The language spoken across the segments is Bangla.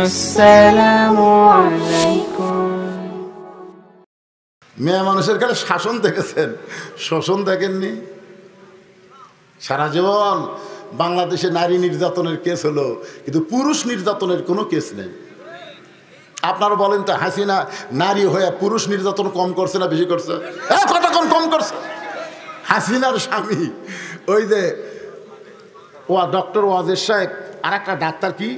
আসসালামু আলাইকুম। মেয়ে মানুষের কাছে শাসন দেখেছেন, শোষণ দেখেননি। সারা জীবন বাংলাদেশে নারী নির্যাতনের কেস হলো, কিন্তু পুরুষ নির্যাতনের কোনো কেস নেই। আপনারা বলেন তো, হাসিনা নারী হয়ে পুরুষ নির্যাতন কম করছে না বেশি করছে? কতক্ষণ কম করছে? হাসিনার স্বামী ওই যে ডক্টর ওয়াজের সাহেব, আর একটা ডাক্তার কি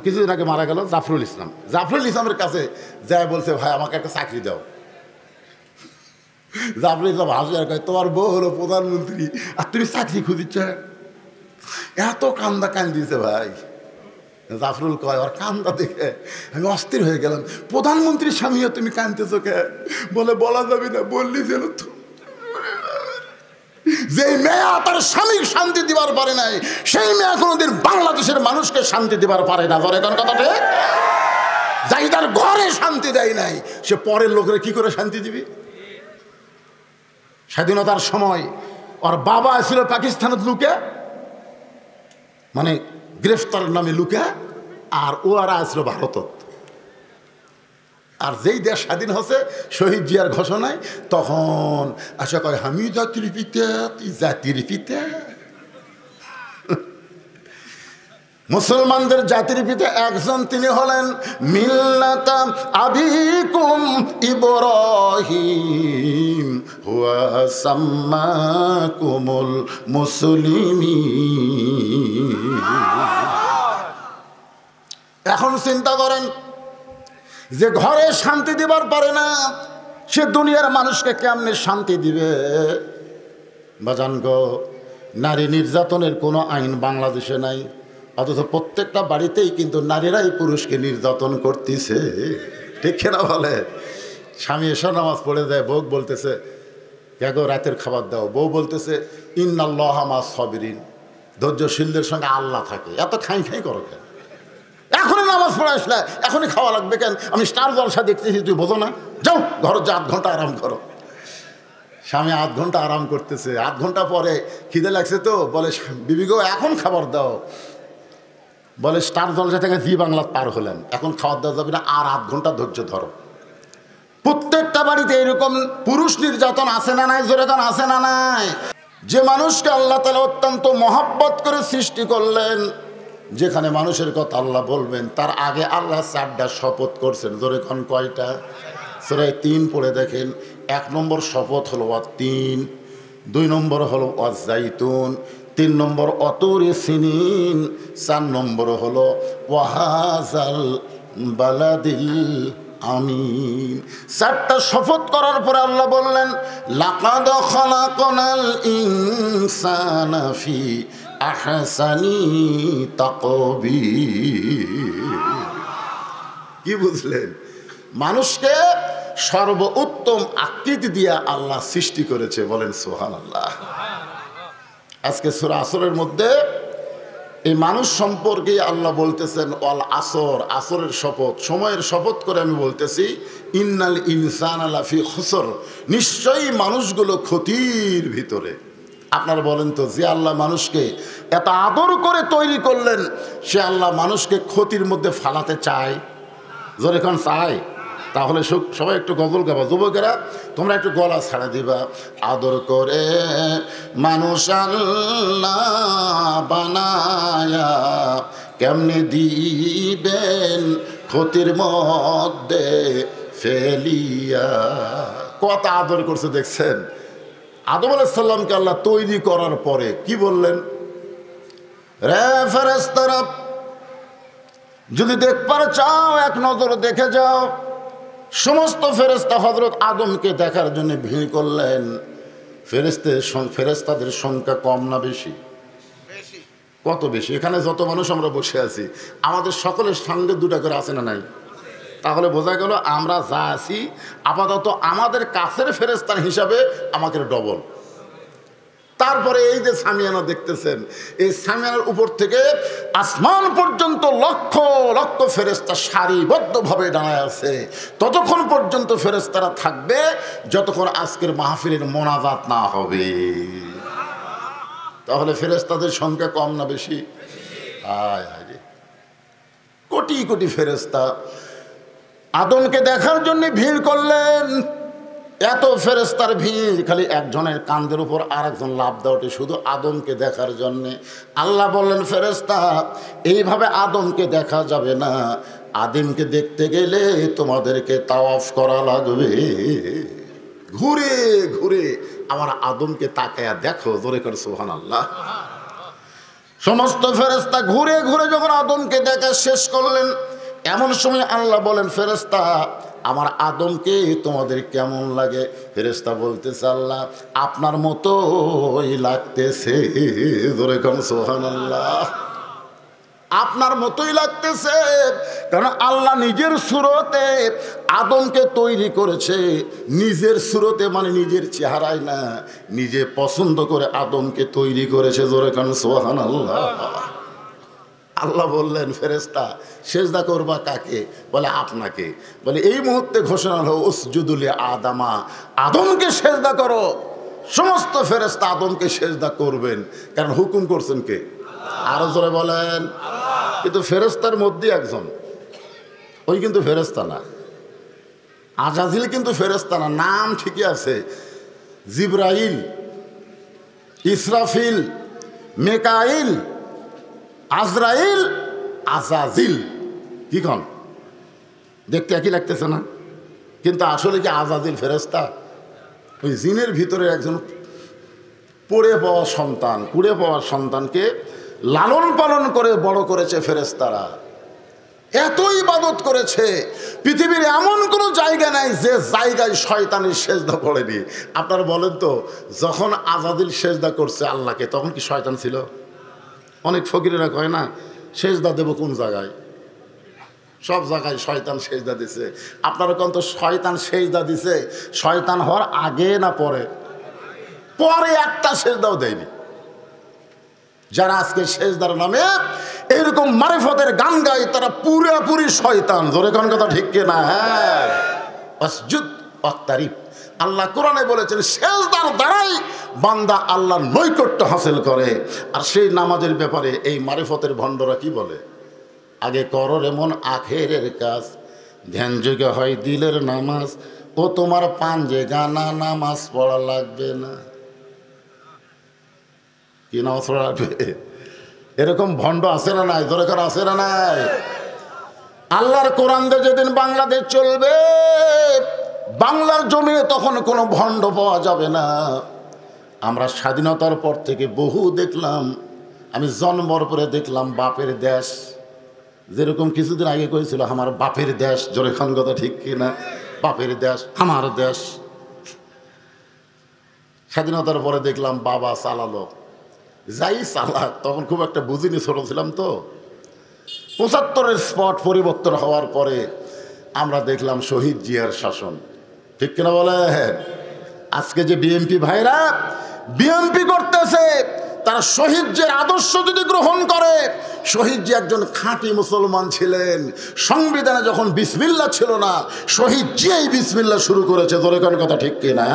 কিছুদিন আগে মারা গেল, জাফরুল ইসলাম। জাফরুল ইসলামের কাছে যায় বলছে, ভাই আমাকে একটা চাকরি দাও। জাফরুল ইসলাম হাসি আর কয়, তোমার বউ হলো প্রধানমন্ত্রী আর তুমি চাকরি খুঁজিচ্ছ? এত কান্দা কান্দিছে ভাই। জাফরুল কয়, ওর কান্দা দেখে আমি অস্থির হয়ে গেলাম। প্রধানমন্ত্রীর স্বামীও তুমি কান্দতেছো কে? বলে বলা যাবে না, বললি যেন তো। যে মেয়া তার স্বামীর শান্তি দিবার পারে নাই, সেই মেয়া কোনোদিন বাংলাদেশের মানুষকে শান্তি দিবার পারে না। ধরে কোন কথা ঠিক? যাই তার ঘরে শান্তি দেয় নাই, সে পরের লোকের কি করে শান্তি দিবি? স্বাধীনতার সময় ওর বাবা ছিল পাকিস্তানের লুকে, মানে গ্রেফতারের নামে লুকে, আর ওরা আসলো ভারতত। আর যেই দেশ স্বাধীন হচ্ছে শহীদ জিয়ার ঘোষণায়, তখন আশা কয় আমি জাতির পিতা, তুই জাতির পিতা। মুসলমানদের জাতির পিতা একজন, তিনি হলেন মিল্লাতা আবিকুম ইব্রাহিম হুয়া সাম্মাকুমুল মুসলিমিন। এখন চিন্তা করেন, যে ঘরে শান্তি দিবার পারে না, সে দুনিয়ার মানুষকে কেমনে শান্তি দিবে? বাজান গো, নারী নির্যাতনের কোনো আইন বাংলাদেশে নাই, অথচ প্রত্যেকটা বাড়িতেই কিন্তু নারীরাই পুরুষকে নির্যাতন করতেছে। ঠিক না বলে? স্বামী এসে নামাজ পড়ে যায়, বউ বলতেছে গো রাতের খাবার দাও। বউ বলতেছে ইন্নাল্লাহা মা সাবিরিন, ধৈর্যশীলদের সঙ্গে আল্লাহ থাকে। এত খাই খাই করো কেন? এখনই নামাজ পড়ে আসলে এখনই খাওয়া লাগবে কেন? আমি স্টার জলসা দেখতেছি, তুই বোঝো না? যাও ঘর যা, 8 ঘন্টা আরাম করো। স্বামী 8 ঘন্টা আরাম করতেছে। 8 ঘন্টা পরে খিদে লাগছে তো বলে, বিবি গো এখন খাবার দাও। বলে স্টার জলসা থেকে জি বাংলা পার হলেন, এখন খাবার দেওয়া যাবে না, আর 8 ঘন্টা ধৈর্য ধরো। প্রত্যেকটা বাড়িতে এরকম পুরুষ নির্যাতন আছে না নাই? জোরে গান আছে না নাই? যে মানুষকে আল্লাহ তাআলা অত্যন্ত মহব্বত করে সৃষ্টি করলেন, যেখানে মানুষের কথা আল্লাহ বলবেন তার আগে আল্লাহ 4টা শপথ করছেন। জোরে কোন কয়টা? সূরা 3 পড়ে দেখেন। 1 নম্বর শপথ হলো ওয়াত-তিন, 2 নম্বর হলো ওয়াজ-জাইতুন, 3 নম্বর অতুরে সিনিন, 4 নম্বর হলো ওয়াহাজাল বালাদিল আমিন। 4টা শপথ করার পরে আল্লাহ বললেন, লাকাদ খালাকনাল ইনসানা ফি আহসানি তাকবীর। কি বুঝলেন? মানুষকে সর্বোত্তম আকৃতি দিয়া আল্লাহ সৃষ্টি করেছে। বলেন সুবহানাল্লাহ। আজকে সূরা আসরের মধ্যে এই মানুষ সম্পর্কে আল্লাহ বলতেছেন ওয়াল আসর, আসরের শপথ, সময়ের শপথ করে আমি বলতেছি, ইন্নাল ইনসানা লাফি খুসর, নিশ্চয়ই মানুষগুলো ক্ষতির ভিতরে। আপনারা বলেন তো, যে আল্লাহ মানুষকে এত আদর করে তৈরি করলেন, সে আল্লাহ মানুষকে ক্ষতির মধ্যে ফালাতে চায়? জোরে কোন চায়? তাহলে সবাই একটু গজল গাবা। যুবকেরা তোমরা একটু গলা ছাড়া দিবা। আদর করে মানুষ আল্লাহ বানায়া কেমনে দিবেন ক্ষতির মধ্যে ফেলিয়া। কত আদর করছে দেখছেন? আদম আলাইহিস সালামকে আল্লাহ তৈরি করার পরে কি বললেন? রে ফেরেশতারা, যদি দেখবার চাও এক নজর দেখে যাও। সমস্ত ফেরেশতা হযরত আদমকে দেখার জন্য ভিড় করলেন। ফেরেশতাদের সংখ্যা কম না বেশি? কত বেশি? এখানে যত মানুষ আমরা বসে আছি, আমাদের সকলের সঙ্গে 2টা করে আছে না নাই? তাহলে বোঝা গেল আমরা যা আছি আপাতত আমাদের কাছের ফেরেশতার হিসাবে আমাদের ডবল। তারপরে এই যে সামিয়ানা দেখতেছেন, এই সামিয়ানার উপর থেকে আসমান পর্যন্ত লক্ষ লক্ষ ফেরেশতা সারিবদ্ধভাবে দাঁড়ায় আছে। ততক্ষণ পর্যন্ত ফেরেশতারা থাকবে যতক্ষণ আজকের মাহফিলের মোনাজাত না হবে। তাহলে ফেরেশতাদের সংখ্যা কম না বেশি? হায় হায়, কোটি কোটি ফেরেশতা আদমকে দেখার জন্য ভিড় করলেন। এত ফেরেশতার ভিড়, খালি একজনের কাঁধের উপর আর একজন লাফ দেওয়াটি শুধু আদমকে দেখার জন্যে। আল্লাহ বললেন, ফেরেশতা এইভাবে আদমকে দেখা যাবে না, আদিমকে দেখতে গেলে তোমাদেরকে তাওয়াফ করা লাগবে। ঘুরে ঘুরে আমার আদমকে তাকায়া দেখো, জোরে করে সুবহানাল্লাহ। সমস্ত ফেরেশতা ঘুরে ঘুরে যখন আদমকে দেখা শেষ করলেন, এমন সময় আল্লাহ বলেন, ফেরেশতা আমার আদমকে তোমাদের কেমন লাগে? ফেরেশতা বলতেছে, আল্লাহ আপনার মতোই লাগতেছে। জোরে করে সুবহানাল্লাহ। আপনার মতোই লাগতেছে, কারণ আল্লাহ নিজের সুরতে আদমকে তৈরি করেছে। নিজের সুরতে মানে নিজের চেহারায় না, নিজে পছন্দ করে আদমকে তৈরি করেছে। জোরে কারণ সুবহানাল্লাহ। আল্লাহ বললেন, ফেরেশতা সেজদা করবা কাকে? বলে আপনাকে। বলে এই মুহূর্তে ঘোষণা হলো, উসজুদু লি আদামা, আদমকে সেজদা করো। সমস্ত ফেরেশতা আদমকে সেজদা করবেন, কারণ হুকুম করছেন কে? আরো জোরে বলেন। কিন্তু ফেরেশতার মধ্যে একজন, ওই কিন্তু ফেরেশতা না, আজাজিল কিন্তু ফেরেশতা না, নাম ঠিকই আছে, জিবরাইল, ইসরাফিল, মেকাইল, আজরাইল, আজাজিল। কি কন? দেখতে একই লাগতেছে না? কিন্তু আসলে কি আজাজিল ফেরেশতা? ওই জিনের ভিতরে একজন পড়ে পাওয়া সন্তান, কুড়ে পাওয়া সন্তানকে লালন পালন করে বড় করেছে ফেরেশতারা। এত ইবাদত করেছে, পৃথিবীর এমন কোনো জায়গা নাই যে জায়গায় শয়তানের সেজদা পড়েনি। আপনারা বলেন তো, যখন আজাদিল সেজদা করছে আল্লাহকে, তখন কি শয়তান ছিল? অনেক ফকিরেরা কয় না, সেজদা দেব কোন জায়গায়? সব জায়গায় শয়তান সেজদা দিছে। আপনারা কোন তো শয়তান সেজদা দিছে শয়তান হওয়ার আগে না পরে? পরে একটা সেজদাও দেয়নি। যারা আজকে সেজদার নামে এরকম মারিফতের গান গায়, তারা পুরোপুরি শয়তান। জোরে কোন কথা ঠিক কিনা? হ্যাঁ, ওয়াসজুদ ওয়াক্তারিব। আল্লাহ কোরআনে বলেছেন, সেজদার দ্বারাই বান্দা আল্লাহর নৈকট্য হাসিল করে। আর সেই নামাজের ব্যাপারে এই মারিফতের ভণ্ডরা কি বলে? আগে করো এমন আখেরের কাজ, ধ্যান যোগে হয় দিলের নামাজ, ও তোমার পাঞ্জে গানা নামাজ পড়া লাগবে না। কি নামাজ পড়া লাগবে? এরকম ভণ্ড আছে না নাই? জোরে করে আছে না নাই? আল্লাহর কোরআন দিয়ে যেদিন বাংলাদেশ চলবে, বাংলার জমিনে তখন কোনো ভণ্ড পাওয়া যাবে না। আমরা স্বাধীনতার পর থেকে বহু দেখলাম, আমি জন্মর পরে দেখলাম বাপের দেশ, যেরকম কিছুদিন আগে করেছিল আমার বাপের দেশ। জোরে খান কথা ঠিক কিনা? বাপের দেশ, আমার দেশ। স্বাধীনতার পরে দেখলাম বাবা চালালো, যাই চালাক, তখন খুব একটা বুঝিনি, ছোট ছিলাম তো। ৭৫-এর স্পট পরিবর্তন হওয়ার পরে আমরা দেখলাম শহীদ জিয়ার শাসন। ঠিক কিনা বলে? আজকে যে বিএনপি ভাইরা বিএনপি করতেছে, তারা শহীদ জিয়ার আদর্শ যদি গ্রহণ করে, শহীদ জি একজন খাঁটি মুসলমান ছিলেন। সংবিধানে যখন বিসমিল্লাহ ছিল না, শহীদ জিয়াই বিসমিল্লাহ শুরু করেছে। তোর কোন কথা ঠিক কিনা?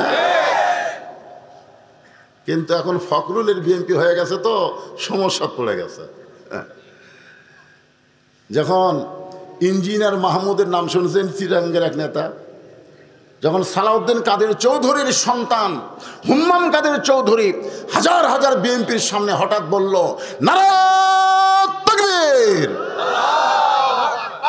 কিন্তু এখন ফখরুলের বিএনপি হয়ে গেছে, তো সমস্যা পড়ে গেছে। যখন ইঞ্জিনিয়ার মাহমুদের নাম শুনছেন, চিরাঙ্গের এক নেতা, যখন সালাউদ্দিন কাদের চৌধুরীর সন্তান হুম্মাম কাদের চৌধুরী হাজার হাজার বিএনপির সামনে হঠাৎ বলল, নারায়ে তাকবীর,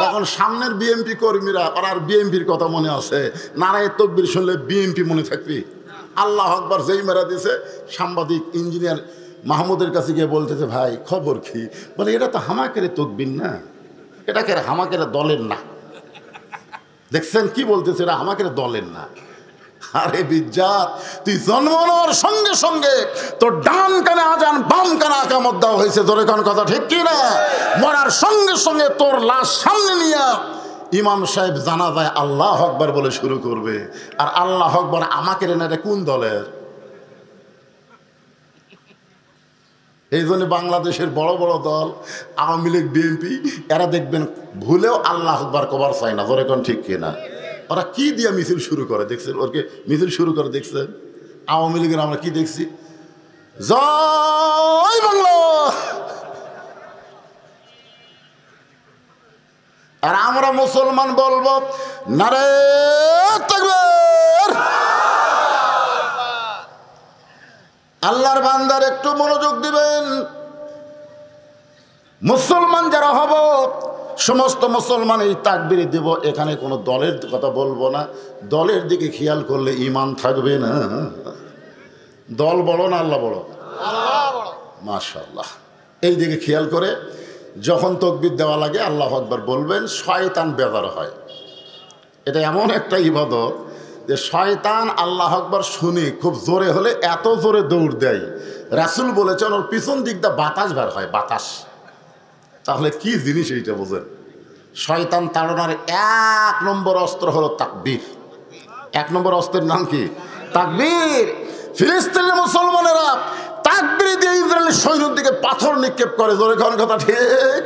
তখন সামনের বিএনপি কর্মীরা, আর বিএনপির কথা মনে আছে, নারায়ে তাকবীর শুনলে বিএনপি মনে থাকবি? আল্লাহ আকবার যেই মেরা দিছে, সাংবাদিক ইঞ্জিনিয়ার মাহমুদের কাছে গিয়ে বলতেছে, ভাই খবর কি? বলে, এটা তো হামাকের তকবীর না, এটাকে হামাকের দলের না। দেখছেন কি বলতেছে? এটা আমাকে দলের না। আরে বিজ্জাত, তুই জন্ম নেওয়ার সঙ্গে সঙ্গে তোর ডান কানে আজান, বাম কানে আকামত দেওয়া হয়েছে। তোর কোন কথা ঠিক কি না? মরার সঙ্গে সঙ্গে তোর লাশ সামনে নিয়ে ইমাম সাহেব জানাজায় আল্লাহ আকবার বলে শুরু করবে। আর আল্লাহ আকবার আমাকে রে না, এটা কোন দলের? এই জন্য বাংলাদেশের বড় বড় দল আওয়ামী লীগ, বিএনপি, এরা দেখবেন ভুলেও আল্লাহ আকবার কবার চায় না। ধরে কোন ঠিক কিনা? ওরা কি দিয়ে মিছিল শুরু করে দেখছেন? ওরকে মিছিল শুরু করে দেখছেন? আওয়ামী লীগের আমরা কি দেখছি? জয় বাংলা, আর আমরা মুসলমান বলবো নারে তাকবীর। আল্লাহর বান্দার একটু মনোযোগ দিবেন। মুসলমান যারা হব সমস্ত মুসলমান এই তাকবীর দেব, এখানে কোনো দলের কথা বলবো না। দলের দিকে খেয়াল করলে ঈমান থাকবে না। দল বড় না আল্লাহ বড়? মাশাআল্লাহ। এই দিকে খেয়াল করে যখন তাকবীর দেওয়া লাগে আল্লাহু আকবার বলবেন, শয়তান বেজার হয়। এটা এমন একটা ইবাদত যে শয়তান আল্লাহু আকবার শুনে খুব জোরে হলে এত জোরে দৌড় দেয়, রাসূল বলেছেন ওর পিছন দিক দিয়ে বাতাস বের হয়, বাতাস। তাহলে কি জিনিস এইটা বোঝেন? শয়তান তাড়ানোর 1 নম্বর অস্ত্র হলো তাকবীর। 1 নম্বর অস্ত্রের নাম কি? তাকবীর। ফিলিস্তিনের মুসলমানেরা তাকবীর দিয়ে ইসরায়েলের সৈন্যের দিকে পাথর নিক্ষেপ করে। জোরে কোন কথা ঠিক?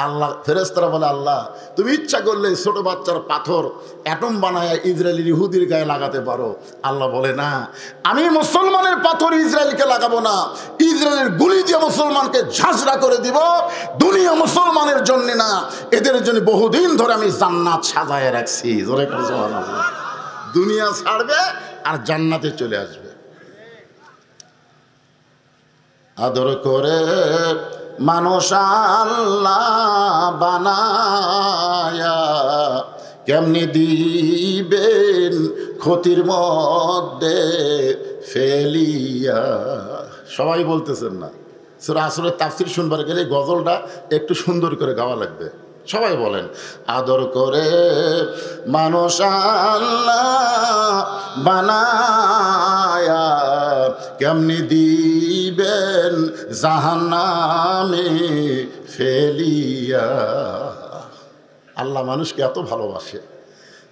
আল্লাহ ফেরেশতারা বলে, আল্লাহ তুমি ইচ্ছা করলে ছোট বাচ্চার পাথর অ্যাটম বানায় ইসরায়েলের ইহুদির গায়ে লাগাতে পারো। আল্লাহ বলে না, আমি মুসলমানের পাথর ইসরায়েলকে লাগাবো না, ইসরায়েলের গুলি দিয়ে মুসলমানকে ঝাঁঝরা করে দিব। দুনিয়া মুসলমানের জন্য না, এদের জন্য বহুদিন ধরে আমি জান্নাত সাজায় রাখছি। জোরে করে সুবহানাল্লাহ। দুনিয়া ছাড়বে আর জান্নাতে চলে আসবে। আদর করে মানুষ আল্লাহ বানায়া কেমনি দিবেন ক্ষতির মধ্যে ফেলিয়া। সবাই বলতেছেন না? সূরা আসরের তাফসীর শুনবার গেলে গজলটা একটু সুন্দর করে গাওয়া লাগবে। সবাই বলেন, আদর করে মানুষ আল্লাহ বানায়া কেমনি দিবেন জাহান্নামে ফেলিয়া। আল্লাহ মানুষকে এত ভালোবাসে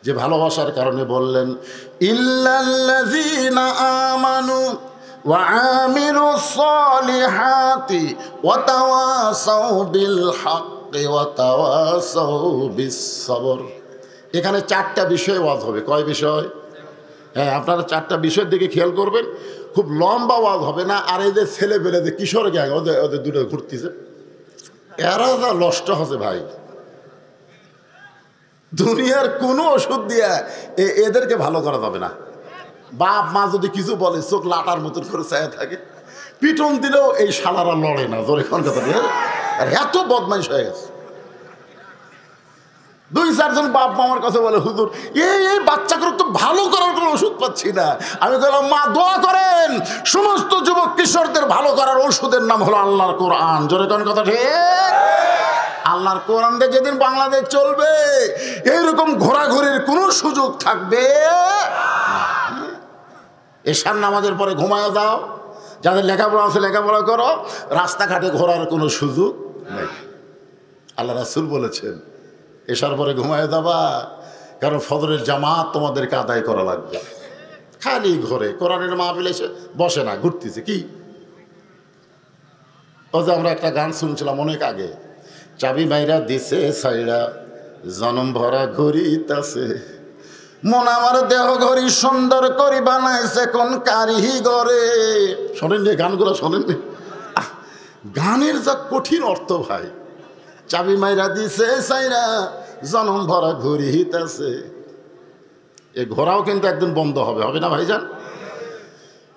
যে ভালোবাসার কারণে বললেন, ইল্লাল্লাযীনা আমানু ওয়া আমিলুস সালিহাতি ওয়া তাওয়াসাউ বিল হাক্কি ওয়া তাওয়াসাউ বিস সবর। এখানে 4টা বিষয় ওয়াজ হবে। কয় বিষয়? হ্যাঁ, আপনারা 4টা বিষয়ের দিকে খেয়াল করবেন। খুব লম্বা ওয়াজ হবে না। আর এই যে ছেলে পেলে যে কিশোর গ্যাং, ওদের দুটো ঘুরতেছে, এরা যা নষ্ট হচ্ছে ভাই। দুনিয়ার কোনো ওষুধ দিয়ে এদেরকে ভালো করা যাবে না। বাপ মা যদি কিছু বলে চোখ লাটার মতন করে চায় থাকে, পিটন দিলেও এই শালারা লড়ে না। জোরে কোন কথা দিয়ে, আর এত বদমাইশ হয়ে গেছে। 2-4 জন বাপ মা আমার কাছে বলে, হুজুর এই বাচ্চাকে তো ভালো করার কোনো ওষুধ পাচ্ছি না। আমি বললাম, মা দোয়া করেন, সমস্ত যুবক কিশোরদের ভালো করার ওষুধের নাম হলো আল্লাহর কোরআন। জোরে কোন কথা ঠিক? আল্লাহর কোরআন দিয়ে যেদিন বাংলাদেশ চলবে, এইরকম ঘোরাঘুরির কোনো সুযোগ থাকবে না। এশার নামাজের পরে ঘুমায় যাও, যাদের লেখাপড়া আছে লেখাপড়া করো, রাস্তাঘাটে ঘোরার কোনো সুযোগ নেই। আল্লাহ রাসূল বলেছেন এশার পরে ঘুমায় যাবা, কারণ ফজরের জামাত তোমাদেরকে আদায় করা লাগবে। খালি ঘরে কোরআনের মাহফিল এসে বসে না, ঘুরতেছে কি। ও যে আমরা একটা গান শুনছিলাম অনেক আগে, চাবি মাইরা দিছে সাইরা জনম ভরা ঘুরিতাছে, মন আমার দেহ ঘড়ি সুন্দর করে বানাইছে কোন কারিগরে। শোনেননি গানগুলো? শোনেননি? গানের যা কঠিন অর্থ ভাই। চাবি মাইরা দিছে সাইরা জনম ভরা ঘুরিতাছে, এ ঘোরাও কিন্তু একদিন বন্ধ হবে, হবে না ভাইজান?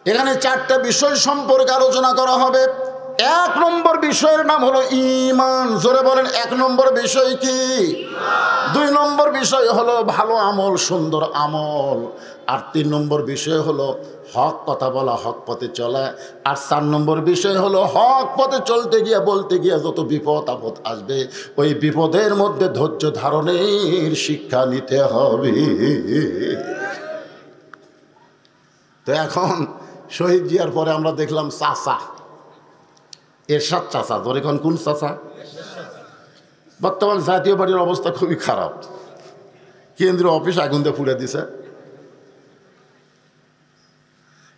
এখানে 4টা বিষয় সম্পর্কে আলোচনা করা হবে। 1 নম্বর বিষয়ের নাম হলো ঈমান। জোরে বলেন, 1 নম্বর বিষয় কি? 2 নম্বর বিষয় হলো ভালো আমল, সুন্দর আমল। আর 3 নম্বর বিষয় হলো হক কথা বলা, হক পথে চলা। আর 4 নম্বর বিষয় হলো হক পথে চলতে গিয়ে বলতে গিয়ে যত বিপদ আপদ আসবে, ওই বিপদের মধ্যে ধৈর্য ধারণের শিক্ষা নিতে হবে। তো এখন শহীদ জিয়ার পরে আমরা দেখলাম চাচা এরশাদ চাচা। ধরে কোন চাচা? বর্তমান জাতীয় পার্টির অবস্থা খুবই খারাপ। কেন্দ্রীয় অফিস আগুন দিয়ে পুড়ে দিছে।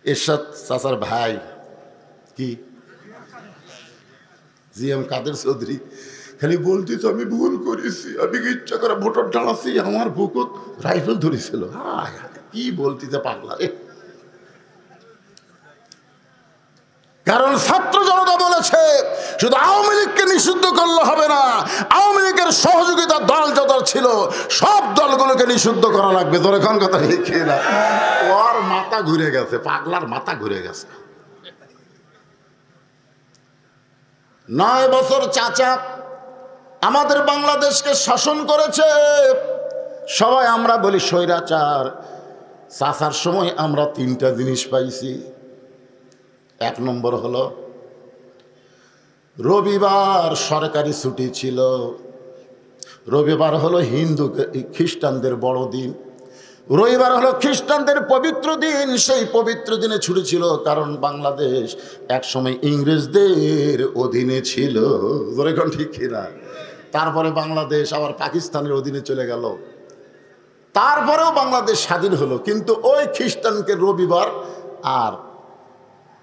এরশাদ চাচার ভাই কি জিএম কাদের চৌধুরী খালি বলতে, তো আমি ভুল করেছি, আমি ইচ্ছা করে ভোটার দাঁড়াচ্ছি, আমার বুকত রাইফেল ধরেছিল। কি বলতে পাগলা রে। কারণ ছাত্র জনতা বলেছে শুধু আওয়ামী লীগকে নিষিদ্ধ করলে হবে না, আওয়ামী লীগের সহযোগিতার দল যত ছিল সব দলগুলোকে নিষিদ্ধ করা লাগবে। তোর এখন কথা লিখে না, ওর মাথা ঘুরে গেছে, পাগলার মাথা ঘুরে গেছে। 9 বছর চাচা আমাদের বাংলাদেশকে শাসন করেছে। সবাই আমরা বলি স্বৈরাচার। চাচার সময় আমরা 3টা জিনিস পাইছি। 1 নম্বর হলো রবিবার সরকারি ছুটি ছিল। রবিবার হলো হিন্দু খ্রিস্টানদের বড় দিন, রবিবার হলো খ্রিস্টানদের পবিত্র দিন। সেই পবিত্র দিনে ছুটি ছিল, কারণ বাংলাদেশ একসময় ইংরেজদের অধীনে ছিল। এখন ঠিক কিনা? তারপরে বাংলাদেশ আবার পাকিস্তানের অধীনে চলে গেল, তারপরেও বাংলাদেশ স্বাধীন হলো। কিন্তু ওই খ্রিস্টানকে রবিবার আর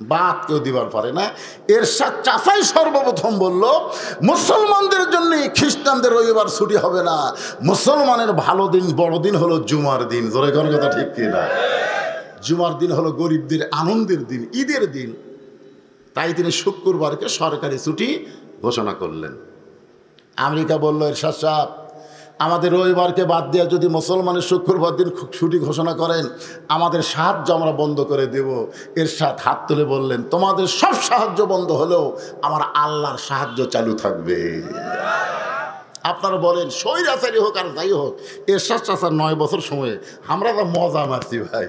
বাদ কেউ দিবার পারে না। এরশাদ চাচাই সর্বপ্রথম বলল মুসলমানদের জন্য খ্রিস্টানদের রবিবার ছুটি হবে না, মুসলমানের ভালো দিন বড় দিন হলো জুমার দিন। জোরে কোন কথা ঠিক কিনা? জুমার দিন হলো গরিবদের আনন্দের দিন, ঈদের দিন। তাই তিনি শুক্রবারকে সরকারি ছুটি ঘোষণা করলেন। আমেরিকা বলল এরশাদ সাহেব আমাদের রবিবারকে বাদ দিয়ে যদি মুসলমানের শুক্রবার দিন ছুটি ঘোষণা করেন আমাদের সাহায্য আমরা বন্ধ করে দেব। এরশাদ হাত তুলে বললেন তোমাদের সব সাহায্য বন্ধ হলেও আমার আল্লাহর সাহায্য চালু থাকবে। আপনারা বলেন স্বৈরাচারী হোক আর যাই হোক, এরশাদ চাচার 9 বছর সময়ে আমরা তো মজা মারছি ভাই।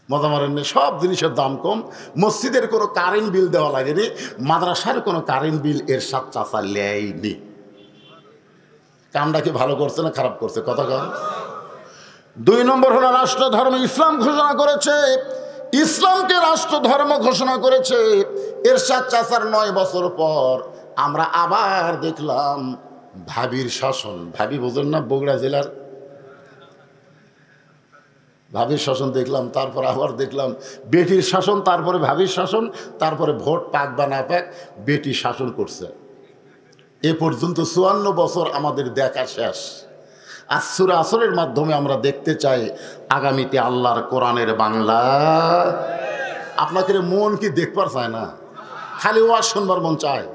মজা মারেননি? সব জিনিসের দাম কম, মসজিদের কোনো কারেন্ট বিল দেওয়া লাগেনি, মাদ্রাসার কোনো কারেন্ট বিল এরশাদ চাচা নেয়নি। কামটা কি ভালো করছে না খারাপ করছে? কথা কন। 2 নম্বর হলো রাষ্ট্র ধর্ম ইসলাম ঘোষণা করেছে, ইসলামকে রাষ্ট্র ধর্ম ঘোষণা করেছে। এরশাদ চাচার 9 বছর পর আমরা আবার দেখলাম ভাবির শাসন। ভাবি বোঝেন না? বগুড়া জেলার ভাবির শাসন দেখলাম, তারপর আবার দেখলাম বেটির শাসন, তারপরে ভাবির শাসন, তারপরে ভোট পাক বা না পাক বেটি শাসন করছে। এ পর্যন্ত 54 বছর আমাদের দেখা শেষ। আর সূরা আসরের মাধ্যমে আমরা দেখতে চাই আগামীতে আল্লাহর কোরআনের বাংলা। আপনাকে মন কি দেখবার চায় না? খালি ওয়াজ শুনবার মন চায়।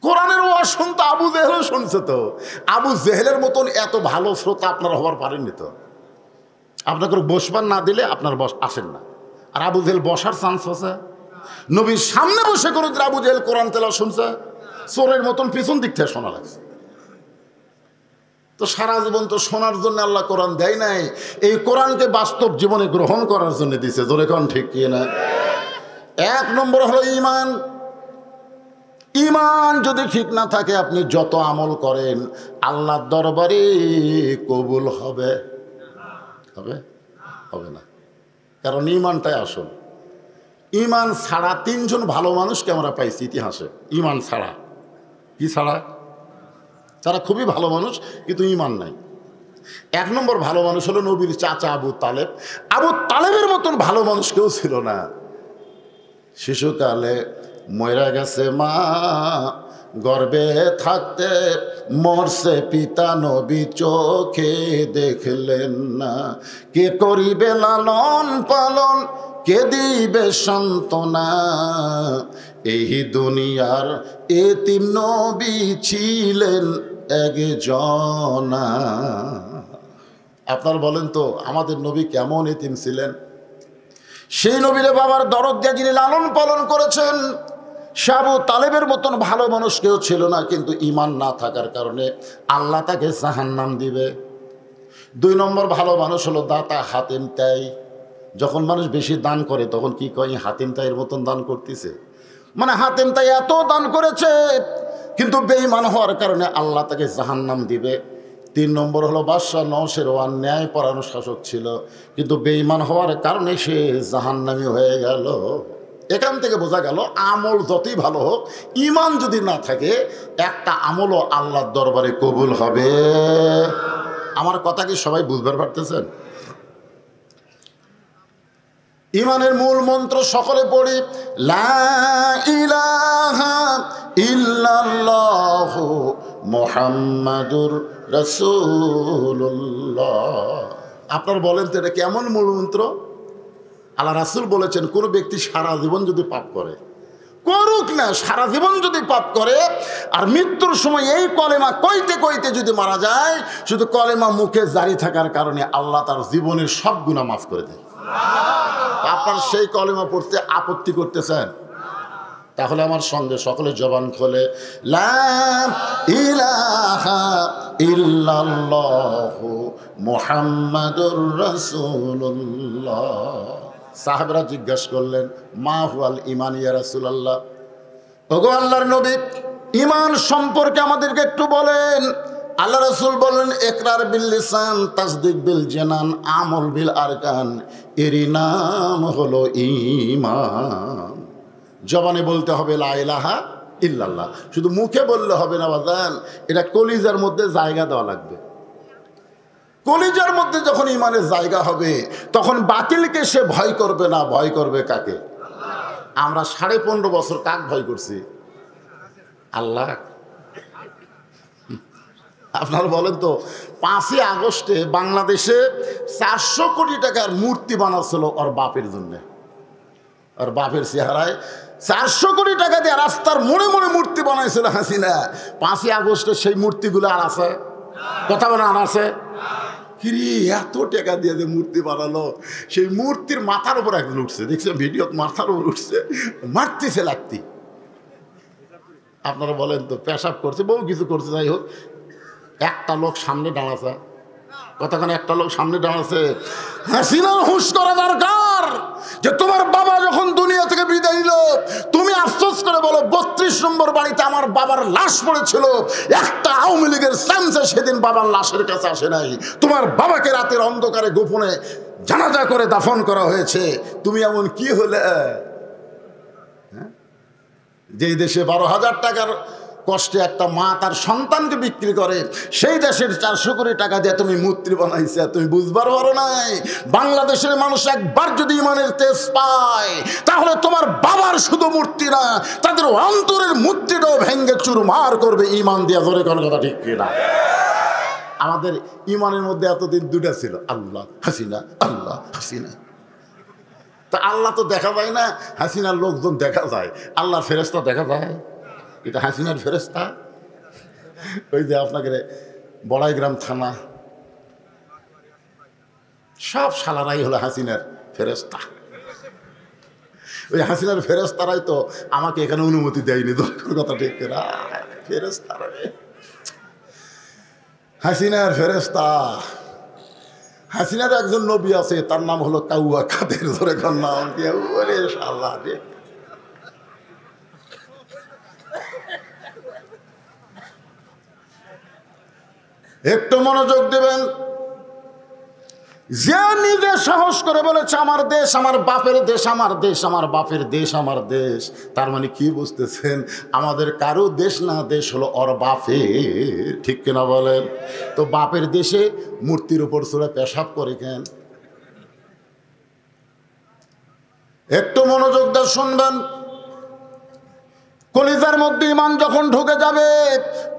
কোরআনের ওয়াজ শুনতে আবু জেহেলও শুনছে। তো আবু জেহেলের মতন এত ভালো শ্রোতা আপনারা হবার পারেননি। তো আপনাকে বসবার না দিলে আপনার আসেন না। আর আবু জেহেল বসার চান্স আছে? নবীর সামনে বসে কোনো আবু জেহেল কোরআন তেলাওয়াত শুনছে? চোরের মতন পিছন দিক থেকে শোনা লাগছে। তো সারা জীবন তো শোনার জন্য আল্লাহ কোরআন দেয় নাই, এই কোরআনকে বাস্তব জীবনে গ্রহণ করার জন্য দিয়েছে। জোরে কোন ঠিক কি না? 1 নম্বর হলো ইমান। ইমান যদি ঠিক না থাকে আপনি যত আমল করেন আল্লাহর দরবারে কবুল হবে? হবে? হবে না। কারণ ইমানটাই আসল। ইমান ছাড়া 3 জন ভালো মানুষকে আমরা পাইছি ইতিহাসে। ইমান ছাড়া। কি ছাড়া? তারা খুবই ভালো মানুষ কিন্তু ইমান নাই। 1 নম্বর ভালো মানুষ হলো নবীর চাচা আবু তালেব। আবু তালেবের মতন ভালো মানুষ কেউ ছিল না। শিশুকালে মরে গেছে মা, গর্ভে থাকতে মরছে পিতা, নবী চোখে দেখলেন না। কে করিবে লালন পালন, কে দিবে সান্ত্বনা, এই দুনিয়ার এতিম নবী ছিলেন একজনা। আপনারা বলেন তো আমাদের নবী কেমন এতিম ছিলেন? সেই নবীরে বাবার দরদ দিয়ে যিনি লালন পালন করেছেন, সে আবু তালেবের মতন ভালো মানুষ কেউ ছিল না। কিন্তু ইমান না থাকার কারণে আল্লাহ তাকে জাহান্নাম দিবে। 2 নম্বর ভালো মানুষ হলো দাতা হাতেম তাই। যখন মানুষ বেশি দান করে তখন কি কয়? হাতেম তাইয়ের মতন দান করতেছে। মানে হাতেম তাই এত দান করেছে কিন্তু বেঈমান হওয়ার কারণে আল্লাহ তাকে জাহান্নাম দিবে। 3 নম্বর হলো বাদশাহ নওশেরওয়ান, ন্যায় পরায়ণ শাসক ছিল কিন্তু বেঈমান হওয়ার কারণে সে জাহান্নামী হয়ে গেল। এখান থেকে বোঝা গেল আমল যতই ভালো হোক ইমান যদি না থাকে একটা আমলও আল্লাহর দরবারে কবুল হবে। আমার কথা কি সবাই বুঝবার পারতেছেন? ইমানের মূল মন্ত্র সকলে পড়ি, লা ইলাহা ইল্লাল্লাহু মুহাম্মাদুর রাসূলুল্লাহ। আপনারা বলেন তো এটা কেমন মূল মন্ত্র? আল্লাহ রাসূল বলেছেন কোন ব্যক্তি সারা জীবন যদি পাপ করে, করুক না, সারা জীবন যদি পাপ করে আর মৃত্যুর সময় এই কলেমা কইতে কইতে যদি মারা যায়, শুধু কলেমা মুখে জারি থাকার কারণে আল্লাহ তার জীবনের সব গুনাহ মাফ করে দেয়। আপনার সেই কলেমা পড়তে আপত্তি করতেছেন? তাহলে আমার সঙ্গে সকলে জবান খোলে লা ইলাহা ইল্লাল্লাহু মুহাম্মাদুর রাসূলুল্লাহ। সাহাবারা জিজ্ঞাসা করলেন মা হুয়াল ঈমান ইয়া রাসূলুল্লাহ, ওগো আল্লাহর নবী, ঈমান সম্পর্কে আমাদেরকে একটু বলেন। আল্লাহ রাসূল বললেন ইকরার বিল লিসান, তাসদিক বিল জানান, আমল বিল আরকান, এরই নাম হলো ঈমান। জবানে বলতে হবে লা ইলাহা ইল্লাল্লাহ, শুধু মুখে বললে হবে না বাজান, এটা কলিজার মধ্যে জায়গা দেওয়া লাগবে। কলিজার মধ্যে যখন ঈমানের জায়গা হবে তখন বাতিলকে সে ভয় করবে না, ভয় করবে কাকে? আমরা 15.5 বছর কাক ভয় করছি? আল্লাহ। আপনারা বলেন তো, 5ই আগস্টে বাংলাদেশে 400 কোটি টাকার মূর্তি বানাচ্ছিল ওর বাপের জন্য, ওর বাপের চেহারায় 400 কোটি টাকা দিয়ে রাস্তার মোড়ে মোড়ে মূর্তি বানাইছিল হাসিনা। 5ই আগস্টে সেই মূর্তিগুলো আর আছে? কথা বলে আর আছে? কিরে এত টাকা দিয়ে যে মূর্তি বানালো, সেই মূর্তির মাথার উপর একজন উঠছে, দেখছেন ভিডিও, মাথার উপর উঠছে, মারতেছে লাগতি। আপনারা বলেন তো, পেশাব করছে, বহু কিছু করছে, যাই হোক, একটা লোক সামনে দাঁড়াছে, কতক্ষণ একটা লোক সামনে দাঁড়াছে। হাসিনার হুঁশ করা দরকার যে তোমার বাবা যখন দুনিয়া থেকে বিদায় নিল, তুমি আফসোস করে বলো 32 নম্বর বাড়িতে আমার বাবার লাশ পড়েছিল, একটা আওয়ামী লীগের সামসে সেদিন বাবার লাশের কাছে আসে নাই। তোমার বাবাকে রাতের অন্ধকারে গোপনে জানাজা করে দাফন করা হয়েছে। তুমি এমন কি হলে যে দেশে 12,000 টাকার কষ্টে একটা মা তার সন্তানকে বিক্রি করে, সেই দেশের 400 কোটি টাকা দিয়ে তুমি মূর্তি বানাইছে? তুমি বুঝবার পারো নাই বাংলাদেশের মানুষ একবার যদি ঈমানের তেজ পায় তাহলে তোমার বাবার শুধু মূর্তি না, তাদের অন্তরের মূর্তিটাও ভেঙ্গে চুরমার করবে ঈমান দিয়া। ধরে কোন কথা ঠিক কিনা? আমাদের ঈমানের মধ্যে এতদিন দুটা ছিল, আল্লাহ হাসিনা, আল্লাহ হাসিনা। তা আল্লাহ তো দেখা যায় না, হাসিনার লোকজন দেখা যায়, আল্লাহর ফেরেশতা দেখা যায়? এটা হাসিনার ফেরেশতা। ওই যে আপনাকে বড়াইগ্রাম থানা, সব শালারাই হলো হাসিনার ফেরেশতা। ওই হাসিনার ফেরেশতারাই তো আমাকে এখানে অনুমতি দেয়নি। কথা ঠিক না? ফেরেশতারা, হাসিনার ফেরেশতা। হাসিনার একজন নবী আছে, তার নাম হলো কাউয়া কাদের। ধরে কোন নাম কি? ওরে শালা রে, একটু মনোযোগ দেবেন। যে নিজে সাহস করে বলেছে আমার দেশ আমার বাপের দেশ, আমার দেশ আমার বাপের দেশ, আমার দেশ, তার মানে কি বুঝতেছেন? আমাদের কারো দেশ না, দেশ হলো ওর বাপের। ঠিক কিনা বলেন? তো বাপের দেশে মূর্তির উপর চড়ে পেশাব করে কেন? একটু মনোযোগ দিয়ে শুনবেন। কলিজার মধ্যে ঈমান যখন ঢুকে যাবে,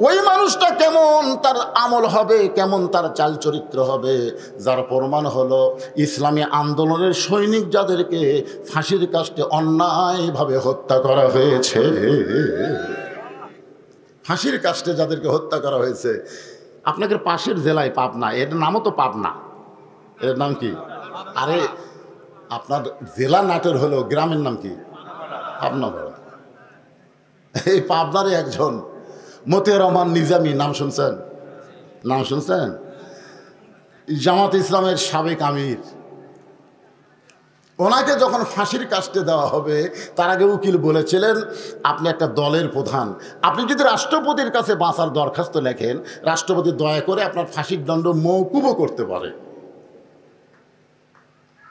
ওই মানুষটা কেমন তার আমল হবে, কেমন তার চাল চরিত্র হবে, যার প্রমাণ হলো ইসলামী আন্দোলনের সৈনিক যাদেরকে ফাঁসির কাস্টে অন্যায়ভাবে হত্যা করা হয়েছে, ফাঁসির কাস্টে যাদেরকে হত্যা করা হয়েছে। আপনাদের পাশের জেলায় পাবনা, এর নামও তো পাবনা, এর নাম কি? আরে আপনার জেলা নাটোর হলো, গ্রামের নাম কি? পাবনা। এই পাবনারে একজন মতিউর রহমান নিজামী, নাম শুনছেন? নাম শুনছেন? জামাত ইসলামের সাবেক আমির। ওনাকে যখন ফাঁসির কাস্টে দেওয়া হবে তার আগে উকিল বলেছিলেন আপনি একটা দলের প্রধান, আপনি যদি রাষ্ট্রপতির কাছে বাঁচার দরখাস্ত লেখেন, রাষ্ট্রপতি দয়া করে আপনার ফাঁসির দণ্ড মওকুফও করতে পারে।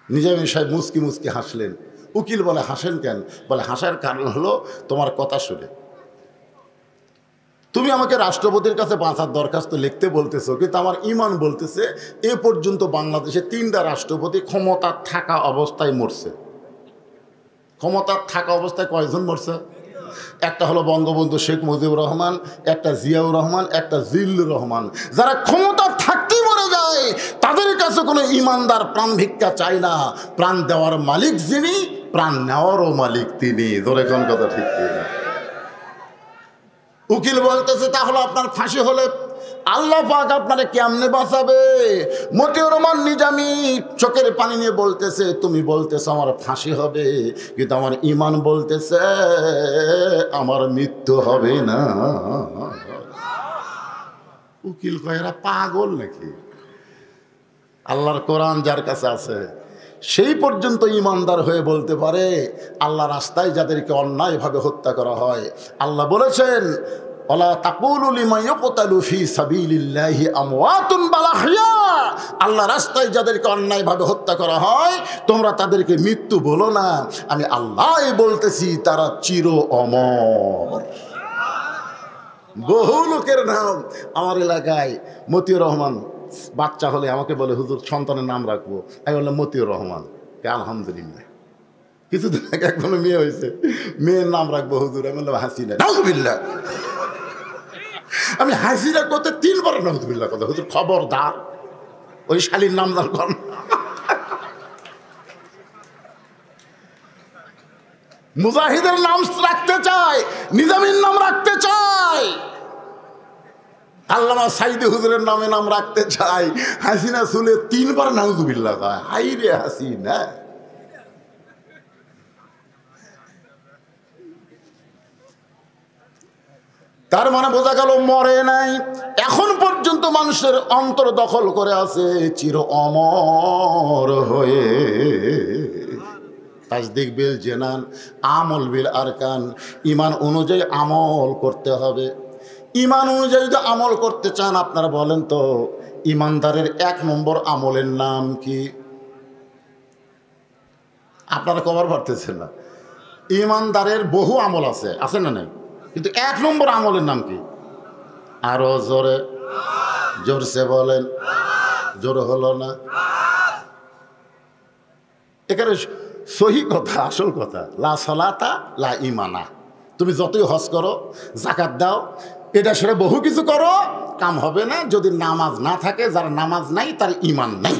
নিজামী সাহেব মুচকি মুচকি হাসলেন। উকিল বলে হাসেন কেন? বলে হাসার কারণ হলো তোমার কথা শুনে তুমি আমাকে রাষ্ট্রপতির কাছে বাঁচার দরখাস্ত লিখতে বলতেছো, কিন্তু আমার ঈমান বলতেছে এ পর্যন্ত বাংলাদেশে 3টা রাষ্ট্রপতি ক্ষমতা থাকা অবস্থায় মরছে। ক্ষমতা থাকা অবস্থায় কয়জন মরছে? একটা হলো বঙ্গবন্ধু শেখ মুজিবুর রহমান, একটা জিয়াউর রহমান, একটা জিল্লুর রহমান। যারা ক্ষমতা থাকতেই মরে যায় তাদের কাছে কোনো ইমানদার প্রাণ ভিক্ষা চায় না। প্রাণ দেওয়ার মালিক যিনি, প্রাণ নেওয়ারও মালিক তিনি। ধরে কোন কথা ঠিক না? উকিল বলতেছে তাহলে আপনার ফাঁসি হলে আল্লাহ পাক আপনারে কেমনে বাঁচাবে? মতিউর রহমান নিজামী চোখের পানি নিয়ে বলতেছে, তুমি বলতেছো আমার ফাঁসি হবে, কিন্তু আমার ঈমান বলতেছে আমার মৃত্যু হবে না। উকিল কয় এরা পাগল নাকি? আল্লাহর কোরআন যার কাছে আছে সেই পর্যন্ত ইমানদার হয়ে বলতে পারে আল্লাহ রাস্তায় যাদেরকে অন্যায়ভাবে হত্যা করা হয়, আল্লাহ বলেছেন ওয়ালা তাকুলু লিমা ইউকতালু ফি সাবিলিল্লাহি আমওয়াতুন বাল আহইয়া। আল্লাহ রাস্তায় যাদেরকে অন্যায়ভাবে হত্যা করা হয় তোমরা তাদেরকে মৃত্যু বলো না, আমি আল্লাহই বলতেছি তারা চির অমর। বহু লোকের নাম আমার এলাকায় মতিউর রহমান বাচ্চা হলে আমাকে বলে হুজুর সন্তানের নাম রাখবো, আমি বললাম মতিউর রহমান। আলহামদুলিল্লাহ। কিছুদিন আগে একজন মেয়ে হয়েছে, মেয়ের নাম রাখবো হুজুর, আমি বললাম হাসিনা। নাউজুবিল্লাহ। আমি হাসিনা করতে 3 বার নাউজুবিল্লাহ কথা। হুজুর খবরদার ওই শালীর নাম দান কর। মুজাহিদের নাম রাখতে চায়, নিজামীর নাম রাখতে চায়, আল্লামা সাইদি হুজুরের নামে নাম রাখতে চাই। হাসিনা শুলে 3 বার নাউজুবিল্লাহ কয়। হাই রে হাসিনা। তার মানে বোঝা গেল মরে নাই, এখন পর্যন্ত মানুষের অন্তর দখল করে আছে চির অমর হয়ে। তাসদিক বিল জানান, আমল বিল আরকান। ঈমান অনুযায়ী আমল করতে হবে। ঈমান অনুযায়ী যদি আমল করতে চান আপনারা বলেন তো ঈমানদারের 1 নম্বর আমলের নাম কি? আপনারা কবার পারতেছেন না। ঈমানদারের বহু আমল আছে, আছে না নাই? কিন্তু 1 নম্বর আমলের নাম কি? আরো জোরে, জোরসে বলেন। জোর হলো না? এখানে সহি কথা, আসল কথা। লা সালাতা লা ঈমানা। তুমি যতই হজ করো, যাকাত দাও, এটা সেটা বহু কিছু করো, কাম হবে না যদি নামাজ না থাকে। যার নামাজ নাই তার ঈমান নাই।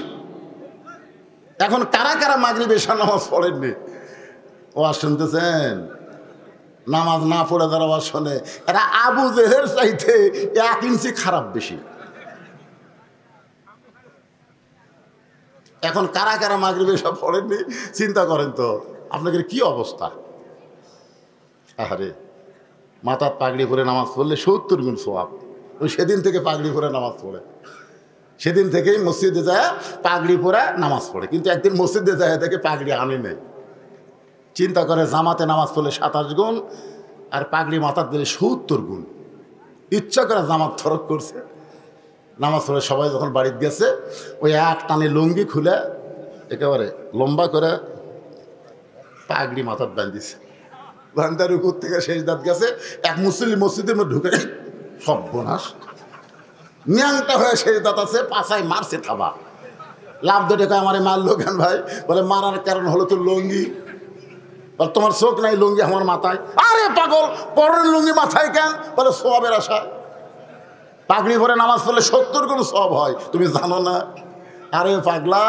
এখন কারা কারা মাগরিব এশার নামাজ পড়েননি? ওয়াজ শুনতেছেন? নামাজ না পড়ে যারা ওয়াজ শোনে এরা আবু জেহেল চাইতে 1 ইঞ্চি খারাপ বেশি। এখন কারা কারা মাগরিব এশা পড়েননি চিন্তা করেন তো আপনাদের কি অবস্থা। আরে মাথার পাগড়ি পরে নামাজ পড়লে 70 গুণ সওয়াব। ওই সেদিন থেকে পাগড়ি পরে নামাজ পড়ে, সেদিন থেকেই মসজিদে যায় পাগড়ি পরে নামাজ পড়ে। কিন্তু একদিন মসজিদে যায় দেখে পাগড়ি আনে নেই। চিন্তা করে জামাতে নামাজ পড়লে 27 গুণ আর পাগড়ি মাথার দিলে 70 গুণ। ইচ্ছা করে জামাত থরক করছে। নামাজ পড়ে সবাই যখন বাড়িতে গেছে ওই 1 টানে লুঙ্গি খুলে একেবারে লম্বা করে পাগড়ি মাথার বাঁধিছে। বান্দার উপর থেকে শেষ দাঁত গেছে। এক মুসলিম মসজিদের মধ্যে ঢুকে সর্বনাশ, ন্যাংটা হয়ে শেষ দাঁত আছে, পাছায় মারছে থাবা। লাভ ধরে কয় আমারে মারলো কেন ভাই? বলে মারার কারণ হলো তো লুঙ্গি। বলে তোমার চোখ নাই, লুঙ্গি আমার মাথায়। আরে পাগল, পরের লুঙ্গি মাথায় কেন? বলে সওয়াবের আশায়। পাগড়ি ভরে নামাজ পড়লে 70 গুণ সওয়াব হয়, তুমি জানো না? আরে পাগলা,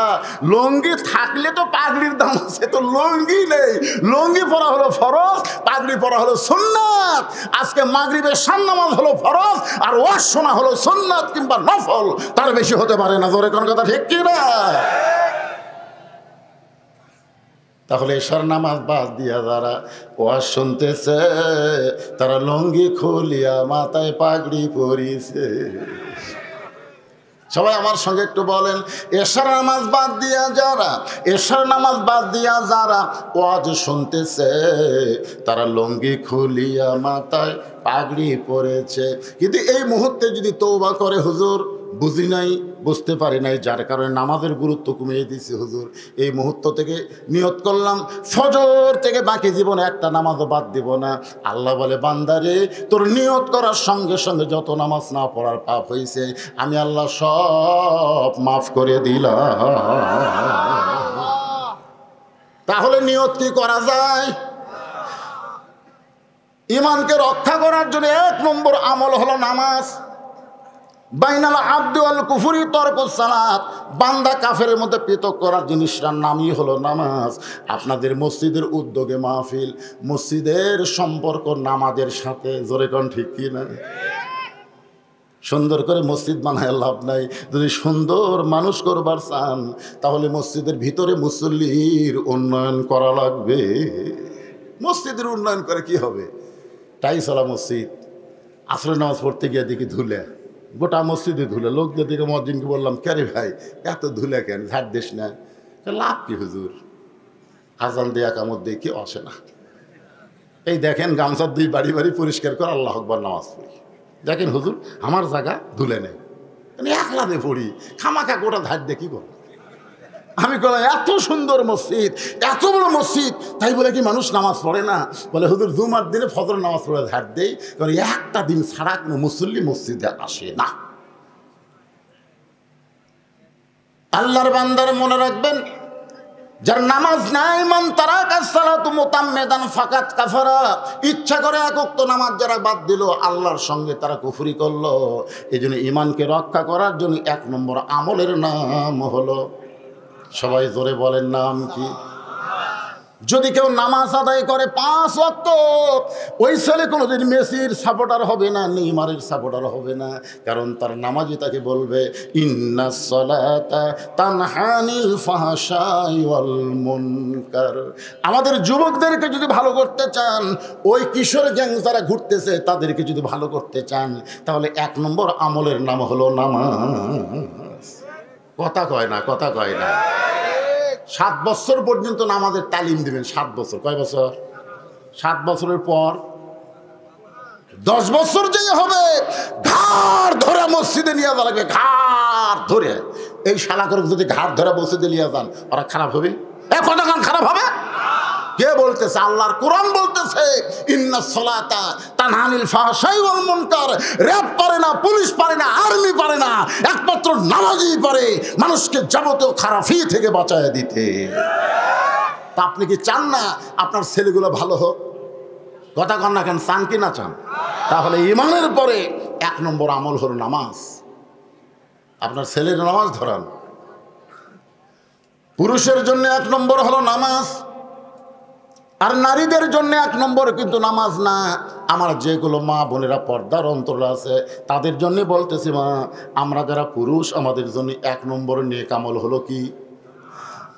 লুঙ্গি থাকলে তো পাগড়ির দাম আছে, তো লুঙ্গি নেই। লুঙ্গি পরা হলো ফরজ, পাগড়ি পরা হলো সুন্নাত। আজকে মাগরিবের শান নামাজ হলো ফরজ আর ওয়াজ শোনা হলো সুন্নাত কিংবা নফল, তার বেশি হতে পারে না। জোরে কোন কথা ঠিক কি না? তাহলে এশার নামাজ বাদ দিয়া যারা ওয়াজ শুনতেছে তারা লুঙ্গি খুলিয়া মাথায় পাগড়ি পরিছে। সবাই আমার সঙ্গে একটু বলেন, এশার নামাজ বাদ দিয়া যারা, এশার নামাজ বাদ দিয়া যারা ওয়াজ শুনতেছে তারা লুঙ্গি খুলিয়া মাথায় পাগড়ি পরেছে। কিন্তু এই মুহূর্তে যদি তওবা করে হুজুর বুঝি নাই, বুঝতে পারি নাই, যার কারণে নামাজের গুরুত্ব কমিয়ে দিয়েছি হুজুর, এই মুহূর্ত থেকে নিয়ত করলাম ফজর থেকে বাকি জীবনে একটা নামাজও বাদ দিব না। আল্লাহ বলে বান্দারে তোর নিয়ত করার সঙ্গে সঙ্গে যত নামাজ না পড়ার পাপ হয়েছে আমি আল্লাহ সব মাফ করে দিলাম। তাহলে নিয়ত কি করা যায়? ঈমানকে রক্ষা করার জন্য 1 নম্বর আমল হলো নামাজ। বাইনাল আব্দু ওয়াল কুফরি তরকুস সালাত, বান্দা কাফেরের মধ্যে পৃথক করার জিনিসটার নামই হলো নামাজ। আপনাদের মসজিদের উদ্যোগে মাহফিল, মসজিদের সম্পর্ক নামাজের সাথে, জোরে কোন ঠিক কি না? সুন্দর করে মসজিদ বানায় লাভ নাই। যদি সুন্দর মানুষ করবার চান তাহলে মসজিদের ভিতরে মুসল্লির উন্নয়ন করা লাগবে। মসজিদের উন্নয়ন করে কি হবে? টাইসলা মসজিদ, আসরে নামাজ পড়তে গিয়ে দেখি ধুলে, গোটা মসজিদে ধুলে। লোকদের দিকে মসজিদকে বললাম, ক্যারে ভাই এত ধুলে কেন, ঝাড় দিস না? লাভ কি হুজুর, আজান দিয়ে একামত দিয়ে কেউ আসে না। এই দেখেন গামছা দুই বাড়ি বাড়ি পরিষ্কার করে আল্লাহ আকবার নামাজ পড়ি। দেখেন হুজুর আমার জায়গা ধুলে নেই, আমি একলাতে পড়ি, খামাখা গোটা ঝাড় দিয়ে কী করব? আমি বললাম এত সুন্দর মসজিদ, এত বড় মসজিদ, তাই বলে কি মানুষ নামাজ পড়ে না? বলে হুজুর জুমার দিনে ফজর নামাজ পড়ে ঝাড় দেই, কারণ একটা দিন ছাড়া কোনো মুসল্লি মসজিদে আসে না। আল্লাহর বান্দার মনে রাখবেন, যার নামাজ নাই, মান তারাকা সালাতু মুতাম্মিদান ফাকাত কাফারা, ইচ্ছা করে এক ওয়াক্ত নামাজ যারা বাদ দিল আল্লাহর সঙ্গে তারা কুফরি করলো। এই জন্য ইমানকে রক্ষা করার জন্য 1 নম্বর আমলের নাম হলো, সবাই জোরে বলেন নাম কি? যদি কেউ নামাজ আদায় করে 5 ওয়াক্ত, ওই ছেলে কোনোদিন মেসির সাপোর্টার হবে না, নেইমারের সাপোর্টার হবে না, কারণ তার নামাজই তাকে বলবে ইন্নাস সালাতা তানহা আনিল ফাহশাই ওয়াল মুনকার। আমাদের যুবকদেরকে যদি ভালো করতে চান, ওই কিশোর গ্যাং যারা ঘুরতেছে তাদেরকে যদি ভালো করতে চান, তাহলে 1 নম্বর আমলের নাম হলো নামাজ। কথা কয় না, কথা কয় না। 7 বছর পর্যন্ত নামাজের তালিম দিবেন। 7 বছর, কয় বছর? 7 বছরের পর 10 বছর যেই হবে, ঘাড় ধরে মসজিদে নিয়ে যাওয়া লাগবে, ঘাড় ধরে। এই শালা করে যদি ঘাড় ধরে মসজিদে নিয়ে যান, ওরা খারাপ হবে? কতক্ষণ খারাপ হবে? কে বলতেছে? আল্লাহর কোরআন বলতেছে ইন্নাস সালাতা তানহা আনিল ফাহশাই ওয়াল মুনকার। র‍্যাব পারে না, পুলিশ পারে না, আর্মি পারে না, একমাত্র নামাজই পারে মানুষকে যাবতীয় খারাপি থেকে বাঁচায় দিতে। তা আপনি কি চান না আপনার ছেলেগুলো ভালো হোক? কথা কন না কেন, চান কি না চান? তাহলে ইমানের পরে 1 নম্বর আমল হলো নামাজ। আপনার ছেলের নামাজ ধরান। পুরুষের জন্য 1 নম্বর হলো নামাজ, আর নারীদের জন্য 1 নম্বর কিন্তু নামাজ না। আমার যেগুলো মা বোনেরা পর্দার অন্তরে আছে তাদের জন্য বলতেছি, মা আমরা যারা পুরুষ আমাদের জন্য 1 নম্বর নেক আমল হলো কি?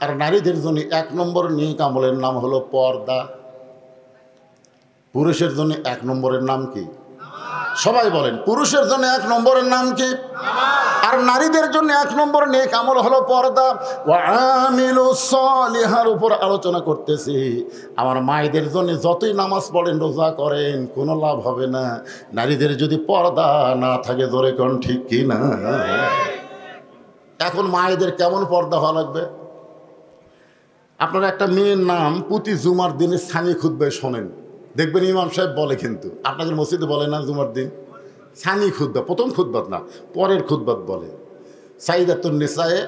আর নারীদের জন্য 1 নম্বর নেক আমলের নাম হলো পর্দা। পুরুষের জন্য 1 নম্বরের নাম কি? সবাই বলেন, পুরুষের জন্য 1 নম্বরের নাম কি? আর নারীদের জন্য 1 নম্বর নেক আমল হলো পর্দা। ওয়া আমিলুস সালিহার উপর আলোচনা করতেছি। আমার মায়েদের জন্য যতই নামাজ পড়েন, রোজা করেন, কোনো লাভ হবে না নারীদের যদি পর্দা না থাকে। জোরে কোন ঠিক কি না? এখন মায়েদের কেমন পর্দা হওয়া লাগবে? আপনারা একটা মেয়ের নাম প্রতি জুমার দিনে সানি খুতবায় শোনেন, দেখবেন ইমাম সাহেব বলে, কিন্তু আপনাদের মসজিদে বলে না জুমার দিন সানি খুতবা, প্রথম খুতবাত না, পরের খুতবাত বলে সাইয়্যিদাতুন নিসায়ে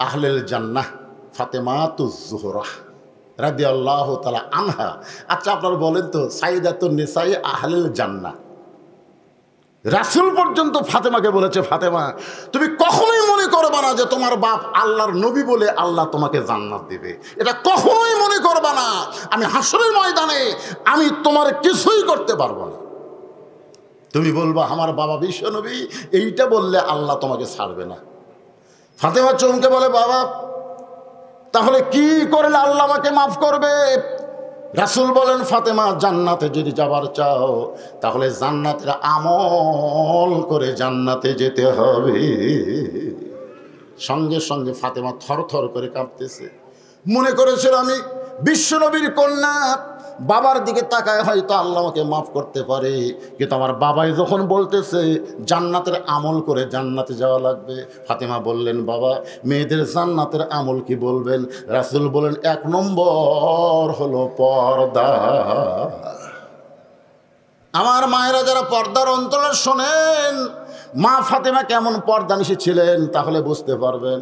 আহলেল জান্নাহ ফাতেমাতুজ জোহরা রাদিয়াল্লাহু তাআলা আনহা। আচ্ছা আপনারা বলেন তো, সাইয়্যিদাতুন নিসায়ে আহলেল জান্নাহ, রাসূল পর্যন্ত ফাতেমাকে বলেছে, ফাতেমা তুমি কখনোই মনে করবা না যে তোমার বাপ আল্লাহর নবী বলে আল্লাহ তোমাকে জান্নাত দিবে, এটা কখনোই মনে করবা না। আমি হাসরের ময়দানে আমি তোমার কিছুই করতে পারবো না। তুমি বলবা আমার বাবা বিশ্ব নবী, এইটা বললে আল্লাহ তোমাকে ছাড়বে না। ফাতেমা চমকে বলে, বাবা তাহলে কি করলে আল্লাহ আমাকে মাফ করবে? রাসূল বলেন, ফাতেমা জান্নাতে যদি যাবার চাও তাহলে জান্নাতের আমল করে জান্নাতে যেতে হবে। সঙ্গে সঙ্গে ফাতেমা থরথর করে কাঁপতেছে। মনে করেছিল আমি বিশ্বনবীর কন্যা, বাবার দিকে তাকায় হয়তো আল্লাহ আমাকে মাফ করতে পারে, কিন্তু আমার বাবাই যখন বলতেছে জান্নাতের আমল করে জান্নাতে যাওয়া লাগবে। ফাতেমা বললেন, বাবা মেয়েদের জান্নাতের আমল কি বলবেন? রাসূল বলেন, 1 নম্বর হলো পর্দা। আমার মায়েরা যারা পর্দার অন্তরে শোনেন, মা ফাতেমা কেমন পর্দানিশী ছিলেন তাহলে বুঝতে পারবেন।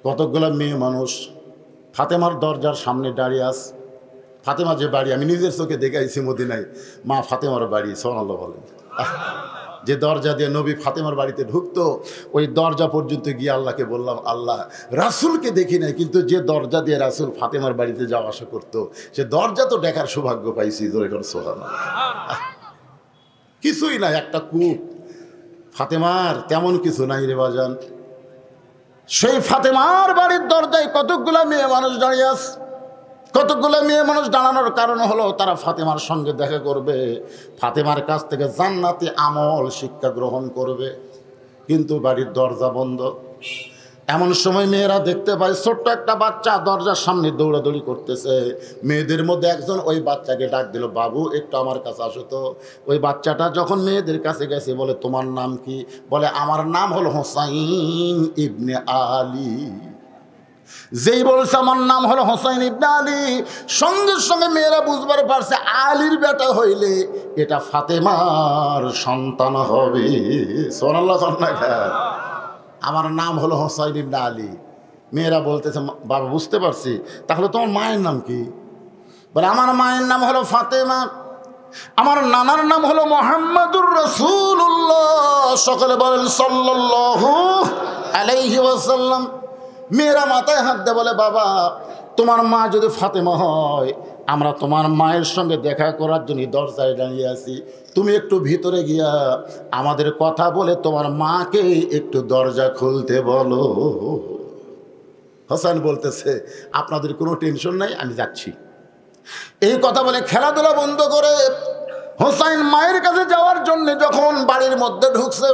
কতগুলো মেয়ে মানুষ ফাতেমার দরজার সামনে দাঁড়িয়ে আছে। ফাতেমা যে বাড়ি আমি নিজের চোখে দেখে আইছি মদিনায়, মা ফাতেমার বাড়ি, সুবহানাল্লাহ বলেন। যে দরজা দিয়ে নবী ফাতেমার বাড়িতে ঢুকতো, ওই দরজা পর্যন্ত গিয়ে আল্লাহকে বললাম, আল্লাহ রাসূলকে দেখি নাই, কিন্তু যে দরজা দিয়ে রাসূল ফাতেমার বাড়িতে যাওয়া আসা করতো, সে দরজা তো দেখার সৌভাগ্য পাইছি। জোরে করে সুবহানাল্লাহ। কিছুই নাই, একটা কূপ। ফাতেমার তেমন কিছু নাই রে বাজান। সেই ফাতেমার বাড়ির দরজায় কতকগুলা মেয়ে মানুষ দাঁড়িয়ে আছে। কতকগুলো মেয়ে মানুষ দাঁড়ানোর কারণ হলো তারা ফাতেমার সঙ্গে দেখা করবে, ফাতেমার কাছ থেকে জান্নাতি আমল শিক্ষা গ্রহণ করবে, কিন্তু বাড়ির দরজা বন্ধ। এমন সময় মেয়েরা দেখতে পায় ছোট্ট একটা বাচ্চা দরজার সামনে দৌড়াদৌড়ি করতেছে। মেয়েদের মধ্যে একজন ওই বাচ্চাকে ডাক দিল, বাবু একটু আমার কাছে আসো তো। ওই বাচ্চাটা যখন মেয়েদের কাছে গেছে, বলে তোমার নাম কি? বলে আমার নাম হলো হোসাইন ইবনে আলী। যেই বলছে আমার নাম হলো হোসাইন ইবনে আলী, সঙ্গে সঙ্গে মেয়েরা বুঝবার পারছে আলীর বেটা হইলে এটা ফাতেমার সন্তান হবে। সুবহানাল্লাহ। আমার নাম হলো হোসাইন ইবনে আলী। মেয়েরা বলতেছে, বাবা বুঝতে পারছি, তাহলে তোমার মায়ের নাম কি? বলে আমার মায়ের নাম হলো ফাতেমা, আমার নানার নাম হলো মুহাম্মাদুর রাসূলুল্লাহ। সকলে বলেন সাল্লাল্লাহু আলাইহি ওয়াসাল্লাম। মেয়েরা মাথায় হাত দিয়ে বলে, বাবা তোমার মা যদি ফাতেমা হয়, আমরা তোমার মায়ের সঙ্গে দেখা করার জন্য দরজায় দাঁড়িয়ে আছি, তুমি একটু ভিতরে গিয়া আমাদের কথা বলে তোমার মাকে একটু দরজা খুলতে বলো। হোসেন বলতেছে, আপনাদের কোনো টেনশন নাই, আমি যাচ্ছি। এই কথা বলে খেলাধুলা বন্ধ করে হোসেন মায়ের কাছে যাওয়ার জন্য যখন বাড়ির মধ্যে ঢুকছে,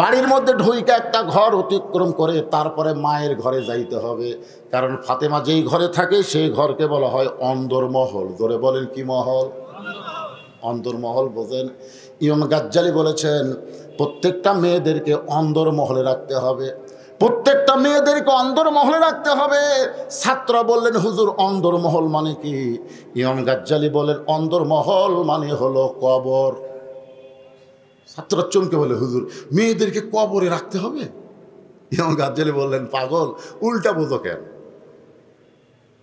বাড়ির মধ্যে ঢুকে একটা ঘর অতিক্রম করে তারপরে মায়ের ঘরে যাইতে হবে। কারণ ফাতেমা যেই ঘরে থাকে সেই ঘরকে বলা হয় অন্দরমহল। ধরে বলেন কি মহল? অন্দরমহল বোঝেন? ইমাম গাজ্জালি বলেছেন প্রত্যেকটা মেয়েদেরকে অন্দরমহলে রাখতে হবে, প্রত্যেকটা মেয়েদেরকে অন্দরমহলে রাখতে হবে। ছাত্ররা বললেন, হুজুর অন্দরমহল মানে কি? ইমাম গাজ্জালি বলেন অন্দরমহল মানে হলো কবর। ছাত্ররা চমকে বলে, হুজুর মেয়েদেরকে কবরে রাখতে হবে? ইমাম গাজ্জালি বললেন, পাগল, উল্টা বোঝো কেন?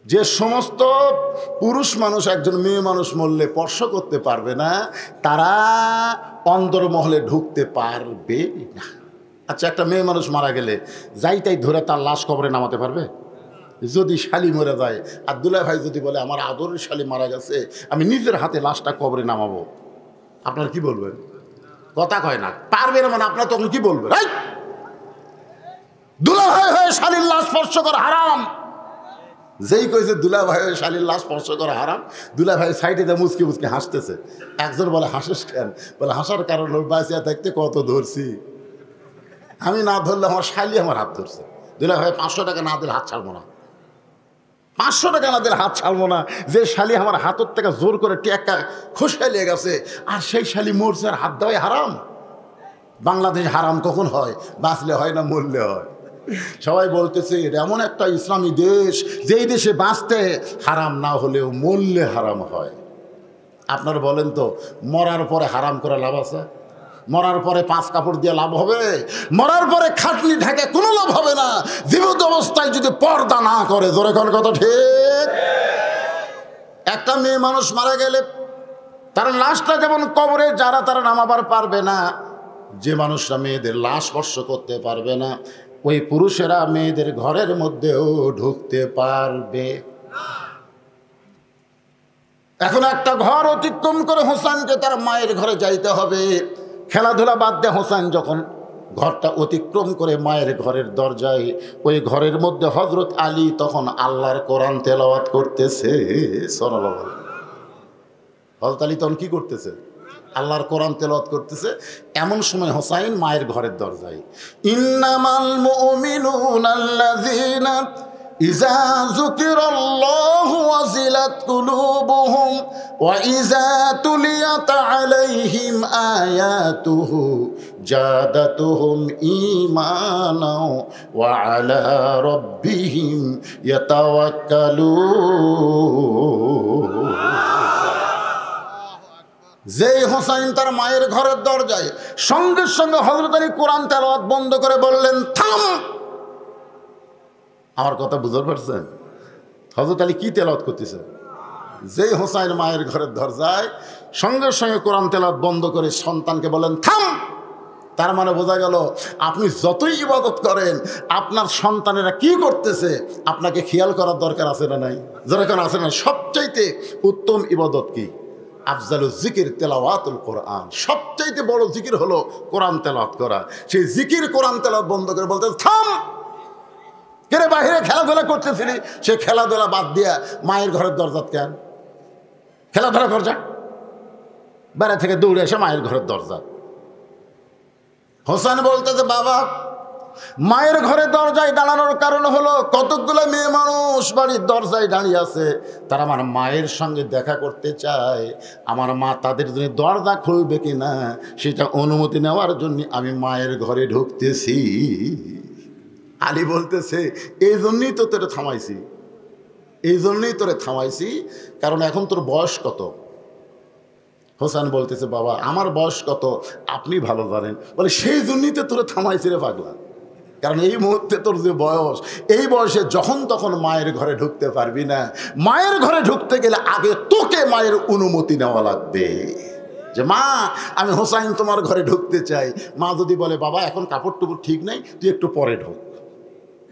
যে সমস্ত পুরুষ মানুষ একজন মেয়ে মানুষ মরলে স্পর্শ করতে পারবে না, তারা অন্দরমহলে ঢুকতে পারবে না। আচ্ছা, একটা মেয়ে মানুষ মারা গেলে যাই তাই ধরে তার লাশ কবরে নামাতে পারবে? যদি শালি মরে যায় আর দুলা ভাই যদি বলে আমার আদরের শালি মারা গেছে, আমি নিজের হাতে লাশটা কবরে নামাবো, আপনারা কি বলবেন? কথা কয় না, পারবে না মানে আপনারা তখন কি বলবেন? দুলা ভাই হয়ে শালির লাশ স্পর্শ করা হারাম। যেই কইছে দুলা ভাই হয়ে শালির লাশ স্পর্শ করা হারাম, দুলা ভাই সাইডে মুচকি মুচকি হাসতেছে। একজন বলে, হাসিস কেন? বলে হাসার কারণ বাঁচিয়া থাকতে কত ধরছি, আমি না ধরলে আমার শালি আমার হাত ধরছে। দুলা ভাই 500 টাকা না দিলে হাত ছাড়বো না, 500 টাকা না দিলে হাত ছাড়বো না। যে শালি আমার হাতের থেকে জোর করে টেক্কা খোসাইলিয়ে গেছে আর সেই শালি মরছে, আর হাত দেওয়াই হারাম। বাংলাদেশ হারাম কখন হয়? বাঁচলে হয় না মরলে হয়। সবাই বলতেছে এটা এমন একটা ইসলামী দেশ যেই দেশে বাঁচতে হারাম না হলেও মরলে হারাম হয়। আপনারা বলেন তো, মরার পরে হারাম করে লাভ আছে? মরার পরে 5 কাপড় দিয়ে লাভ হবে? মরার পরে খাটনি ঢাকে কোনো লাভ হবে না, জীবিত অবস্থায় যদি পর্দা না করে। জোরে কোন কথা ঠিক? একটা মেয়ে মানুষ মারা গেলে তার লাশটা যেমন কবরে যারা তারা নামাবার পারবে না, যে মানুষরা মেয়েদের লাশ স্পর্শ করতে পারবে না, ওই পুরুষেরা মেয়েদের ঘরের মধ্যেও ঢুকতে পারবে। এখন একটা ঘর অতিক্রম করে হোসেনকে তার মায়ের ঘরে যাইতে হবে। খেলাধুলা বাদ দিয়ে হোসেন যখন ঘরটা অতিক্রম করে মায়ের ঘরের দরজায়, ওই ঘরের মধ্যে হযরত আলী তখন আল্লাহর কোরআন তেলাওয়াত করতেছে। সুবহানাল্লাহ। হযরত আলী তখন কি করতেছে? আল্লাহর কোরআন তেলাওয়াত করতেছে। এমন সময় হোসেন মায়ের ঘরের দরজায়, ইন্নামাল মুমিনুনা আল্লাযীনা ইযা যুকিরাল্লাহু ওয়াজিলাত কুলুবুহুম ওয়া ইযা তুলিয়াত আলাইহিম আয়াতুহু জাদাতুহুম ঈমানাও ওয়া আলা রাব্বিহিম ইয়াতাওয়াক্কালুন। যেই হোসেন তার মায়ের ঘরের দরজায়, সঙ্গে সঙ্গে হযরত আলী কোরআন তেলাওয়াত বন্ধ করে বললেন, থাম। আমার কথা বুঝতে পারছেন? হযরত আলী কি তেলাওয়াত করতেছে? যেই হোসেন মায়ের ঘরের দরজায়, সঙ্গে সঙ্গে কোরআন তেলাওয়াত বন্ধ করে সন্তানকে বলেন, থাম। তার মানে বোঝা গেল আপনি যতই ইবাদত করেন আপনার সন্তানেরা কি করতেছে আপনাকে খেয়াল করার দরকার আছে না নাই? যেরকম আছে না? সবচাইতে উত্তম ইবাদত কি? আফজালুল জিকির তেলাওয়াতুল কোরআন। সবচাইতে বড় জিকির হলো কোরআন তেলাওয়াত করা। সেই জিকির কোরআন তেলাওয়াত বন্ধ করে বলতে থাম, কেরে বাইরে খেলাধুলা করতেছিলি, সে খেলাধুলা বাদ দিয়া মায়ের ঘরের দরজা কেন? খেলাধুলা কর যা, বাইরে থেকে দৌড়ে এসে মায়ের ঘরের দরজা। হোসেন বলতেছে বাবা, মায়ের ঘরে দরজায় দাঁড়ানোর কারণ হলো কতকগুলো মেয়ে মানুষ বাড়ির দরজায় দাঁড়িয়ে আছে, তারা আমার মায়ের সঙ্গে দেখা করতে চায়। আমার মা তাদের জন্য দরজা খুলবে কিনা সেটা অনুমতি নেওয়ার জন্য আমি মায়ের ঘরে ঢুকতেছি। আলী বলতেছে এই জন্যই তো তোরে থামাইছি, এই জন্যই তোরে থামাইছি, কারণ এখন তোর বয়স কত? হোসেন বলতেছে বাবা আমার বয়স কত আপনি ভালো জানেন। বলে সেই জন্যই তো তোরে থামাইছি রে পাগলা, কারণ এই মুহূর্তে তোর যে বয়স, এই বয়সে যখন তখন মায়ের ঘরে ঢুকতে পারবি না। মায়ের ঘরে ঢুকতে গেলে আগে তোকে মায়ের অনুমতি নেওয়া লাগবে, যে মা আমি হোসাইন তোমার ঘরে ঢুকতে চাই। মা যদি বলে বাবা এখন কাপড় টুপড় ঠিক নেই, তুই একটু পরে ঢোক,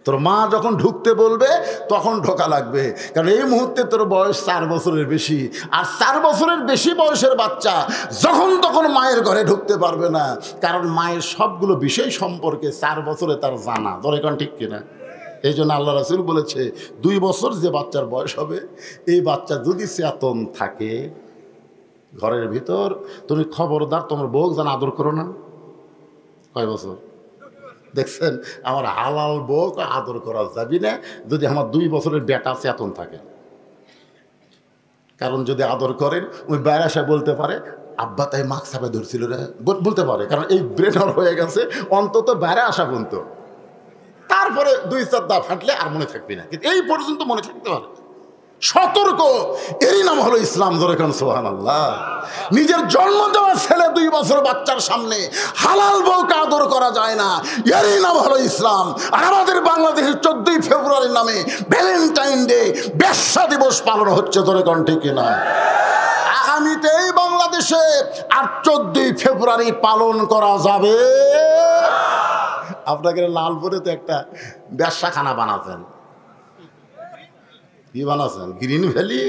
তোর মা যখন ঢুকতে বলবে তখন ঢোকা লাগবে। কারণ এই মুহূর্তে তোর বয়স 4 বছরের বেশি, আর 4 বছরের বেশি বয়সের বাচ্চা যখন তখন মায়ের ঘরে ঢুকতে পারবে না, কারণ মায়ের সবগুলো বিষয় সম্পর্কে 4 বছরে তার জানা। ধরে এখন ঠিক কিনা? এই জন্য আল্লাহ রাসূল বলেছে 2 বছর যে বাচ্চার বয়স হবে, এই বাচ্চা যদি চেতন থাকে ঘরের ভিতর, তুমি খবরদার তোমার বউ যেন আদর করো না। কয় বছর? দেখছেন, আমার হালাল বউ আদর করা যাবি না যদি আমার 2 বছরের বেটা চেতন থাকে। কারণ যদি আদর করেন ওই বাইরে আসা বলতে পারে আব্বা তাই মাস্ক চাপে ধরছিল রে, বলতে পারে, কারণ এই ব্রেনার হয়ে গেছে অন্তত বাইরে আসা পর্যন্ত। তারপরে 2-4 দা ফাটলে আর মনে থাকবি না, কিন্তু এই পর্যন্ত মনে থাকতে পারে। সতর্ক, এরই নাম হলো ইসলাম। ধরে কেন সুবহানাল্লাহ। নিজের জন্ম দেওয়া ছেলে 2 বছর বাচ্চার সামনে হালাল বউকে আদর করা যায় না, এরই নাম হলো ইসলাম। আর আমাদের বাংলাদেশের 14ই ফেব্রুয়ারির নামে ভ্যালেন্টাইন ডে, বেশ্যা দিবস পালন হচ্ছে। ধরে কোন ঠিক না? আগামীতে এই বাংলাদেশে আর 14ই ফেব্রুয়ারি পালন করা যাবে। আপনাকে লালপুরে তো একটা বেশ্যাখানা বানাতেন, কি বানাচ্ছেন? Green valley.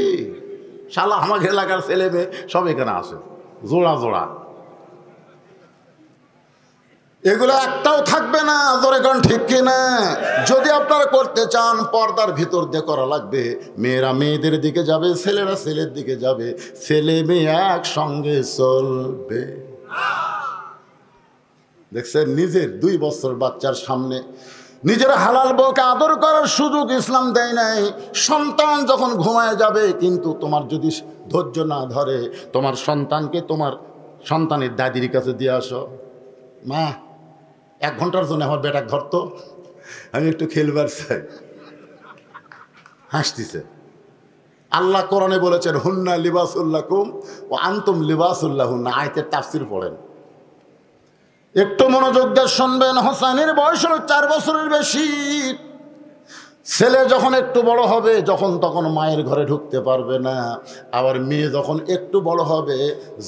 শালা আমাকে এলাকার ছেলে মেয়ে সব এখানে আসে, জোড়া জোড়া। এগুলো একটাও থাকবে না। ধরে কোন ঠিক কিনা? যদি আপনারা করতে চান পর্দার ভিতর দিয়ে করা লাগবে। মেয়েরা মেয়েদের দিকে যাবে, ছেলেরা ছেলের দিকে যাবে, ছেলে মেয়ে একসঙ্গে চলবে। দেখছেন, নিজের 2 বছর বাচ্চার সামনে নিজের হালাল বউকে আদর করার সুযোগ ইসলাম দেয় নাই। সন্তান যখন ঘুমায় যাবে, কিন্তু তোমার যদি ধৈর্য না ধরে তোমার সন্তানকে তোমার সন্তানের দাদির কাছে দিয়ে আসো। মা 1 ঘন্টার জন্য আমার বেটা ধরতো, আমি একটু খেলবার চাই। হাসতেছে। আল্লাহ কোরআনে বলেছেন হুন্না লিবাসুল্লাকুম ও আনতুম লিবাসুল্লাহুন্না। আয়াতের তাফসীর পড়েন, একটু মনোযোগ দিয়ে শুনবেন। হোসেনের বয়স হলো 4 বছরের বেশি। ছেলে যখন একটু বড় হবে যখন তখন মায়ের ঘরে ঢুকতে পারবে না। আবার মেয়ে যখন একটু বড় হবে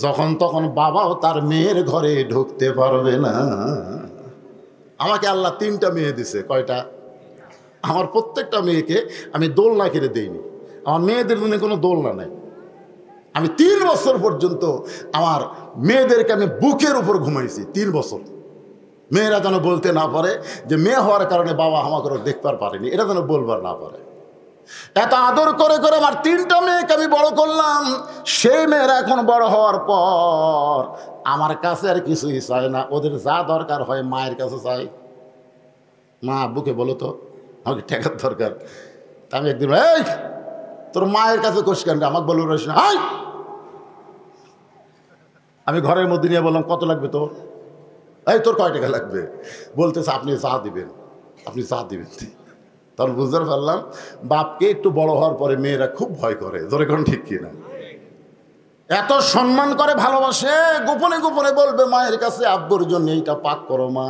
যখন তখন বাবাও তার মেয়ের ঘরে ঢুকতে পারবে না। আমাকে আল্লাহ 3টা মেয়ে দিছে। কয়টা? আমার প্রত্যেকটা মেয়েকে আমি দোলনা কিনে দেইনি। আমার মেয়েদের জন্য কোনো দোলনা নেই। আমি 3 বছর পর্যন্ত আমার মেয়েদেরকে আমি বুকের উপর ঘুমাইছি। 3 বছর। মেয়েরা যেন বলতে না পারে যে মেয়ে হওয়ার কারণে বাবা আমাকে দেখবার পারেনি, এটা যেন বলবার না পারে। এত আদর করে করে আমার 3টা মেয়েকে আমি বড় করলাম। সেই মেয়েরা এখন বড় হওয়ার পর আমার কাছে আর কিছুই চায় না। ওদের যা দরকার হয় মায়ের কাছে চাই। মা আব্বুকে বলো তো আমাকে টাকার দরকার। তা আমি একদিন এই তোর মায়ের কাছে কোষ কেন আমাকে বলবো না। আমি ঘরের মধ্যে নিয়ে বললাম কত লাগবে তোর? এই তোর কয় টাকা লাগবে? বলতেছে আপনি যা দিবেন, আপনি যা দিবেন। তখন বুঝতে পারলাম বাপকে একটু বড় হওয়ার পরে মেয়েরা খুব ভয় করে। ধরে কোন ঠিক কিনা? এত সম্মান করে, ভালোবাসে, গোপনে গোপনে বলবে মায়ের কাছে আব্বুর জন্য এইটা পাক করো মা।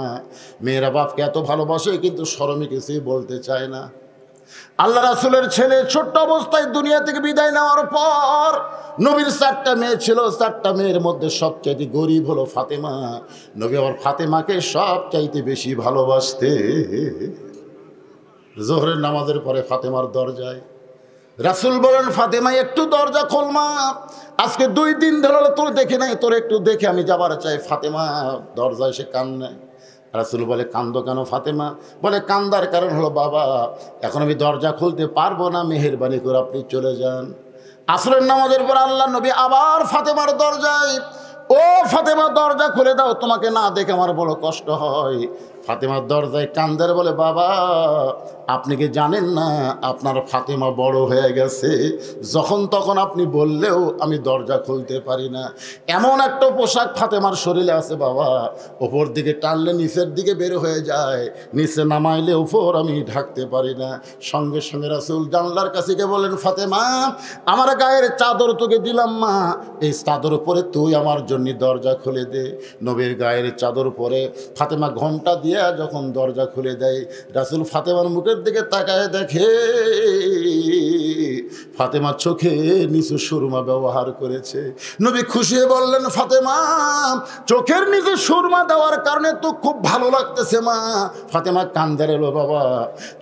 মেয়েরা বাপকে এত ভালোবাসে কিন্তু শরমে কিছুই বলতে চায় না। আল্লাহ রাসূলের ছেলে ছোট্ট অবস্থায় দুনিয়া থেকে বিদায় নেওয়ার পর নবীর 4টা মেয়ে ছিল। 4টা মেয়ের মধ্যে সবচাইতে গরিব হলো ফাতেমা। নবী আবার ফাতেমাকে সবচাইতে বেশি ভালোবাসতে। জোহরের নামাজের পরে ফাতেমার দরজায় রাসূল বলেন, ফাতেমা একটু দরজা খোল মা, আজকে 2 দিন ধরে তোর দেখি নাই, তোর একটু দেখে আমি যাবার চাই। ফাতেমা দরজায় এসে কান্দে। রাসূল বলে, কান্দো কেন ফাতেমা? বলে, কান্দার কারণ হলো বাবা, এখন আমি দরজা খুলতে পারবো না, মেহেরবানি করে আপনি চলে যান। আসরের নামাজের পর আল্লাহ নবী আবার ফাতেমার দরজায়, ও ফাতেমা দরজা খুলে দাও, তোমাকে না দেখে আমার বড় কষ্ট হয়। ফাতেমার দরজায় কান্দের, বলে, বাবা আপনি কি জানেন না আপনার ফাতেমা বড় হয়ে গেছে, যখন তখন আপনি বললেও আমি দরজা খুলতে পারি না। এমন একটা পোশাক ফাতেমার শরীরে আছে বাবা, ওপর দিকে টানলে নিচের দিকে বের হয়ে যায়, নিচে নামাইলে উপর আমি ঢাকতে পারি না। সঙ্গে সঙ্গে রাসূল জানলার কাছে গিয়ে বলেন, ফাতেমা আমার গায়ের চাদর তোকে দিলাম মা, এই চাদর পরে তুই আমার জন্য দরজা খুলে দে। নবীর গায়ের চাদর পরে ফাতেমা ঘোমটা দিয়ে যখন দরজা খুলে দেয়, রাসূল ফাতেমার মুখের দিকে তাকায় দেখে ফাতেমা চোখে নিচু সুরমা ব্যবহার করেছে। নবী খুশি হয়ে বললেন, ফাতেমা চোখের নিচে সুরমা দেওয়ার কারণে তো খুব ভালো লাগতেছে মা। ফাতেমা কান্দে এলো, বাবা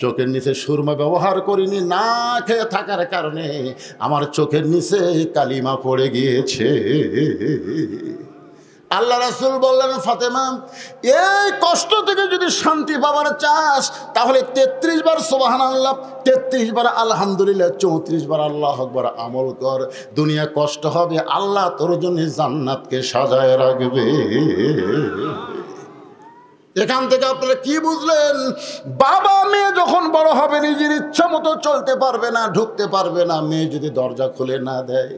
চোখের নিচে সুরমা ব্যবহার করিনি, না খেয়ে থাকার কারণে আমার চোখের নিচে কালিমা পড়ে গিয়েছে। আল্লাহ রাসূল বললেন, ফাতেমা এই কষ্ট থেকে যদি শান্তি পাবার চাস তাহলে 33 বার সুবহানাল্লাহ, 33 বার আলহামদুলিল্লাহ, 34 বার আল্লাহু আকবার আমল কর। দুনিয়া কষ্ট হবে, আল্লাহ তোর জন্য জান্নাতকে সাজায় রাখবে। এখান থেকে আপনারা কি বুঝলেন? বাবা মেয়ে যখন বড় হবে নিজের ইচ্ছা মতো চলতে পারবে না, ঢুকতে পারবে না, মেয়ে যদি দরজা খুলে না দেয়।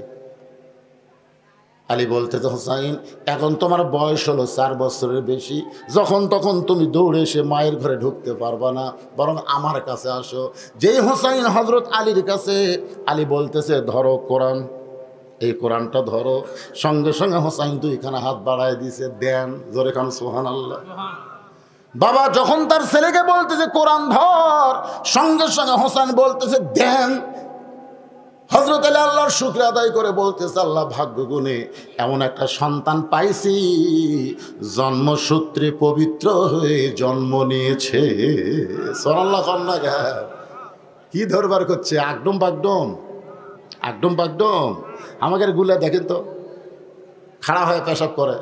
আলী বলতেছে, হোসাইন এখন তোমার বয়স হলো 4 বছরের বেশি, যখন তখন তুমি দৌড়ে এসে মায়ের ঘরে ঢুকতে পারবা না, বরং আমার কাছে আসো। যেই হোসাইন হযরত আলীর কাছে, আলী বলতেছে, ধরো কোরআন, এই কোরআনটা ধরো। সঙ্গে সঙ্গে হোসাইন 2খানা হাত বাড়ায় দিয়েছে, দেন। জোরে খান সুবহানাল্লাহ। বাবা যখন তার ছেলেকে বলতেছে কোরআন ধর, সঙ্গে সঙ্গে হোসেন বলতেছে দেন। হযরত আলী আল্লাহর শুকর আদায় করে বলতেছে, আল্লাহ ভাগ্য গুণে এমন একটা সন্তান পাইছি জন্মসূত্রে পবিত্র হয়ে জন্ম নিয়েছে। সুবহানাল্লাহ কন্যা কি ধরবার করছে, আকডম বাগডম, আকডম বাগডম। আমাদের গুলা দেখেন তো, খাড়া হয়ে পেশাব করে।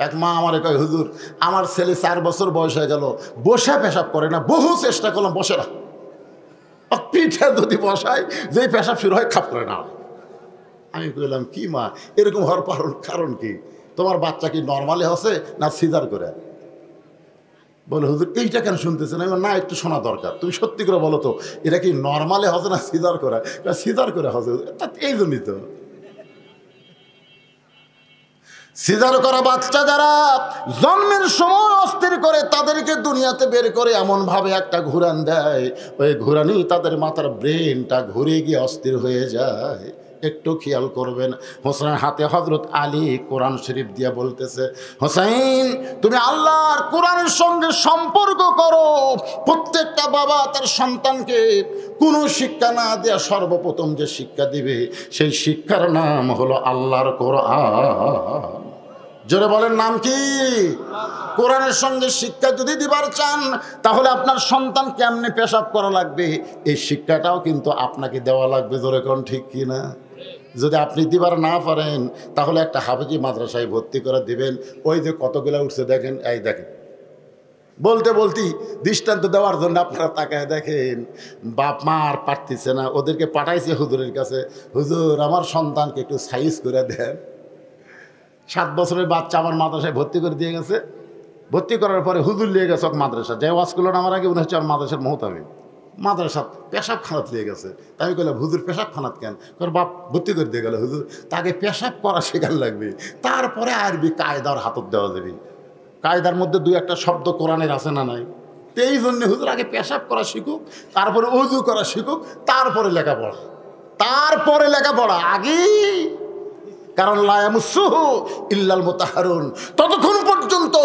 এক মা আমার কয়, হুজুর আমার ছেলে 4 বছর বয়স হয়ে গেল, বসে পেশাব করে না, বহু চেষ্টা করলাম বসে না, পিঠে যদি বসায় যেই পেশাব শুরু হয় খাপ করে না। আমি বললাম, কি মা এরকম হওয়ার কারণ কি? তোমার বাচ্চা কি নর্মালি হচ্ছে না সিজার করে? বলে, হুজুর এইটা কেন শুনতেছেন? আমি না, একটু শোনা দরকার, তুমি সত্যি করে বলো তো এটা কি নর্মালি হচ্ছে না সিজার করে? সিজার করে হচ্ছে। এই জন্যই তো সিজার করা বাচ্চা যারা জন্মের সময় অস্থির করে, তাদেরকে দুনিয়াতে বের করে এমনভাবে একটা ঘুরান দেয়, ওই ঘুরানি তাদের মাথার ব্রেনটা ঘুরে গিয়ে অস্থির হয়ে যায়। একটু খেয়াল করবেন। হোসেনের হাতে হযরত আলী কোরআন শরীফ দিয়ে বলতেছে, হোসেন তুমি আল্লাহর কোরআনের সঙ্গে সম্পর্ক করো। প্রত্যেকটা বাবা তার সন্তানকে কোনো শিক্ষা না দেয়া সর্বপ্রথম যে শিক্ষা দিবে সেই শিক্ষার নাম হলো আল্লাহর কোরআন। জোরে বলেন, নাম কি? কোরআনের সঙ্গে শিক্ষা যদি দিবার চান তাহলে আপনার সন্তান কেমনে পেশাব করা লাগবে এই শিক্ষাটাও কিন্তু আপনাকে দেওয়া লাগবে। জোরে কোন ঠিক কি না? যদি আপনি দিবার না পারেন তাহলে একটা হাফেজি মাদ্রাসায় ভর্তি করে দিবেন। ওই যে কতগুলো উঠছে দেখেন, এই দেখেন, বলতে বলতেই দৃষ্টান্ত দেওয়ার জন্য আপনারা তাকায় দেখেন, বাপ মা আর পারতেছে না, ওদেরকে পাঠাইছে হুজুরের কাছে, হুজুর আমার সন্তানকে একটু সাইজ করে দেন। 7 বছরের বাচ্চা আমার মাদ্রাসায় ভর্তি করে দিয়ে গেছে। ভর্তি করার পরে হুজুর নিয়ে গেছে মাদ্রাসা, যে ওয়াজ করলো আমার আগে উনি হচ্ছে আমার মাদ্রাসার মহতামি, মাদ্রাসা পেশাব খানাত নিয়ে গেছে। তাই আমি বললাম, হুজুর পেশাব খানাত কেন? কারণ বাপ ভর্তি করে দিয়ে গেল, হুজুর তাকে পেশাব করা শেখান লাগবে, তারপরে আরবি কায়দার হাতত দেওয়া যাবে। কায়দার মধ্যে 2-1টা শব্দ কোরআনের আছে না নাই? এই জন্য হুজুর আগে পেশাব করা শিখুক, তারপরে ওযু করা শিখুক, তারপরে লেখাপড়া, তারপরে লেখাপড়া আগে। কারণ লা ইয়ামাসসুহু ইল্লাল মুতাহহারুন, ততক্ষণ পর্যন্ত পর্যন্ত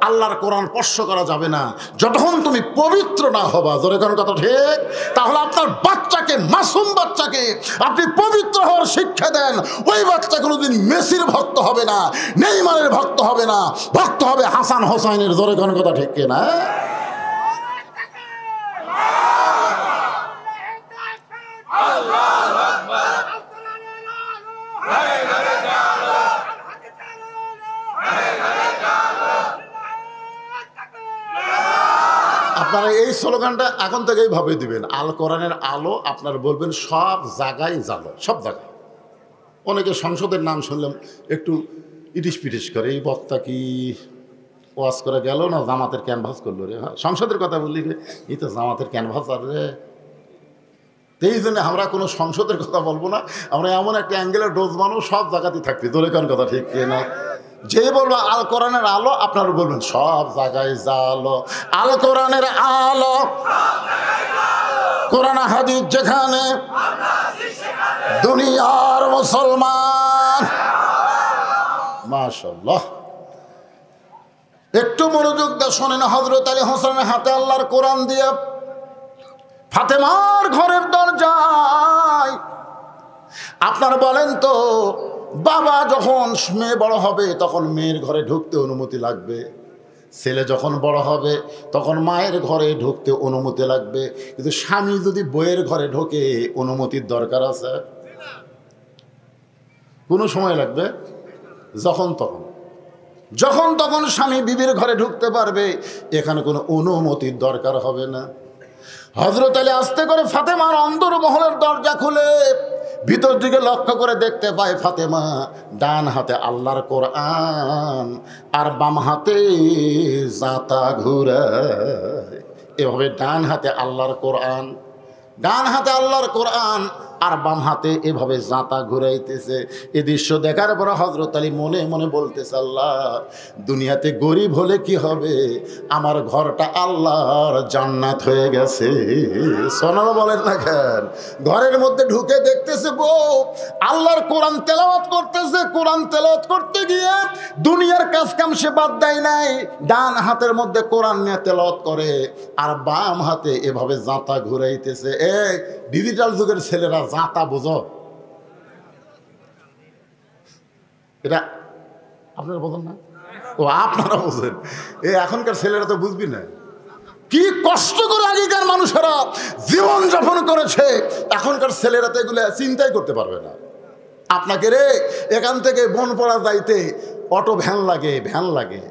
আল্লাহর কোরআন স্পর্শ করা যাবে না যতক্ষণ তুমি পবিত্র না হবা। জোরে কোন কথা ঠিক? তাহলে আপনার বাচ্চাকে, মাসুম বাচ্চাকে আপনি পবিত্র হওয়ার শিক্ষা দেন, ওই বাচ্চা কোনোদিন মেসির ভক্ত হবে না, নেইমারের ভক্ত হবে না, ভক্ত হবে হাসান হোসাইনের। জোরে কোন কথা ঠিক কিনা? আপনারা এই স্লোগানটা এখন থেকেই ভাবে দিবেন, আল কোরআনের আলো। আপনার বলবেন সব জায়গায় জালো, সব জায়গায়। অনেকে সংসদের নাম শুনলাম একটু ইটিস পিটিস করে, এই বক্তা কি ওয়াজ করে গেল না জামাতের ক্যানভাস করলো রে? হ্যাঁ, সংসদের কথা বললি রে, এই তো জামাতের ক্যানভাস আর রে। এই জন্য আমরা কোনো সংসদের কথা বলবো না, আমরা এমন একটা অ্যাঙ্গেলের ডোজ বানাবো সব জায়গাতেই থাকবে। তোর কোন কথা ঠিক না? যে বলবো আল কোরআনের আলো, আপনারা বলবেন সব জায়গায় জালো, আল কোরআনের আলো। কোরআন হাদিস যেখানে, দুনিয়ার মুসলমান। মাশাআল্লাহ, একটু মনোযোগ দিয়ে শোনেন। হযরত আলী হোসেনের হাতে আল্লাহর কোরআন দিয়ে ফাতেমার ঘরের দরজায়। আপনারা বলেন তো, বাবা যখন মেয়ে বড় হবে তখন মেয়ের ঘরে ঢুকতে অনুমতি লাগবে, ছেলে যখন বড় হবে তখন মায়ের ঘরে ঢুকতে অনুমতি লাগবে, কিন্তু স্বামী যদি বইয়ের ঘরে ঢোকে অনুমতির দরকার আছে? কোনো সময় লাগবে? যখন তখন, যখন তখন স্বামী বিবির ঘরে ঢুকতে পারবে, এখানে কোনো অনুমতির দরকার হবে না। হযরত আলী আস্তে করে ফাতেমার অন্দর মহলের দরজা খুলে ভিতর দিকে লক্ষ্য করে দেখতে পায় ফাতেমা ডান হাতে আল্লাহর কোরআন আর বাম হাতে জাতা ঘুরায়। এভাবে ডান হাতে আল্লাহর কোরআন, ডান হাতে আল্লাহর কোরআন আর বাম হাতে এভাবে জাতা ঘুরাইতেছে। এ দৃশ্য দেখার পর হযরত আলী মনে মনে বলতেছে, আল্লাহ, দুনিয়াতে গরিব হলে কি হবে, আমার ঘরটা আল্লাহর জান্নাত হয়ে গেছে। সোনারা বলেন না কেন? ঘরের মধ্যে ঢুকে দেখতেছে বউ আল্লাহর কোরআন তেলাওয়াত করতেছে। কোরআন তেলাওয়াত করতে গিয়ে দুনিয়ার কাজ কাম সে বাদ দেয় নাই, ডান হাতের মধ্যে কোরআন নিয়ে তেলাওয়াত করে আর বাম হাতে এভাবে জাতা ঘুরাইতেছে। এই ডিজিটাল যুগের ছেলেরা জাতা বোঝো? এটা আপনারা বোঝেন না? ও আপনারা বোঝেন, এই এখনকার ছেলেরা তো বুঝবি না। কি কষ্ট করে আগেকার মানুষেরা জীবন যাপন করেছে, এখনকার ছেলেরা তো এগুলো চিন্তাই করতে পারবে না। আপনাকে রে এখান থেকে বনপাড়া যাইতে অটো ভ্যান লাগে, ভ্যান লাগে।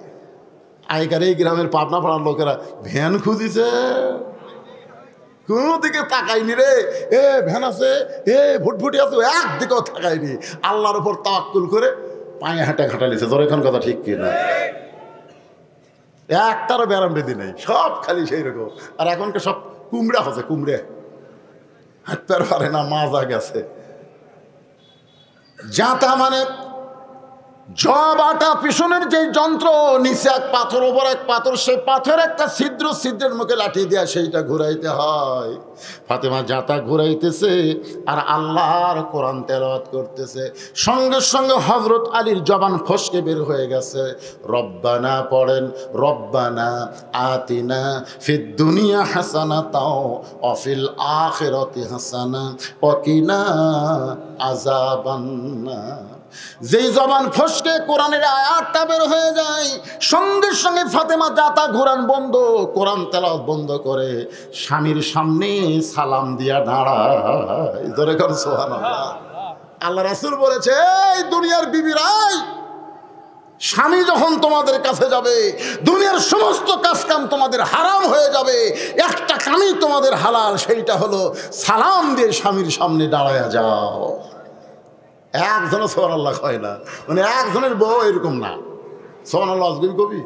আগেকার এই গ্রামের পাবনা পাড়ার লোকেরা ভ্যান খুঁজিছে, কোনো দিকে তাকাইনি রে। এ ভ্যান আছে, এ ভুটভুটি আছে, একদিকেও তাকাইনি। আল্লাহর উপর তাওয়াক্কুল করে পায়ে হাঁটা ঘাটালিছে। তোর এখন কথা ঠিক কিনা? একটারও ব্যারাম বেদি নেই, সব খালি সেই রকম। আর এখনকার সব কুমড়া হচ্ছে, কুমড়ে হাঁটতে পারে না, মাজা গেছে। জাতা মানে জব আটা পিছনের যে যন্ত্র, নিচে এক পাথর ওপর এক পাথর, সেই পাথর একটা ছিদ্র, ছিদ্রের মুখে লাঠি দেয়া সেইটা ঘুরাইতে হয়। ফাতেমা জাতা ঘুরাইতেছে আর আল্লাহর কোরআন তেলাওয়াত করতেছে। সঙ্গে সঙ্গে হযরত আলীর জবান ফসকে বের হয়ে গেছে। রব্বানা পড়েন, রব্বানা আতিনা ফিদ দুনিয়া হাসানাতাও ওয়া ফিল আখিরাতি হাসানা ওয়া কিনা আযাবান্নার। যেই জবান ফসকে কোরআনের আয়াতটা বের হয়ে যায়, সঙ্গে সঙ্গে ফাতেমা জাতা ঘোরান বন্ধ, কোরআন তেলাওয়াত বন্ধ করে স্বামীর সামনে সালাম দিয়া দাঁড়ায়। ধরে কর সুবহানাল্লাহ। আল্লাহ রাসূল বলেছে, এই দুনিয়ার বিবিরাই, স্বামী যখন তোমাদের কাছে যাবে দুনিয়ার সমস্ত কাজ কাম তোমাদের হারাম হয়ে যাবে, একটা কামই তোমাদের হালাল, সেইটা হলো সালাম দিয়ে স্বামীর সামনে দাঁড়ায়া যাও। একজনও সুবহানাল্লাহ কয় না, মানে একজনের বউ এরকম না। সুবহানাল্লাহ আজকে কবি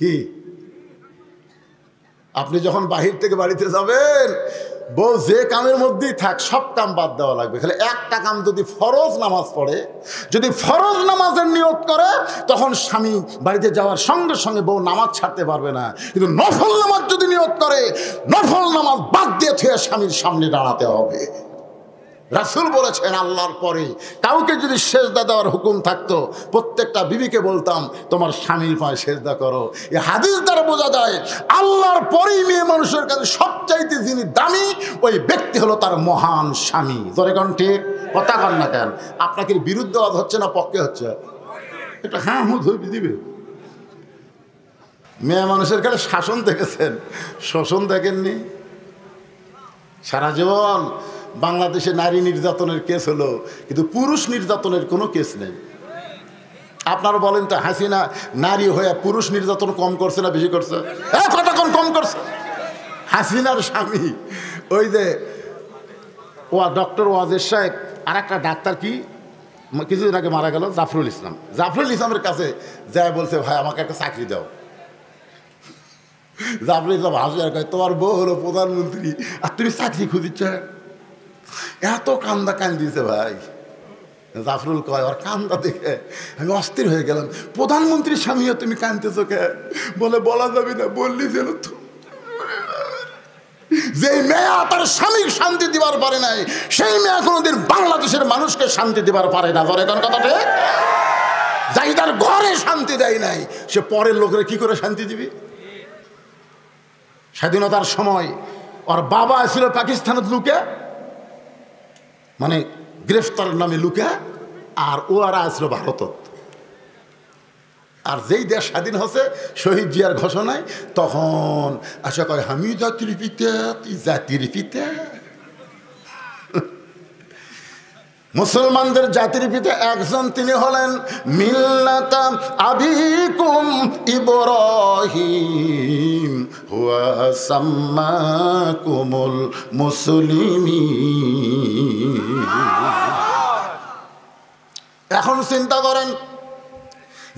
কি, আপনি যখন বাহির থেকে বাড়িতে যাবেন, বউ যে কামের মধ্যেই থাক সব কাম বাদ দেওয়া লাগবে, খালি একটা কাম যদি ফরজ নামাজ পড়ে, যদি ফরজ নামাজের নিয়ত করে, তখন স্বামী বাড়িতে যাওয়ার সঙ্গে সঙ্গে বউ নামাজ ছাড়তে পারবে না। কিন্তু নফল নামাজ যদি নিয়ত করে, নফল নামাজ বাদ দিয়ে থুয়ে স্বামীর সামনে দাঁড়াতে হবে। রাসূল বলেছেন আল্লাহর পরে কাউকে যদি সেজদা দেওয়ার হুকুম থাকতো প্রত্যেকটা বিবিকে বলতাম তোমার স্বামীর পায়ে সেজদা করো। এই হাদিস দ্বারা বোঝা যায় আল্লাহর পরেই মেয়ে মানুষের কাছে সবচাইতে যিনি দামি ওই ব্যক্তি হলো তার মহান স্বামী। জোরে কোন ঠিক কথা কন না কেন? আপনাকে বিরুদ্ধে হচ্ছে না পক্ষে হচ্ছে? এটা হ্যাঁ ধরবি দিবে। মেয়ে মানুষের কাছে শাসন দেখেছেন, শোষণ দেখেননি? সারা জীবন বাংলাদেশে নারী নির্যাতনের কেস হলো, কিন্তু পুরুষ নির্যাতনের কোনো কেস নেই। আপনারা বলেন তো হাসিনা নারী হয়ে পুরুষ নির্যাতন কম করছে না বেশি করছে? কথা কম করছে। হাসিনার স্বামী ওই যে ডক্টর ওয়াজের সাহেব আর একটা ডাক্তার কি কিছুদিন আগে মারা গেল, জাফরুল ইসলাম। জাফরুল ইসলামের কাছে যায় বলছে ভাই আমাকে একটা চাকরি দাও। জাফরুল ইসলাম হাসি আর কয় তোমার বউ হলো প্রধানমন্ত্রী আর তুমি চাকরি খুঁজিচ্ছ? এত কান্দা কান্দিছে ভাই। জাফরুল কয় আর কান্দা দেখে আমি অস্থির হয়ে গেলাম, প্রধানমন্ত্রীর স্বামীও তুমি কান্দতেছো কে? বলে বলা যাবে না, বললি যেন তো। যে মেয়ে তার স্বামীর শান্তি দিবার পারে নাই সেই মেয়ে কোনোদিন বাংলাদেশের মানুষকে শান্তি দিবার পারে না। ধরে কোন কথা ঠিক? যাই তার ঘরে শান্তি দেয় নাই সে পরের লোকের কি করে শান্তি দিবি? স্বাধীনতার সময় ওর বাবা ছিল পাকিস্তানের লুকে, মানে গ্রেফতারের নামে লুকে, আর ওরা আসলো ভারতত। আর যেই দেশ স্বাধীন হচ্ছে শহীদ জিয়ার ঘোষণায় তখন আশা কয় আমি জাতির পিতা, তুই জাতির পিতা। মুসলমানদের জাতির পিতা একজন, তিনি হলেন মিল্লাতা আবিকুম ইব্রাহিম হুয়া সাম্মাকুমুল মুসলিমিন। এখন চিন্তা করেন,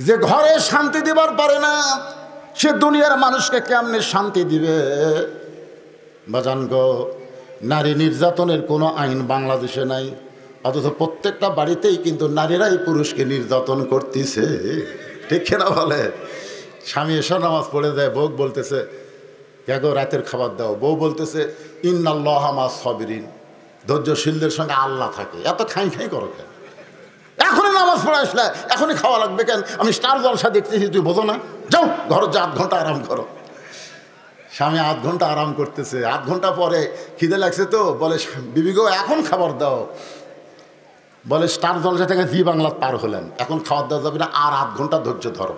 যে ঘরে শান্তি দিবার পারে না সে দুনিয়ার মানুষকে কেমনে শান্তি দিবে? বাজান গো, নারী নির্যাতনের কোনো আইন বাংলাদেশে নাই, অথচ প্রত্যেকটা বাড়িতেই কিন্তু নারীরাই পুরুষকে নির্যাতন করতেছে। ঠিক না বলে? স্বামী এসে নামাজ পড়ে যায়, বউ বলতেছে কে গো রাতের খাবার দাও, বউ বলতেছে ইন্নাল্লাহা মাস সাবিরিন, ধৈর্যশীলদের সঙ্গে আল্লাহ থাকে। এত খাই খাই করো কেন? এখনই নামাজ পড়ে আসলে এখনই খাওয়া লাগবে কেন? আমি স্টার জলসা দেখতেছি, তুই বোঝো না? যাও ঘর যা, 8 ঘন্টা আরাম করো। স্বামী 8 ঘন্টা আরাম করতেছে, 8 ঘন্টা পরে খিদে লাগছে তো বলে বিবি গো এখন খাবার দাও। বলে স্টার জলসা থেকে জি বাংলা পার হলেন, এখন খাবার দেওয়া যাবে না, আর 8 ঘন্টা ধৈর্য ধরো।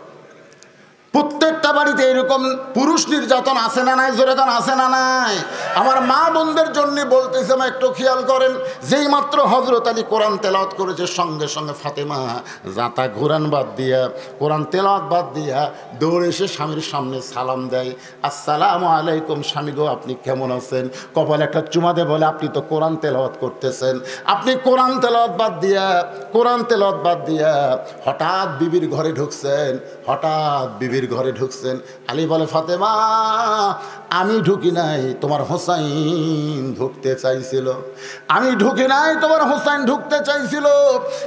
প্রত্যেকটা বাড়িতে এরকম পুরুষ নির্যাতন আছে না নাই? জোরে গান আছে না নাই? আমার মা বোনদের জন্য বলতেছে, আমার একটু খেয়াল করেন, যেই মাত্র হযরত আলী কোরআন তেলাওয়াত করেছে সঙ্গে সঙ্গে ফাতেমা জাতা ঘুরান বাদ দিয়া, কোরআন তেলাওয়াত বাদ দিয়া দৌড়ে এসে স্বামীর সামনে সালাম দেয়, আসসালামু আলাইকুম স্বামী গো, আপনি কেমন আছেন? কপালে একটা চুমা দিয়ে বলে আপনি তো কোরআন তেলাওয়াত করতেছেন। আপনি কোরআন তেলাওয়াত বাদ দিয়া হঠাৎ বিবির ঘরে ঢুকছেন, ঘরে ঢুকছেন। আলী বলে ফাতেমা আমি ঢুকি নাই, তোমার হোসাইন ঢুকতে চাইছিল। আমি ঢুকি নাই, তোমার হোসাইন ঢুকতে চাইছিল,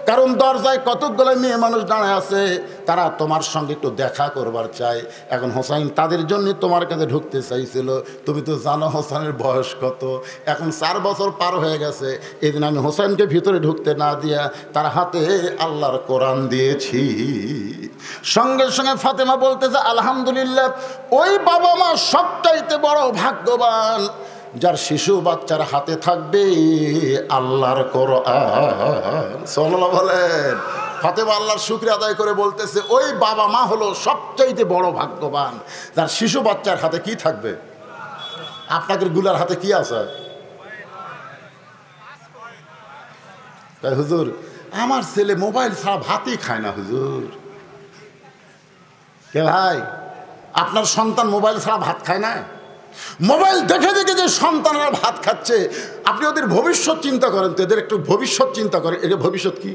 কারণ দরজায় কতকগুলো মেয়ে মানুষ দাঁড়ায় আছে, তারা তোমার সঙ্গে একটু দেখা করবার চায়। এখন হোসাইন তাদের জন্য তোমার কাছে ঢুকতে চাইছিল। তুমি তো জানো হোসাইনের বয়স কত, এখন 4 বছর পার হয়ে গেছে। এদিন আমি হোসাইনকে ভিতরে ঢুকতে না দিয়া তার হাতে আল্লাহর কোরআন দিয়েছি। সঙ্গে সঙ্গে ফাতেমা বলতেছে আলহামদুলিল্লাহ, ওই বাবা মা সবচাইতে বড় ভাগ্যবান যার শিশু বাচ্চার হাতে থাকবে আল্লাহর কোরআন। সাল্লাল্লাহু বলেন। ফাতেমা আল্লাহর শুকরিয়া আদায় করে বলতেছে ওই বাবা মা হলো সবচাইতে বড় ভাগ্যবান যার শিশু বাচ্চার হাতে কি থাকবে? আপনাদের গুলার হাতে কি আছে? তাই হুজুর আমার ছেলে মোবাইল ছাড়া ভাতই খায় না। হুজুর কে ভাই, আপনার সন্তান মোবাইল ছাড়া ভাত খায় না? মোবাইল দেখে দেখে যে সন্তানরা ভাত খাচ্ছে, আপনি ওদের ভবিষ্যৎ চিন্তা করেন তো, এদের একটু ভবিষ্যৎ চিন্তা করেন। এদের ভবিষ্যৎ কি?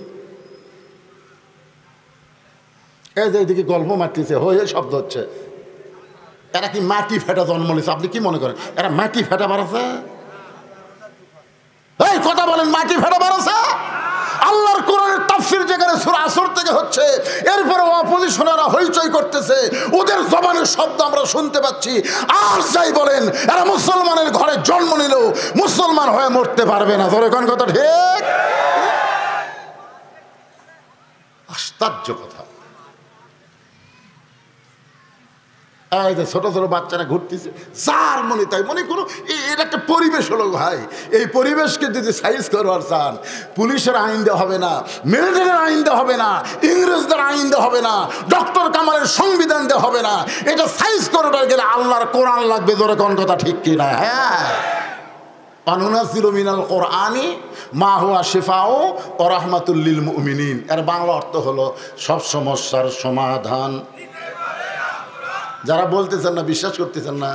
এই যে এদিকে গল্প মারতেছে, হয়ে শব্দ হচ্ছে, এরা কি মাটি ফেটা জন্ম নিয়েছে? আপনি কি মনে করেন এরা মাটি ফেটা বাড়াছে? এই কথা বলেন, মাটি ফেটা বাড়াছে? আল্লাহর কোরআনের তাফসীর যেখানে সূরা আসর থেকে হচ্ছে, এরপরে অপোজিশন শুনে ওরা হইচই করতেছে, ওদের জবানের শব্দ আমরা শুনতে পাচ্ছি। আর যাই বলেন, এরা মুসলমানের ঘরে জন্ম নিলেও মুসলমান হয়ে মরতে পারবে না। ধরে কোন কথা ঠিক? আশ্চর্য কথা। এই যে ছোট ছোট বাচ্চারা ঘুরতেছে, যার মনে তাই মনে কোনো এর একটা পরিবেশ হলো ভাই। এই পরিবেশকে যদি সাইজ করবার চান, পুলিশের আইন দেওয়া হবে না, মিলিটারির আইন দেওয়া হবে না, ইংরেজদের আইন দেওয়া হবে না, ডক্টর কামালের সংবিধান দেওয়া হবে না। এটা সাইজ করবার গেলে আল্লাহর কোরআন লাগবে। জোরে কোন কথা ঠিক কিনা? হ্যাঁ, অনুনাজ্জিলু মিনাল কোরআনি মা হুয়া শিফাউ ওয়া রাহমাতুল লিল মুমিনিন। এর বাংলা অর্থ হলো সব সমস্যার সমাধান। যারা বলতেছেন না, বিশ্বাস করতেছেন না,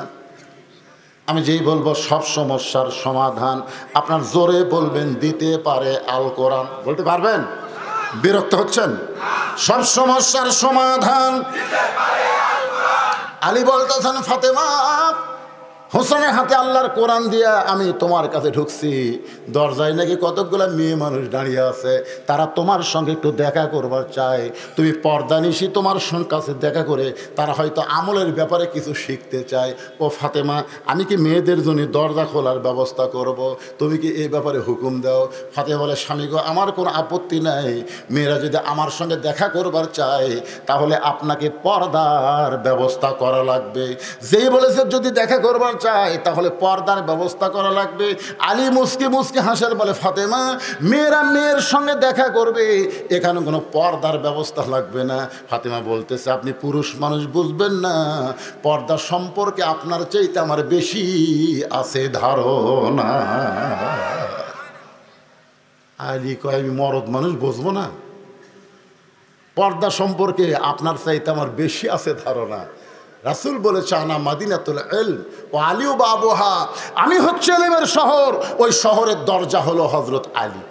আমি যেই বলবো সব সমস্যার সমাধান, আপনার জোরে বলবেন দিতে পারে আল কোরআন। বলতে পারবেন? বিরক্ত হচ্ছেন? সব সমস্যার সমাধান আলী বলতেছেন, ফাতেমা হোসেনের হাতে আল্লাহর কোরআন দিয়া আমি তোমার কাছে ঢুকছি। দরজায় নাকি কতকগুলো মেয়ে মানুষ দাঁড়িয়ে আছে, তারা তোমার সঙ্গে একটু দেখা করবার চায়। তুমি পর্দা নিশি তোমার কাছে দেখা করে তারা হয়তো আমলের ব্যাপারে কিছু শিখতে চায়। ও ফাতেমা, আমি কি মেয়েদের জন্য দরজা খোলার ব্যবস্থা করব? তুমি কি এই ব্যাপারে হুকুম দাও। ফাতেমা বলে, স্বামী গো, আমার কোনো আপত্তি নাই। মেয়েরা যদি আমার সঙ্গে দেখা করবার চায় তাহলে আপনাকে পর্দার ব্যবস্থা করা লাগবে। যেই বলেছে যদি দেখা করবার চায় তাহলে পর্দার ব্যবস্থা করা লাগবে। আলী মুসকি মুসকি হাসের বলে, ফাতেমা, মেয়েরা মেয়ের সঙ্গে দেখা করবে, এখানে কোনো পর্দার ব্যবস্থা লাগবে না। ফাতেমা বলতেছে, আপনি পুরুষ মানুষ বুঝবেন না, পর্দা সম্পর্কে আপনার চাইতে আমার বেশি আছে ধারণা। আলী কয়, আমি মরদ মানুষ বুঝবো না? পর্দা সম্পর্কে আপনার চাইতে আমার বেশি আছে ধারণা। রাসূল বলেছে, আনা মাদিনাতুল ইলম ওয়া আলী বাবুহা, আমি হচ্ছে ইলমের শহর, ওই শহরের দরজা হলো হযরত আলী।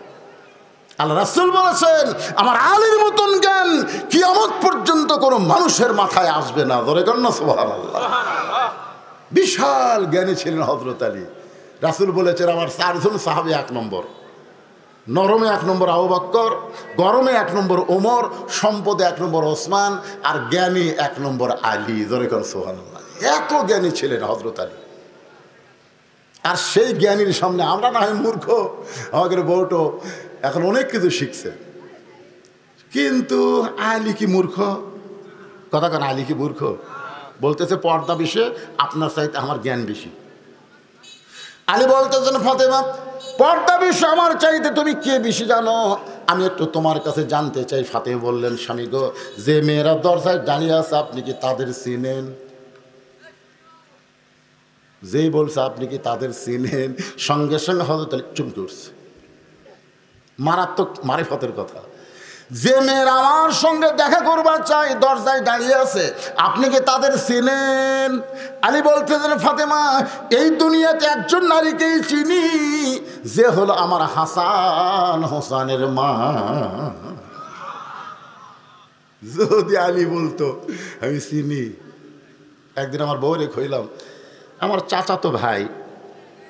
আল্লাহ রাসূল বলেছেন, আমার আলীর মতন জ্ঞান কিয়ামত পর্যন্ত কোনো মানুষের মাথায় আসবে না। ধরে কর না সুবহানাল্লাহ। বিশাল জ্ঞানী ছিলেন হযরত আলী। রাসূল বলেছেন, আমার 4 জন সাহাবী 1 নম্বর, নরমে 1 নম্বর আবু বকর, গরমে 1 নম্বর ওমর, সম্পদে 1 নম্বর ওসমান, আর জ্ঞানী 1 নম্বর আলী। জোরে কর সুবহানাল্লাহ। এত জ্ঞানী ছিলেন হযরত আলী। আর সেই জ্ঞানীর সামনে আমরা না হয় মূর্খ, আমাদের বউটো এখন অনেক কিছু শিখছে, কিন্তু আলী কি মূর্খ? কথা কেন, আলী কি মূর্খ? বলতেছে পর্দা বিষয়ে আপনার চাইতে আমার জ্ঞান বেশি। আলী বলতেছেন, ফাতেমা, পর্দা বিষয় আমার চাইতে তুমি কে বেশি জানো? আমি একটু তোমার কাছে জানতে চাই। ফাতেমা বললেন, স্বামী গো, যে মেয়েরা দরজায় দাঁড়িয়ে আছে আপনি কি তাদের চিনেন? যেই বলছে আপনি কি তাদের চিনেন, সঙ্গে সঙ্গে হযরত আলী চুমকে উঠছে। মারাত্মক মারিফতের কথা। যে মেয়েরা আমার সঙ্গে দেখা করবার চাই দরজায় দাঁড়িয়ে আছে, আপনি কি তাদের চিনেন? আলী বলতেছেন, ফাতেমা, এই দুনিয়াতে একজন নারীকেই চিনি, যে হলো আমার হাসান হোসেনের মা। যদি আলী বলতো আমি চিনি। একদিন আমার বউরে কইলাম, আমার চাচাতো ভাই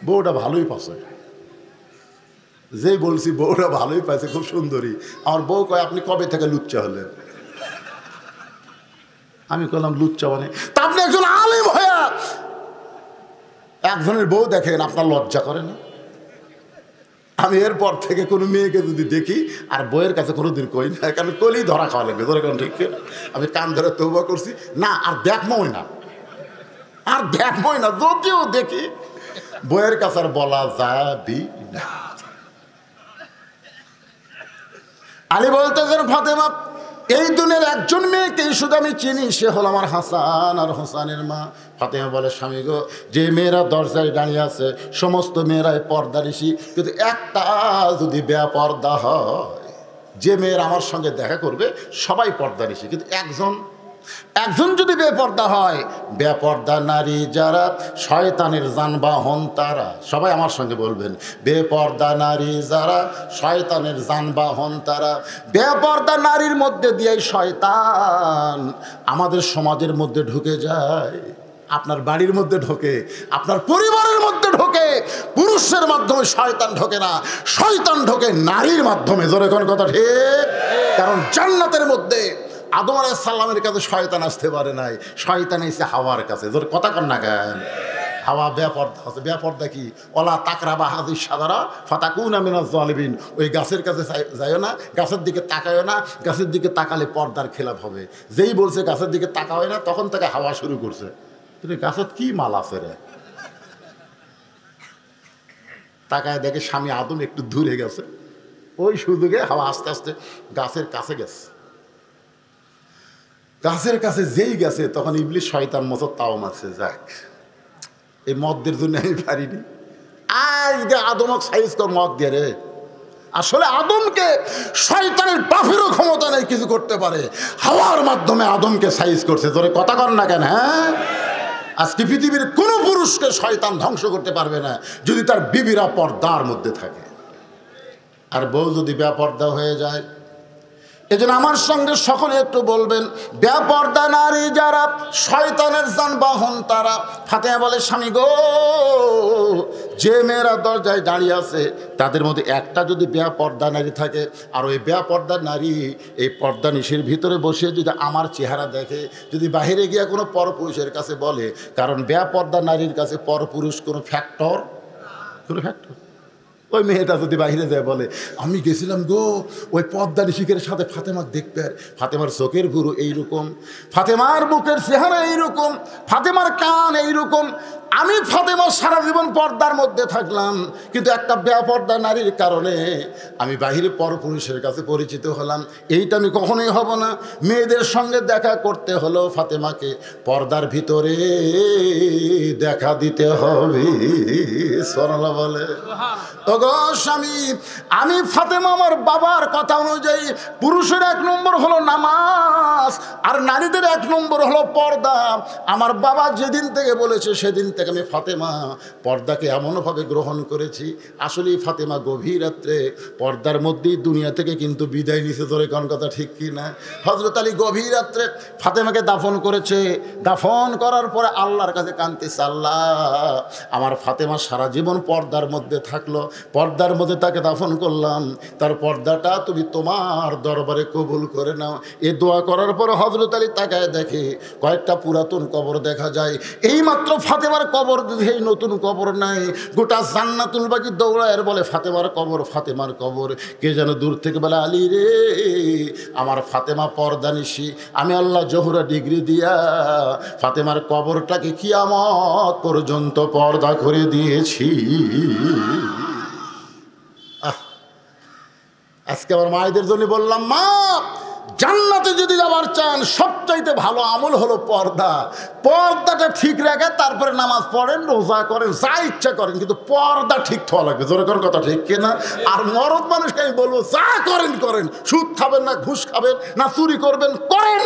বউটা ভালোই পাচ্ছে। যেই বলছি বউটা ভালোই পাইছে, খুব সুন্দরী, আমার বউ কয়, আপনি কবে থেকে লুচ্চা হলেন? আমি কইলাম, লুচ্চা মানে? তা আপনি একজন আলেম হইয়া একজনের বউ দেখেন, আপনার লজ্জা করে না? আমি এরপর থেকে কোনো মেয়েকে যদি দেখি আর বইয়ের কাছে কোনোদিন কই না, কারণ কলি ধরা খাওয়া লাগবে। ধরে কারণ ঠিক না, আমি কান ধরে তওবা করছি না, আর দেখবই না, আর দেখবই না। যদিও দেখি বইয়ের কাছে আর বলা যাবি না। আলী বলতেছেন, ফাতেমা, এই দুনিয়ার একজন মেয়েকেই শুধু আমি চিনি, সে হলো আমার হাসান আর হোসেনের মা। ফাতেমা বলে, স্বামী গো, যে মেয়েরা দরজায় দাঁড়িয়ে আছে সমস্ত মেয়েরাই পর্দানিশী, কিন্তু একটা যদি বেপর্দা হয়, যে মেয়েরা আমার সঙ্গে দেখা করবে সবাই পর্দানিশী, কিন্তু একজন যদি বেপর্দা হয়, বেপর্দা নারী যারা শয়তানের যানবাহন তারা। সবাই আমার সঙ্গে বলবেন, বেপর্দা নারী যারা শয়তানের যানবাহন তারা। বেপর্দা নারীর মধ্যে দিয়েই শয়তান আমাদের সমাজের মধ্যে ঢুকে যায়, আপনার বাড়ির মধ্যে ঢোকে, আপনার পরিবারের মধ্যে ঢোকে। পুরুষের মাধ্যমে শয়তান ঢোকে না, শয়তান ঢোকে নারীর মাধ্যমে। জোরে কোন কথা ঠিক? কারণ জান্নাতের মধ্যে আদম আলাইহিস সালামের কাছে শয়তান আসতে পারে নাই, শয়তান এসে হাওয়ার কাছে। জোরে কথা কন না কেন? হাওয়া বেপর্দা আছে। বেপর্দা কি? ওলা তাকরাবা হাযিস শাজারা ফাতাকুনা মিনাজ জালিমিন। ওই গাছের কাছে যাইও না, গাছের দিকে তাকায়ও না, গাছের দিকে তাকালে পর্দার খেলাপ হবে। যেই বলছে গাছের দিকে তাকাও না, তখন থেকে হাওয়া শুরু করছে, কিন্তু গাছের কি মাল আছে রে? তাকায় দেখে স্বামী আদম একটু দূরে গেছে, ওই সুযোগে হাওয়া আস্তে আস্তে গাছের কাছে গেছে। গাছের কাছে যেই গেছে তখন ইবলিস শয়তান মতো তাও মারছে, যাক এই মদের জন্য আমি পারিনি, আজকে আদমক সাইজ কর মদ দিয়ে রে। আসলে আদমকে শয়তানের বাপেরও ক্ষমতা নেই কিছু করতে পারে, হাওয়ার মাধ্যমে আদমকে সাইজ করছে। জোরে কথা কর না কেন? হ্যাঁ, আজকে পৃথিবীর কোনো পুরুষকে শয়তান ধ্বংস করতে পারবে না যদি তার বিবিরা পর্দার মধ্যে থাকে। আর বউ যদি বেপর্দা হয়ে যায়, এজন্য আমার সঙ্গে সকলে একটু বলবেন, বেপর্দা নারী যারা শয়তানের যানবাহন তারা। ফাতেমা বলে, স্বামী গো, যে মেয়েরা দরজায় দাঁড়িয়ে আছে তাদের মধ্যে একটা যদি বেপর্দা নারী থাকে, আর ওই বেপর্দা নারী এই পর্দা নিশির ভিতরে বসে যদি আমার চেহারা দেখে, যদি বাহিরে গিয়ে কোনো পরপুরুষের কাছে বলে, কারণ বেপর্দা নারীর কাছে পরপুরুষ কোনো ফ্যাক্টর। ওই মেয়েটা যদি বাইরে যায় বলে, আমি গেছিলাম গো ওই পর্দা নিশিকের সাথে ফাতেমার দেখতে, ফাতেমার চোখের ভুরু এইরকম, ফাতেমার বুকের চেহারা এইরকম, ফাতেমার কান এইরকম, আমি ফাতেমার সারা জীবন পর্দার মধ্যে থাকলাম, কিন্তু একটা বেপর্দা নারীর কারণে আমি বাহিরে পরপুরুষের কাছে পরিচিত হলাম। এইটা আমি কখনোই হব না। মেয়েদের সঙ্গে দেখা করতে হলো ফাতেমাকে পর্দার ভিতরে দেখা দিতে হবে। সুবহানাল্লাহ বলে। ওগো স্বামী, আমি ফাতেমা আমার বাবার কথা অনুযায়ী পুরুষের 1 নম্বর হলো নামাজ, আর নারীদের 1 নম্বর হলো পর্দা। আমার বাবা যেদিন থেকে বলেছে সেদিন থেকে আমি ফাতেমা পর্দাকে এমনভাবে গ্রহণ করেছি। আসলেই ফাতেমা গভীর রাত্রে পর্দার মধ্যেই দুনিয়া থেকে কিন্তু বিদায় নিছে। ধরে কোন কথা ঠিক কি না? হযরত আলী গভীর রাত্রে ফাতেমাকে দাফন করেছে। দাফন করার পরে আল্লাহর কাছে কাঁদতেছে, আল্লাহ আমার ফাতেমা সারা জীবন পর্দার মধ্যে থাকলো, পর্দার মধ্যে তাকে দাফন করলাম, তার পর্দাটা তুমি তোমার দরবারে কবুল করে নাও। এ দোয়া করার পর হযরত আলী তাকায় দেখে কয়েকটা পুরাতন কবর দেখা যায়। এইমাত্র ফাতেমার কবর দেখে নতুন কবর নাই, গোটা জান্নাতুল বাকি দৌড়ায় বলে ফাতেমার কবর, ফাতেমার কবর। কে যেন দূর থেকে বলে, আলী রে, আমার ফাতেমা পর্দা নিশি, আমি আল্লাহ জোহরা ডিগ্রি দিয়া ফাতেমার কবরটাকে কিয়ামত পর্যন্ত পর্দা করে দিয়েছি। আজকে আমার মায়েদের জন্য বললাম, মা জান্নাতে যদি যাবার চান সবচাইতে ভালো আমল হলো পর্দা। পর্দাটা ঠিক রাখে, তারপরে নামাজ পড়েন, রোজা করেন, যা ইচ্ছা করেন, কিন্তু পর্দা ঠিক থাকা লাগবে। জোরে কোন কথা ঠিক কিনা? আর মরদ মানুষকে আমি বলবো, যা করেন করেন, সুদ খাবেন না, ঘুষ খাবেন না, চুরি করবেন করেন,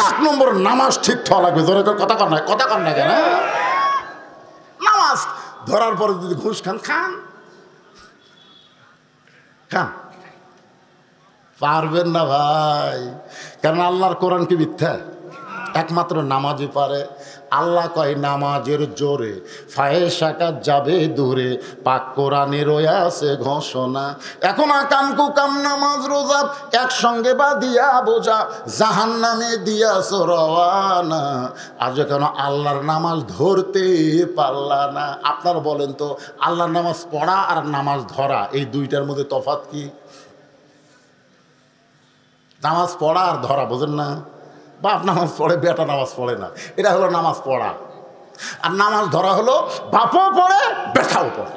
1 নম্বর নামাজ ঠিক থাকা লাগবে। জোরে কথা কর না, কথা কর না কেন? নামাজ ধরার পরে যদি ঘুষ খান, খান পারবেন না ভাই, কারণ আল্লাহর কোরআন কি মিথ্যা? একমাত্র নামাজই পারে। আল্লাহ কয় নামাজের জোরে ফায়েশাকা যাবে দূরে, পাক কোরআনে রয়ে আছে ঘোষণা। এখন আকাম কুকাম নামাজ রোজা একসঙ্গে বাঁধিয়া বোঝা, জাহান্নামে দিয়াছ রওয়ানা। আজ কেন আল্লাহর নামাজ ধরতে পারলা না? আপনারা বলেন তো, আল্লাহর নামাজ পড়া আর নামাজ ধরা এই দুইটার মধ্যে তফাৎ কি? নামাজ পড়া আর ধরা বোঝেন না? বাপ নামাজ পড়ে, বেটা নামাজ পড়ে না, এটা হলো নামাজ পড়া। আর নামাজ ধরা হলো বাপও পড়ে, বেটাও পড়ে,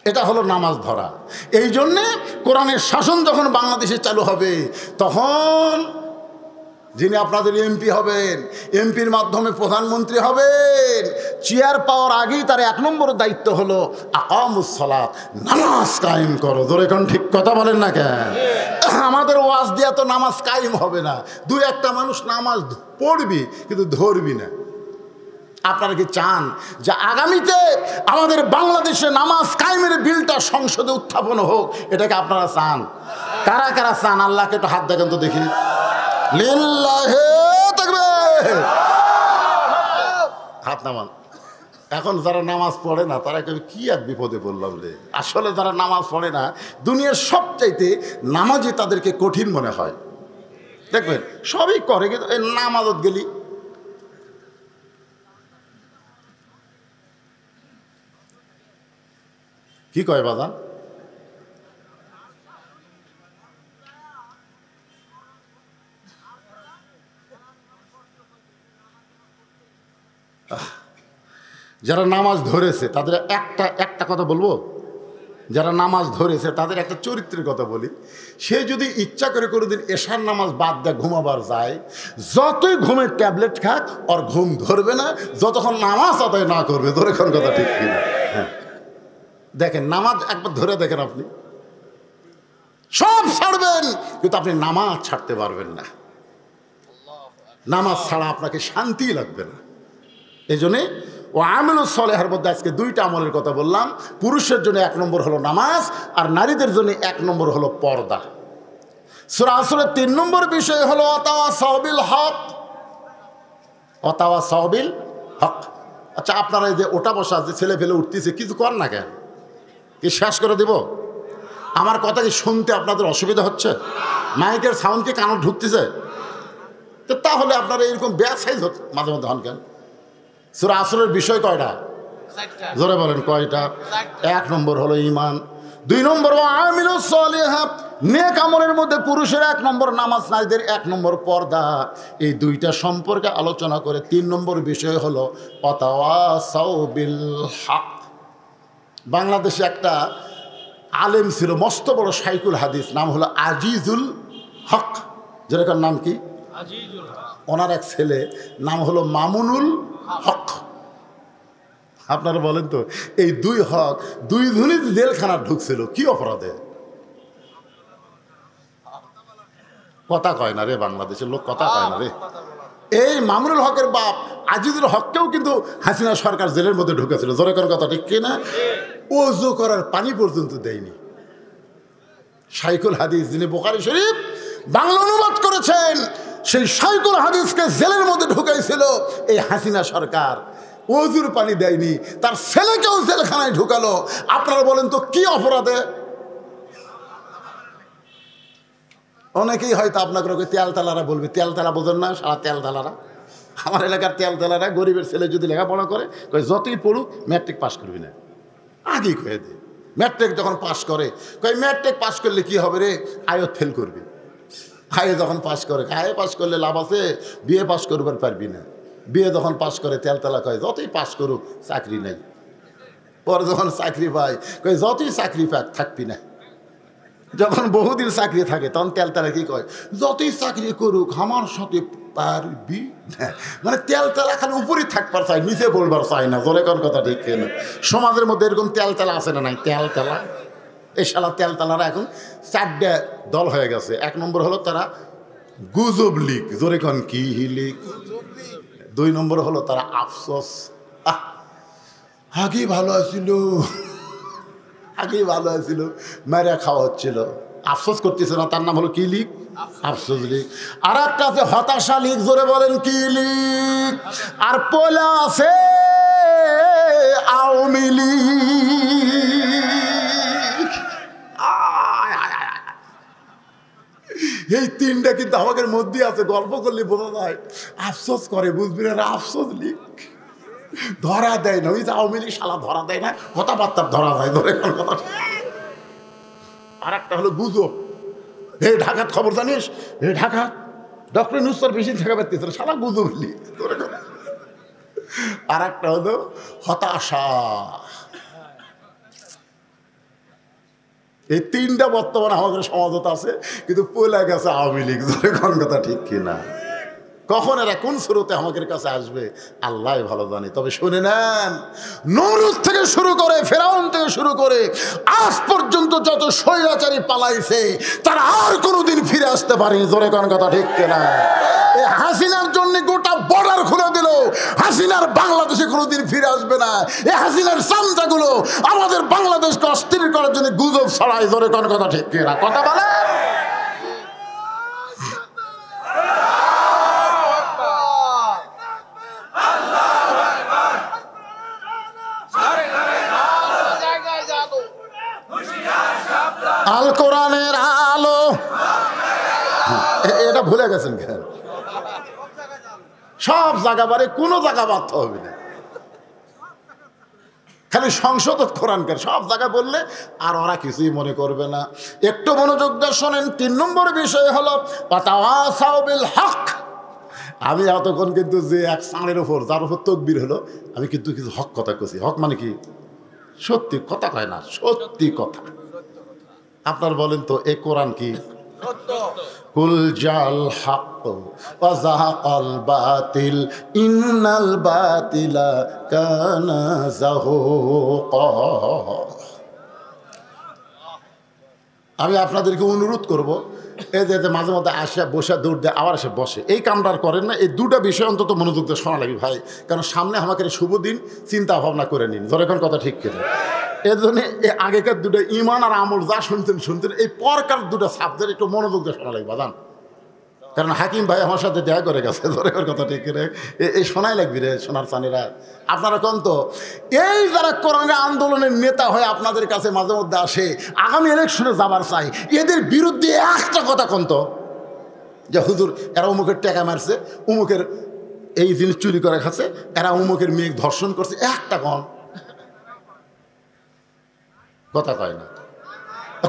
এটা হলো নামাজ ধরা। এই জন্যে কোরআনের শাসন যখন বাংলাদেশে চালু হবে, তখন যিনি আপনাদের এমপি হবেন, এমপির মাধ্যমে প্রধানমন্ত্রী হবেন, চেয়ার পাওয়ার আগেই তার 1 নম্বর দায়িত্ব হলো আকামুস সালাত, নামাজ কায়েম করো। ধরে কোন ঠিক কথা বলেন না কেন? আমাদের ওয়াজ দিয়া তো নামাজ কায়েম হবে না। 2-1টা মানুষ নামাজ পড়বি কিন্তু ধরবি না। আপনারা কি চান যে আগামীতে আমাদের বাংলাদেশে নামাজ কায়েমের বিলটা সংসদে উত্থাপন হোক? এটাকে আপনারা চান? কারা কারা চান? আল্লাহকে একটু হাত দেখেন তো দেখি। লিল্লাহি তাকবীর, হাত নামান। এখন যারা নামাজ পড়ে না তারা কেউ কি এক বিপদে পড়লাম রে। আসলে যারা নামাজ পড়ে না, দুনিয়ার সবচাইতে নামাজই তাদেরকে কঠিন মনে হয়। দেখবেন সবই করে, কিন্তু এই নামাজত গেলি কি কয় বাদান? যারা নামাজ ধরেছে তাদের একটা কথা বলবো, যারা নামাজ ধরেছে তাদের একটা চরিত্রের কথা বলি। সে যদি ইচ্ছা করে কোনোদিন এশার নামাজ বাদ দেয় ঘুমাবার যায়, যতই ঘুমের ট্যাবলেট খাক ওর ঘুম ধরবে না যতক্ষণ নামাজ আদায় না করবে। ধরে কোন কথা ঠিক কিনা? হ্যাঁ, দেখেন নামাজ একবার ধরে দেখেন, আপনি সব ছাড়বেন কিন্তু আপনি নামাজ ছাড়তে পারবেন না। নামাজ ছাড়া আপনাকে শান্তি লাগবে না। এই জন্যে ও আমিলুস সলেহার মধ্যে আজকে দুইটা আমলের কথা বললাম। পুরুষের জন্য 1 নম্বর হলো নামাজ, আর নারীদের জন্য 1 নম্বর হলো পর্দা। সূরা আসরের 3 নম্বর বিষয় হলো অতাওয়াসাউ বিল হক। অতাওয়াসাউ বিল হক। আচ্ছা, আপনারা এই যে ওটা বসা যে ছেলে ফেলে উঠতেছে, কিছু কর না কেন? কি শেষ করে দেব? আমার কথা কি শুনতে আপনাদের অসুবিধা হচ্ছে? মাইকের সাউন্ড কি কানে ঢুকতেছে? তো তাহলে আপনারা এরকম ব্যাসাইজ মাঝে মধ্যে হন কেন? সূরা আসরের বিষয় কয়টা? জোরে বলেন কয়টা? 1 নম্বর হলো ঈমান, 2 নম্বর আমিলুস সলিহাত নেক আমলের মধ্যে পুরুষের 1 নম্বর নামাজ, নারীদের 1 নম্বর পর্দা। এই দুইটা সম্পর্কে আলোচনা করে 3 নম্বর বিষয় হলো ওয়াতাওয়াসাউ বিল হক। বাংলাদেশে একটা আলেম ছিল, মস্ত বড় শাইখুল হাদিস, নাম হলো আজিজুল হক। যেরকম নাম কি? ওনার এক ছেলে নাম হলো মামুনুল হক। আপনারা বলেন তো, এই 2 হক 2 জনই জেলখানা ঢুকছিল কি অপরাধে? কথা কয় না রে, বাংলাদেশের লোক কথা কয় না রে। এই মামুনুল হকের বাপ আজিজুল হককেও কিন্তু হাসিনা সরকার জেলের মধ্যে ঢুকেছিল। জোরে কোন কথা ঠিক কিনা? ওযু করার পানি পর্যন্ত দেয়নি। শাইখুল হাদিস যিনি বুখারী শরীফ বাংলা অনুবাদ করেছেন, সেই শাইখুল হাদিসকে জেলের মধ্যে ঢুকাইছিল এই হাসিনা সরকার। ওযুর পানি দেয়নি, তার ছেলেকেও জেলখানায় ঢুকালো। আপনারা বলেন তো কি অপরাধে? অনেকেই হয়তো আপনাকে তেলতালারা বলবে, তেলতালা বোঝেন না? সারা তেলতালারা, আমার এলাকার তেলতালারা গরিবের ছেলে যদি লেখাপড়া করে যতই পড়ুক ম্যাট্রিক পাস করবি না, আগেই কয়ে দে। ম্যাট্রিক যখন পাস করে ম্যাট্রিক পাস করলে কি হবে রে? আয়ত ফেল করবি। আয়ে যখন পাস করে, আয়ে পাস করলে লাভ আছে, বিএ পাস করবার পারবি না। বিএ যখন পাস করে তেলতালা কয় যতই পাস করুক চাকরি নেই। পরে যখন চাকরি পায় যতই চাকরি পাক থাকবি না। যখন বহুদিন চাকরি থাকে তখন তেলতালা কি কয়? যতই চাকরি করুক আমার সাথে পারবি না। মানে তেলতালা খালি উপরে থাকবার চাই, নিচে বলবার চাই না। জোরে কোন কথা ঠিক না? সমাজের মধ্যে এরকম তেলতালা আছে না নাই? তেলতালা, এই শালা তেলতালারা এখন 4টা দল হয়ে গেছে। 1 নম্বর হলো তারা গুজব লীগ। জোরে কোন কি লীগ? 2 নম্বর হলো তারা আফসোস, আগেই ভালো আছিল, আগেই ভালো আছিল, মেরে খাওয়া হচ্ছিল, আফসোস করতেছে না, তার নাম হলো কি লীগ? আফসোস লীগ। আর একটা আছে হতাশা লীগ। জোরে বলেন কি লীগ? আর পোলা আছে আওয়ামী লীগ। এই 3টা কিন্তু আমাদের মধ্যে আছে, গল্প করলে বোঝা যায়। আফসোস করে, বুঝবি না? আফসোস লীগ ধরা দেয় না। ওই যে আওয়ামী লীগ শালা ধরা দেয় না, কথাবার্তা ধরা যায়। ধরে কথা। আর একটা হলো গুজব। এই ঢাকার খবর জানিস? এই ঢাকা ডক্টর নুসর বেশি থাকা পারতেছে না, শালা গুজব লীগ। আর একটা হলো হতাশা। এই 3টা বর্তমানে আমাদের সমাজত আছে, কিন্তু পয়লা গেছে আওয়ামী লীগ। ধরে কোন কথা ঠিক কিনা? কখন এরা কোন স্রোতে আমাদের কাছে আসবে আল্লাহ ভালো জানে। তবে শুনে নেন, নমরুদ থেকে শুরু করে ফেরাউন থেকে শুরু করে আজ পর্যন্ত যত স্বৈরাচারী পালাইছে তারা আর কোনোদিন ফিরে আসতে পারেনি। জোরে কোন কথা ঠিক কিনা? এই হাসিনার জন্য গোটা বর্ডার খুলে দিল, হাসিনার বাংলাদেশে কোনোদিন ফিরে আসবে না। এই হাসিনার চামচাগুলো আমাদের বাংলাদেশকে অস্থির করার জন্য গুজব ছড়ায়। জোরে কোন কথা ঠিক কিনা? কথা বলেন। আল কোরআনের আলো, এটা ভুলে গেছে। গেছেন কেন? সব জায়গা বারে কোনো জায়গা বাদ হবে না, খালি সংসদ কোরআনকার সব জায়গায় বললে আর ওরা কিছুই মনে করবে না। একটু মনোযোগ দিয়ে শোনেন। 3 নম্বর বিষয় হলো ওয়াতাওয়াসাউ বিল হক। আমি এতক্ষণ কিন্তু যে এক সাঁড়ের ওপর যার উপর তকবীর হলো, আমি কিন্তু কিছু হক কথা কইছি। হক মানে কি? সত্যি কথা কয় না, সত্যি কথা। আপনার বলেন তো এই কোরআন কি? কুল জাল হক ওয়া যাহাকাল বাতিল ইন্নাল বাতিলা কানা যাহুকা। আমি আপনাদেরকে অনুরোধ করব, এই যে মাঝে মধ্যে আসে বসে দৌড় দেয় আবার এসে বসে, এই কামটা করেন না। এই দুটা বিষয় অন্তত মনোযোগ দিয়ে শোনা লাগবে ভাই, কারণ সামনে আমাকে শুভ দিন, চিন্তা ভাবনা করে নিন। ধরে এখন কথা ঠিক কেটে এর জন্য এই আগেকার দুটো ইমান আর আমল যা শুনতেন এই পরকার দুটো সাবজেক্ট একটু মনোযোগ দিয়ে শোনা লাগবে জান, কারণ হাকিম ভাই আমার সাথে দেখা করে গেছে। ধরে কথা ঠিক করে এই শোনাই লাগবি রে সোনার চানিরা। আপনারা কোন তো এই যারা কোরআনের আন্দোলনের নেতা হয়ে আপনাদের কাছে মাঝে মধ্যে আসে, আগামী ইলেকশনে যাবার চাই, এদের বিরুদ্ধে একটা কথা কোন তো, যে হুজুর এরা উমুকের টাকা মারছে, উমুকের এই জিনিস চুরি করে খাচ্ছে, এরা উমুকের মেয়ে ধর্ষণ করছে, একটা কন কথা কয় না।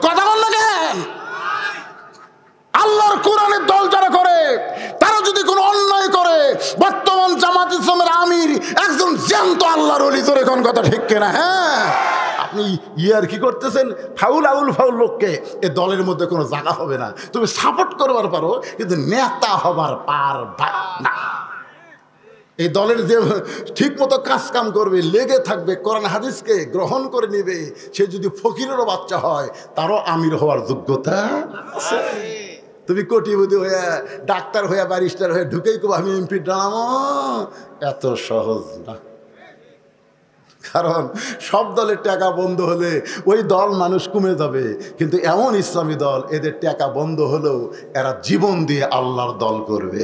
কথা বল না কেন? আল্লাহর কোরআনের দল যারা করে তারা যদি কোনো অন্যায় করে, বর্তমান জামাত ইসলামের আমির একজন জ্যান্ত আল্লাহর ওলি। তোর এখন কথা ঠিক কেনা? হ্যাঁ, আপনি ইয়ার কি করতেছেন? ফাউল আউল ফাউল লোককে এ দলের মধ্যে কোনো জায়গা হবে না। তুমি সাপোর্ট করবার পারো, কিন্তু নেতা হবার পারবা না। এই দলের যে ঠিক মতো কাজ কাম করবে, লেগে থাকবে, কোরআন হাদিসকে গ্রহণ করে নিবে, সে যদি ফকিরেরও বাচ্চা হয় তারও আমির হওয়ার যোগ্যতা আছে। তুমি কোটিপতি হয়ে, ডাক্তার হয়ে, ব্যারিস্টার হয়ে ঢুকেই কো আমি এমপি ডানামো, এত সহজ না। কারণ সব দলের টাকা বন্ধ হলে ওই দল মানুষ কমে যাবে, কিন্তু এমন ইসলামী দল এদের টাকা বন্ধ হলেও এরা জীবন দিয়ে আল্লাহর দল করবে।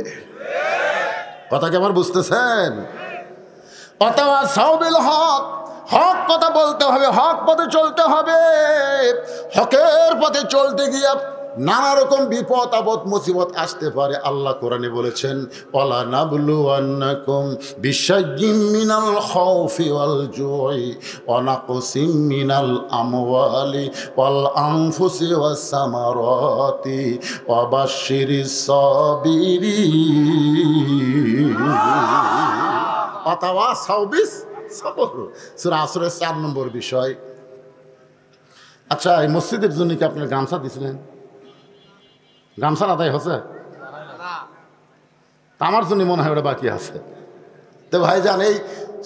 কথা কি আমার বুঝতেছেন? ওয়াতাওয়াসাউ বিল হক, হক কথা বলতে হবে, হক পথে চলতে হবে। হকের পথে চলতে গিয়ে নানা রকম বিপদ আপদ মুসিবত আসতে পারে। আল্লাহ কোরআনে বলেছেন ওয়ালা নাবলুওয়ান্নাকুম বিশাইয়্যিম মিনাল খাউফি ওয়াল জুই ওয়া নাকসিম মিনাল আমওয়ালি ওয়াল আনফুসি ওয়াস সামারাতি ওয়া বাশশিরিস সাবিরিন। ওয়াতাওয়াসাউ বিস সবর, সূরা আসরের 4 নম্বর বিষয়। আচ্ছা, এই মসজিদের জন্য কি আপনার গামছা দিছিলেন? গামছা আদায় হচ্ছে? আমার জন্য মনে হয় ওটা বাকি আছে। তো ভাইজান, এই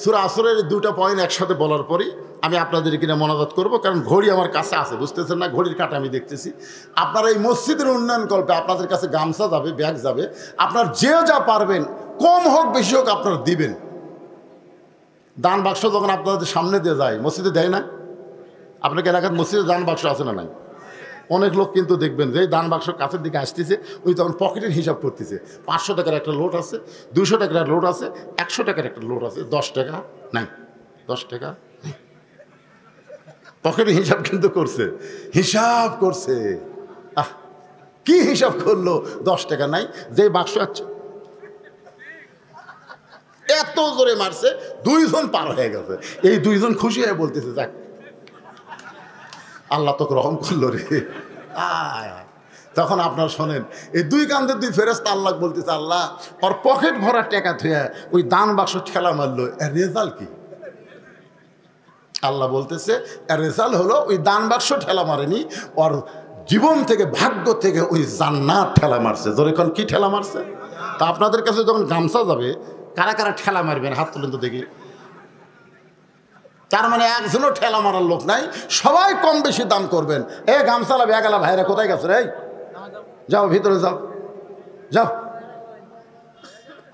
সূরা আসরের 2টা পয়েন্ট একসাথে বলার পরই আমি আপনাদের কিনে মনোজাত করব, কারণ ঘড়ি আমার কাছে আছে, বুঝতেছেন না? ঘড়ির কাটা আমি দেখতেছি। আপনারা এই মসজিদের উন্নয়ন কল্পে আপনাদের কাছে গামছা যাবে, ব্যাগ যাবে, আপনার যে যা পারবেন, কম হোক বেশি হোক আপনারা দিবেন। দান বাক্স যখন আপনাদের সামনে দিয়ে যায়, মসজিদে দেয় না? আপনাকে এলাকার মসজিদে দান বাক্স আছে না নাই? অনেক লোক কিন্তু দেখবেন যে দান বাক্স কাছের দিকে আসতেছে, ওই তখন পকেটের হিসাব করতেছে। 500 টাকার একটা লোট আছে, 200 টাকার একটা লোট আছে, 100 টাকার একটা লোট আছে, 10 টাকা নাই, 10 টাকা নাই। পকেটের হিসাব কিন্তু করছে, হিসাব করছে। কি হিসাব করলো? 10 টাকা নাই। যে বাক্স আছে এত জোরে মারছে, 2 জন পার হয়ে গেছে। এই 2 জন খুশি হয়ে বলতেছে, যাক আল্লাহ তোকে রহম করলো রে। তখন আপনার শোনেন, এই 2 কান্দের 2 ফেরেশতা আল্লাহ বলতেছে, আল্লাহ ওর পকেট ভরা টাকা থুয়ে ওই দান বাক্স ঠেলা মারলো, এর রেজাল্ট কি? আল্লাহ বলতেছে, এর রেজাল্ট হলো ওই দান বাক্স ঠেলা মারেনি, ওর জীবন থেকে, ভাগ্য থেকে ওই জান্নাত ঠেলা মারছে। যখন কি ঠেলা মারছে? তা আপনাদের কাছে যখন গামছা যাবে, কারা কারা ঠেলা মারবেন হাত তুলেন তো দেখি। তার মানে একজনও ঠেলা মারার লোক নাই, সবাই কম বেশি দান করবেন। এ গামছালা ব্যাগালা ভাইরা কোথায় গেছে রে? যাও ভিতরে যাও, যাও।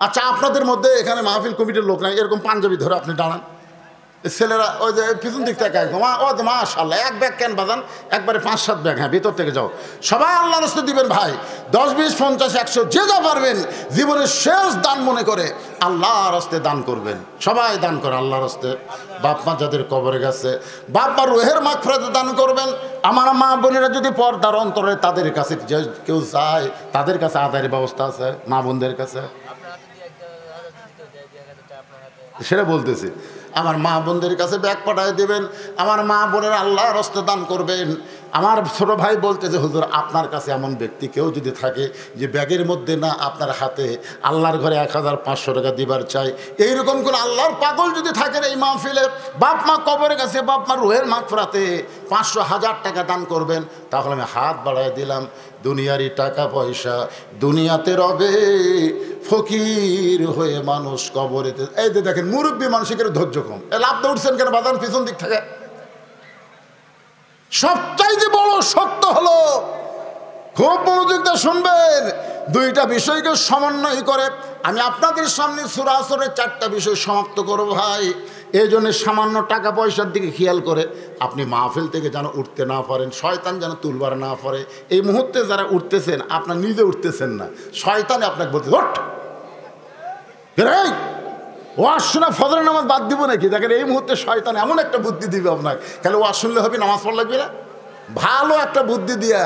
আচ্ছা, আপনাদের মধ্যে এখানে মাহফিল কমিটির লোক নাই, এরকম পাঞ্জাবি ধরে আপনি দাঁড়ান, ছেলেরা ওই যে পিছন দিক থেকে একদম ও মাশাআল্লাহ, এক ব্যাগ কেন বাজান, একবারে 5-7 ব্যাগ, হ্যাঁ ভিতর থেকে যাও। সবাই আল্লাহর রাস্তে দিবেন ভাই, 10, 20, 50, 100 যে যা পারবেন, জীবনের শেষ দান মনে করে আল্লাহর রাস্তে দান করবেন। সবাই দান করে আল্লাহর রাস্তে। বাপ মা যাদের কবরে গেছে, বাপ মা রুহের মাগফিরাতে দান করবেন। আমার মা বোনেরা যদি পর্দার অন্তরে তাদের কাছে কেউ যায়, তাদের কাছে আদায়ের ব্যবস্থা আছে মা বোনদের কাছে, সেটা বলতেছি। আমার মা বোনদের কাছে ব্যাগ পাঠায় দেবেন, আমার মা বোনের আল্লাহর রাস্তে দান করবেন। আমার ছোট ভাই বলতেছে হুজুর আপনার কাছে এমন ব্যক্তি কেউ যদি থাকে যে ব্যাগের মধ্যে না আপনার হাতে আল্লাহর ঘরে 1500 টাকা দিবার চাই, এইরকম কোন আল্লাহর পাগল যদি থাকেন এই মাহফিলে, বাপ মা কবরে গেছে, বাপ মা রুহের মাগফিরাতে 500-1000 টাকা দান করবেন, তাহলে আমি হাত বাড়ায় দিলাম। দুনিয়ারই টাকা পয়সা দুনিয়াতে রবে, ফকির হয়ে মানুষ কবরেতে। এই যে দেখেন মুরব্বী মানুষের ধৈর্য কম, লাভটা উঠছেন কেন বাজান পিছন দিক থেকে? সবচাইতে বড় সত্য হলো, খুব মনোযোগ দিয়ে শুনবেন, দুইটা বিষয়কে সমন্বয় করে আমি আপনাদের সামনে সূরা আসরের 4টা বিষয় সমাপ্ত করব ভাই। এই জন্য সামান্য টাকা পয়সার দিকে খেয়াল করে আপনি মাহফিল থেকে যেন উঠতে না পারেন, শয়তান যেন তুলবার না পারে। এই মুহূর্তে যারা উঠতেছেন আপনার নিজে উঠতেছেন না, শয়তানে আপনাকে বলতে ওঠ ওয়াজ শোনা ফজরের নামাজ বাদ দিব নাকি? দেখেন এই মুহূর্তে শয়তান এমন একটা বুদ্ধি দিবে আপনাকে, তাহলে ওয়াজ শুনলে হবে নামাজ পড়া লাগবে না? ভালো একটা বুদ্ধি দিয়ে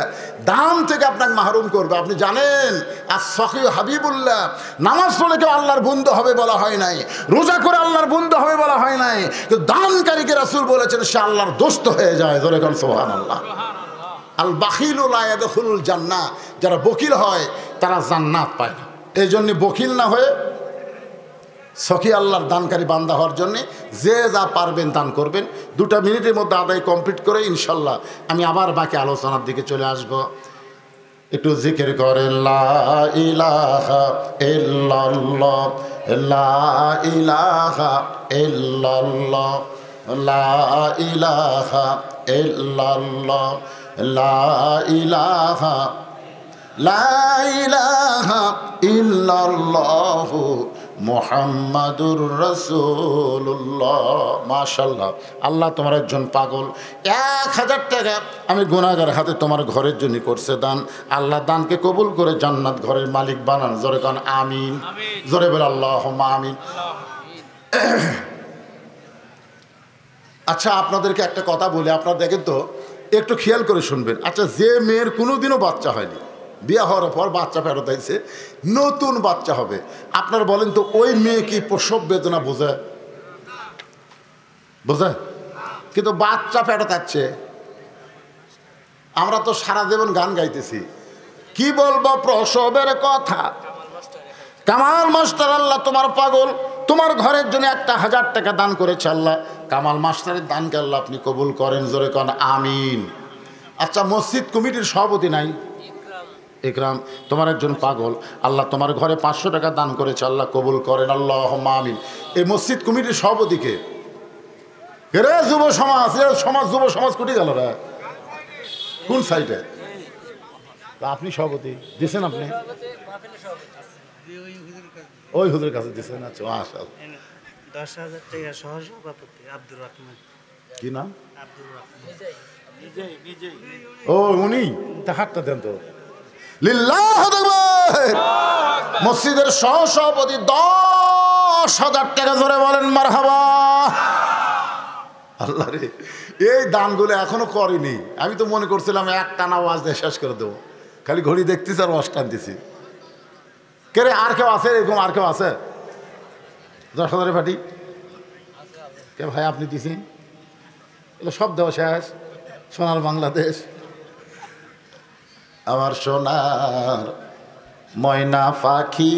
দাম থেকে আপনাকে মাহরুম করবে। আপনি জানেন আর সখী হাবিবুল্লাহ, নামাজ পড়লে কেউ আল্লাহর বন্ধু হবে বলা হয় নাই, রোজা করে আল্লাহর বন্ধু হবে বলা হয় নাই, কিন্তু দানকারীকে রাসূল বলেছেন সে আল্লাহর দোস্ত হয়ে যায়। জোরে বলেন সুবহানাল্লাহ। আল বাখিলু লা ইয়াদখুলুল জান্নাহ, যারা বকিল হয় তারা জান্নাত পায় না। এই জন্য বকিল না হয়ে সখী আল্লাহর দানকারী বান্দা হওয়ার জন্যে যে যা পারবেন দান করবেন। 2টা মিনিটের মধ্যে আদায় কমপ্লিট করে ইনশাল্লাহ আমি আবার বাকি আলোচনার দিকে চলে আসব। একটু জিকির করেন লা ইলাহা ইল্লাল্লাহ, লা ইলাহা ইল্লাল্লাহ, লা ইলাহা ইল্লাল্লাহ, লা ইলাহা, লা ইলাহা ইল্লাল্লাহ মুহাম্মাদুর রাসূলুল্লাহ। মাশাআল্লাহ, আল্লাহ তোমার একজন পাগল, 1000 টাকা আমি গুনাহগার হাতে তোমার ঘরের জন্য করছে দান। আল্লাহ দানকে কবুল করে জান্নাত ঘরের মালিক বানান। জোরে কান আমিন, জোরে বলে আল্লাহুম্মা আমিন। আচ্ছা আপনাদেরকে একটা কথা বলি, আপনারা দেখেন তো, একটু খেয়াল করে শুনবেন। আচ্ছা যে মেয়ের কোনোদিনও বাচ্চা হয়নি, বিয়ে হওয়ার পর বাচ্চা ফেরত আইছে, নতুন বাচ্চা হবে, আপনারা বলেন তো ওই মেয়ে কি প্রসব বেদনা বোঝে? বোঝে? কিন্তু বাচ্চা ফেরত আসছে। আমরা তো সারা জীবন গান গাইতেছি, কি বলবো প্রসবের কথা। কামাল মাস্টার আল্লাহ তোমার পাগল, তোমার ঘরের জন্য 1000 টাকা দান করেছে আল্লাহ। কামাল মাস্টারের দানকে আল্লাহ আপনি কবুল করেন। জোরে কন আমিন। আচ্ছা মসজিদ কমিটির সভাপতি নাই ইকরাম, তোমার একজন পাগল, আল্লাহ তোমার ঘরে 500 টাকা দান করেছে, আল্লাহ কবুল করেন আল্লাহুম্মা আমিন। এই মসজিদ কমিটির সভাপতিকে রে যুব সমাজ, সমাজ যুব সমাজ কোটি গেল রে কোন সাইডে? আপনি সভাপতি দিয়েছেন, আপনি ওই হুজুরের কাছে দিয়েছেন। আচ্ছা মাশাআল্লাহ। 10,000 টাকা সহসভাপতি আব্দুর রহমান। কি নাম? আব্দুর রহমান। ও উনি, তা হাতটা দেন তো। লিল্লাহ আকবার। মসজিদের সহসভাপতি 10,000 টাকা ধরে বলেন মারহাবা। আল্লাহ রে, এই দানগুলো এখনো করিনি। আমি তো মনে করছিলাম একটানা ওয়াজ দিয়ে শেষ করে দেবো, খালি ঘড়ি দেখতেছি আর ওয়াজ টানতেছি। কে রে, আর কেউ আছে এরকম? আর কেউ আছে? 10,000 পাটি কে ভাই আপনি দিছেন? এগুলো সব দেওয়া শেষ। সোনার বাংলাদেশ, আমার সোনার ময়না পাখি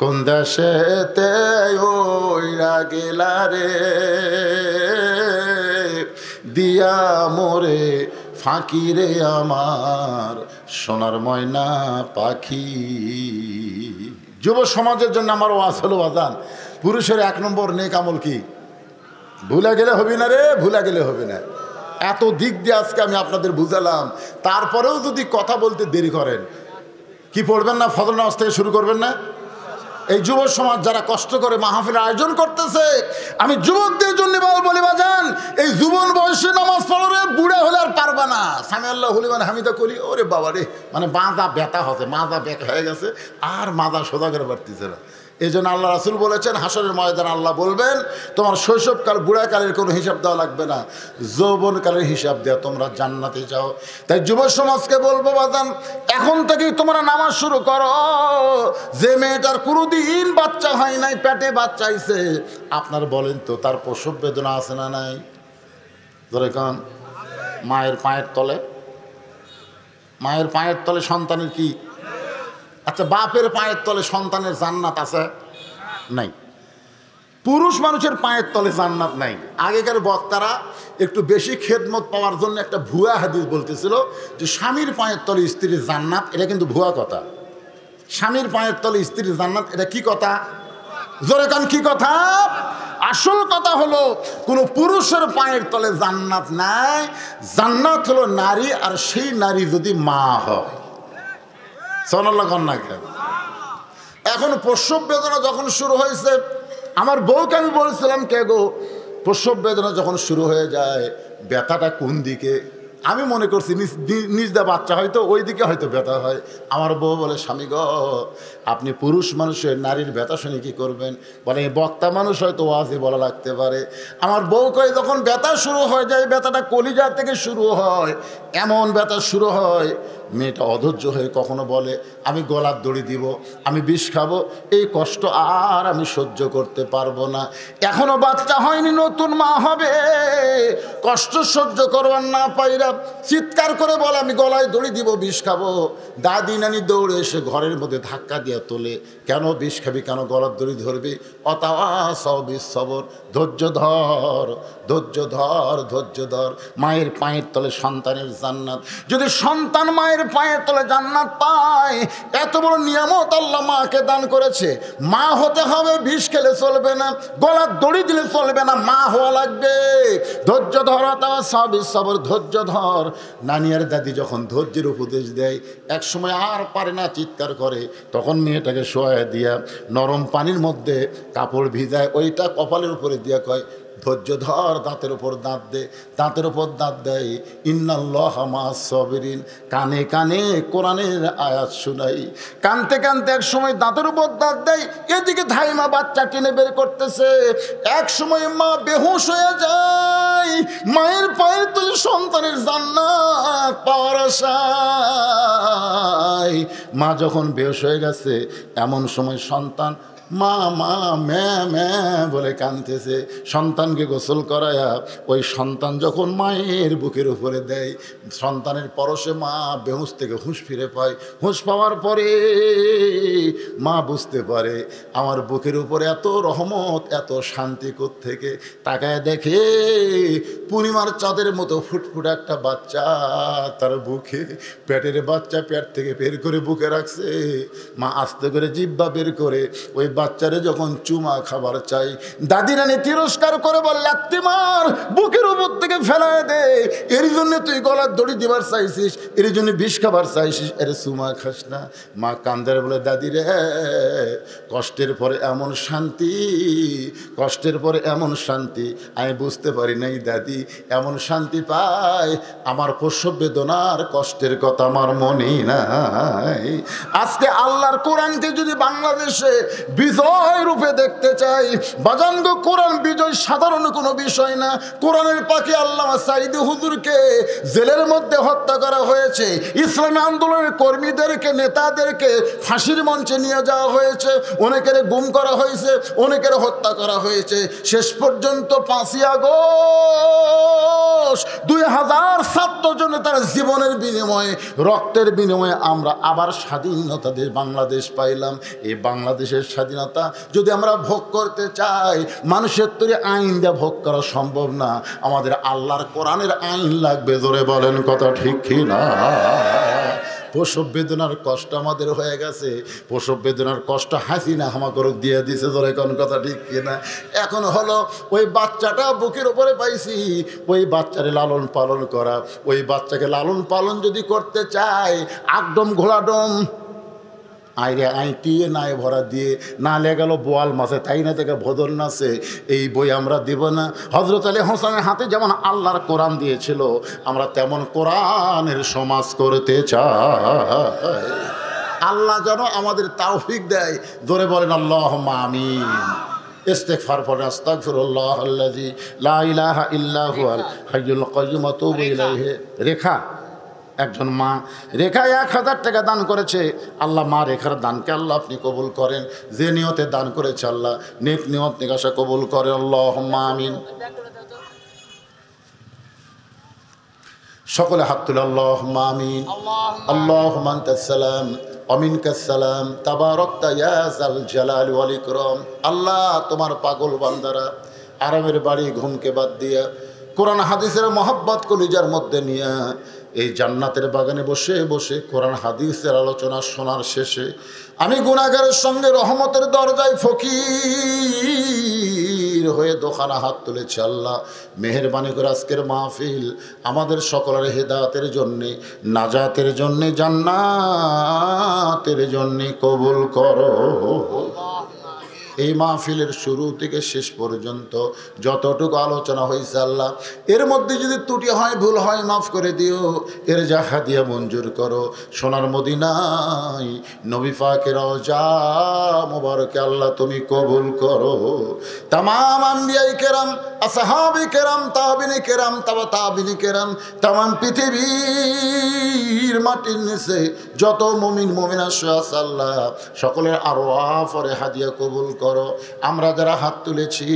কোন দেশেতে ওইরা গেলা রে, দিয়া মোরে ফাঁকি রে আমার সোনার ময়না পাখি। যুব সমাজের জন্য আমার ওয়াজ হলো বাজান, পুরুষের 1 নম্বর নেক আমল কি? ভুলে গেলে হবে না রে, ভুলে গেলে হবে না। এত দিক দিয়ে আজকে আমি আপনাদের বুঝালাম, তারপরেও যদি কথা বলতে দেরি করেন, কি পড়বেন না? ফজর নামাজ থেকে শুরু করবেন না? এই যুব সমাজ যারা কষ্ট করে মাহফিল আয়োজন করতেছে, আমি যুবকদের জন্য বলি বাজান, এই যুবন বয়সে নামাজ পড়লে বুড়া হলে আর পারবা না। সামি আল্লাহ হলিমান হামিদা করি, ওরে বাবা রে, মানে মাজা ব্যথা হচ্ছে, মাজা ব্যাকা হয়ে গেছে, আর মাজা সোজা করে পারতেছে না। এই জন্য আল্লাহ রাসূল বলেছেন, হাসরের ময়দানে আল্লাহ বলবেন, তোমার শৈশবকাল বুড়াকালের কোনো হিসাব দেওয়া লাগবে না, যৌবনকালের হিসাব দেওয়া, তোমরা জান্নাতে যাও। তাই যুব সমাজকে বলবো বাজান, এখন থেকেই তোমরা নামাজ শুরু করো। যে মেয়েটার কোনোদিন বাচ্চা হয় নাই, পেটে বাচ্চা আইছে, আপনার বলেন তো তার প্রসব বেদনা আছে না নাই? ধরে কান, মায়ের পায়ের তলে, মায়ের পায়ের তলে সন্তানের কি? আচ্ছা, বাপের পায়ের তলে সন্তানের জান্নাত আছে? নাই। পুরুষ মানুষের পায়ের তলে জান্নাত নাই। আগেকার বক্তারা একটু বেশি খেদমত পাওয়ার জন্য একটা ভুয়া হাদিস বলতেছিল যে স্বামীর পায়ের তলে স্ত্রীর জান্নাত, এটা কিন্তু ভুয়া কথা। স্বামীর পায়ের তলে স্ত্রীর জান্নাত, এটা কি কথা? জোরে কান, কি কথা? আসল কথা হলো কোনো পুরুষের পায়ের তলে জান্নাত নাই। জান্নাত হলো নারী, আর সেই নারী যদি মা হয়। সোনাল্লাহ কন্যা কেন? এখন প্রসব বেদনা যখন শুরু হয়েছে, আমার বউকে আমি বলছিলাম, কে গো, প্রসব বেদনা যখন শুরু হয়ে যায় ব্যথাটা কোন দিকে? আমি মনে করছি নিজদা বাচ্চা হয়তো ওই দিকে হয়তো ব্যথা হয়। আমার বউ বলে, স্বামী গো, আপনি পুরুষ মানুষের নারীর ব্যথা শুনে কী করবেন? বলে বক্তা মানুষ হয়তো ওয়াজে বলা লাগতে পারে। আমার বউ কয়ে, যখন ব্যথা শুরু হয়ে যায়, ব্যথাটা কলিজা থেকে শুরু হয়, এমন ব্যথা শুরু হয়, মেয়েটা অধৈর্য হয়ে কখনো বলে, আমি গলার দড়ি দিব, আমি বিষ খাবো, এই কষ্ট আর আমি সহ্য করতে পারবো না। এখনো বাচ্চা হয়নি, নতুন মা হবে, কষ্ট সহ্য করবার না পাইরা চিৎকার করে বলে, আমি গলায় দড়ি দিব, বিষ খাবো। দাদি নানি দৌড়ে এসে ঘরের মধ্যে ধাক্কা দিয়ে তোলে, কেন বিষ খাবি, কেন গলার দড়ি ধরবি? সবর, ধৈর্য ধর, ধৈর্য ধর, ধৈর্য ধর। মায়ের পায়ের তলে সন্তানের জান্নাত। যদি সন্তান মায়ের পায়ের তলে জান্নাত পায়, এত বড় নিয়ামত আল্লাহ মাকে দান করেছে। মা হতে হবে, বিষ খেলে চলবে না, গলার দড়ি দিলে চলবে না, মা হওয়া লাগবে। ধৈর্য ধর, সবর, ধৈর্য ধর। নানি আর দাদি যখন ধৈর্যের উপদেশ দেয়, এক সময় আর পারে না, চিৎকার করে, তখন মেয়েটাকে শোয়া দিয়া নরম পানির মধ্যে কাপড় ভিজায়, ওইটা কপালের উপরে দিয়া কয়, ধৈর্য ধর, দাঁতের উপর দাঁত দে, দাঁতের উপর দাঁত দেয়, ইন্নাল্লাহা মা'আস সাবিরিন। কানে কানে কোরআনের আয়াত শুনাই, কানতে কানতে এক সময় দাঁতের উপর দাঁত দেয়, এদিকে ধাইমা বাচ্চা টেনে বের করতেছে। এক সময় মা বেহুশ হয়ে যায়, মায়ের পায়ের তলে সন্তানের জান্নাত পাওয়ার আশায়। মা যখন বেহুশ হয়ে গেছে, এমন সময় সন্তান মা মা ম্যা ম্যা বলে কাঁদতেছে। সন্তানকে গোসল করায়া ওই সন্তান যখন মায়ের বুকের উপরে দেয়, সন্তানের পরশে মা বেহুশ থেকে হুঁশ ফিরে পায়। হুঁশ পাওয়ার পরে মা বুঝতে পারে আমার বুকের উপরে এত রহমত, এত শান্তি কোত্থেকে। তাকায় দেখে পূর্ণিমার চাঁদের মতো ফুটফুটে একটা বাচ্চা তার বুকে, পেটের বাচ্চা পেট থেকে বের করে বুকে রাখছে। মা আস্তে করে জিহ্বা বের করে ওই বাচ্চারে যখন চুমা খাবার চাই, দাদি নানি তিরস্কার করে বলে, লাত্তি মার, বুকের উপর থেকে ফেলায় দে, এর জন্য তুই গলার দড়ি দিবার চাইছিস, এর জন্য বিষ খাবার চাইছিস, এর চুমা খাস না। মা কান্দারে বলে, দাদি রে, কষ্টের পরে এমন শান্তি, কষ্টের পরে এমন শান্তি আমি বুঝতে পারি নাই দাদি। এমন শান্তি পাই, আমার প্রসব বেদনার কষ্টের কথা আমার মনে নাই। আজকে আল্লাহর কোরআনকে যদি বাংলাদেশে বিজয় রূপে দেখতে চাই, বাজানগো, কোরআন বিজয় সাধারণ কোনো বিষয় না। কোরআনের পাখি আল্লামা সাঈদী হুজুরকে জেলের মধ্যে হত্যা করা হয়েছে, ইসলামী আন্দোলনের কর্মীদেরকে, নেতাদেরকে ফাঁসির মঞ্চে নিয়ে যাওয়া হয়েছে, অনেকের গুম করা হয়েছে, অনেকের হত্যা করা হয়েছে। শেষ পর্যন্ত 5ই আগস্ট 2007 জনে তার জীবনের বিনিময়ে, রক্তের বিনিময়ে আমরা আবার স্বাধীনতা বাংলাদেশ পাইলাম। এই বাংলাদেশের স্বাধীনতা যদি আমরা ভোগ করতে চাই, মানুষের তৈরি আইন দিয়ে ভোগ করা সম্ভব না, আমাদের আল্লাহর কোরআনের আইন লাগবে। জোরে বলেন কথা ঠিক কি না? প্রসব বেদনার কষ্ট আমাদের হয়ে গেছে, প্রসব বেদনার কষ্ট হাসিনা হামাকরক দিয়ে দিছে। জোরে কোন কথা ঠিক কিনা? এখন হলো ওই বাচ্চাটা বুকের উপরে পাইছি, ওই বাচ্চারে লালন পালন করা, ওই বাচ্চাকে লালন পালন যদি করতে চাই, আকডম ঘোলাডম আইরে আইটিয়ে নাই ভরা দিয়ে না লেগেল বোয়াল মাছে তাই না থেকে ভদর নাচে, এই বই আমরা দিব না। হজরত আলী হোসেনের হাতে যেমন আল্লাহর কোরআন দিয়েছিল, আমরা তেমন কোরআনের সমাজ করতে চাই। আল্লাহ যেন আমাদের তাওফিক দেয়। জোরে বলেন আল্লাহুম্মা আমিন। ইস্তিগফার পড়েন, আস্তাগফিরুল্লাহ আল্লাযী লা ইলাহা ইল্লা হুয়াল হাইয়ুল কাইয়্যুম ওয়া আতুবু ইলাইহি। রেখা একজন মা রেখা 1000 টাকা দান করেছে। আল্লাহ মা রেখার দানকে আল্লাহ আপনি কবুল করেন। যে নিয়তে দান করেছে আল্লাহ নেক নিয়ত নিকাশা কবুল করেন। আল্লাহুম্মা আমিন। সকলে হাত তুলে আল্লাহুম্মা আমিন। আল্লাহুম্মা আনতাস সালাম ওয়া মিনকাস সালাম তাবারাকতা ইয়া যাল জালালি ওয়াল ইকরাম। আল্লাহ তোমার পাগল বান্দারা আরামের বাড়ি ঘুমকে বাদ দিয়া কোরআন হাদিসের মহব্বত কলিজার মধ্যে নিয়ে এই জান্নাতের বাগানে বসে বসে কোরআন হাদিসের আলোচনা শোনার শেষে আমি গুনাহগারের সঙ্গে রহমতের দরজায় ফকির হয়ে দোখানা হাত তুলেছি। আল্লাহ মেহেরবানি করে আজকের মাহফিল আমাদের সকলের হেদায়েতের জন্যে, নাজাতের জন্যে, জান্নাতের জন্যে কবুল করো। এই মাহফিলের শুরু থেকে শেষ পর্যন্ত যতটুকু আলোচনা হয়েছে আল্লাহ এর মধ্যে যদি ত্রুটি হয়, ভুল হয়, মাফ করে দিও। এর যা হাদিয়া মঞ্জুর করো। সোনার মদিনায় নবী পাকের রওজা মুবারকে আল্লাহ তুমি কবুল করো। তামাম আম্বিয়াই কেরাম, আসহাবি কেরাম, তাবিনী কেরাম, তাবিনী কেরাম, তামাম পৃথিবীর মাটির নিচে যত মুমিন মুমিনা আছে আল্লাহ সকলের আরওয়াহ পরে হাদিয়া কবুল করো। আমরা যারা হাত তুলেছি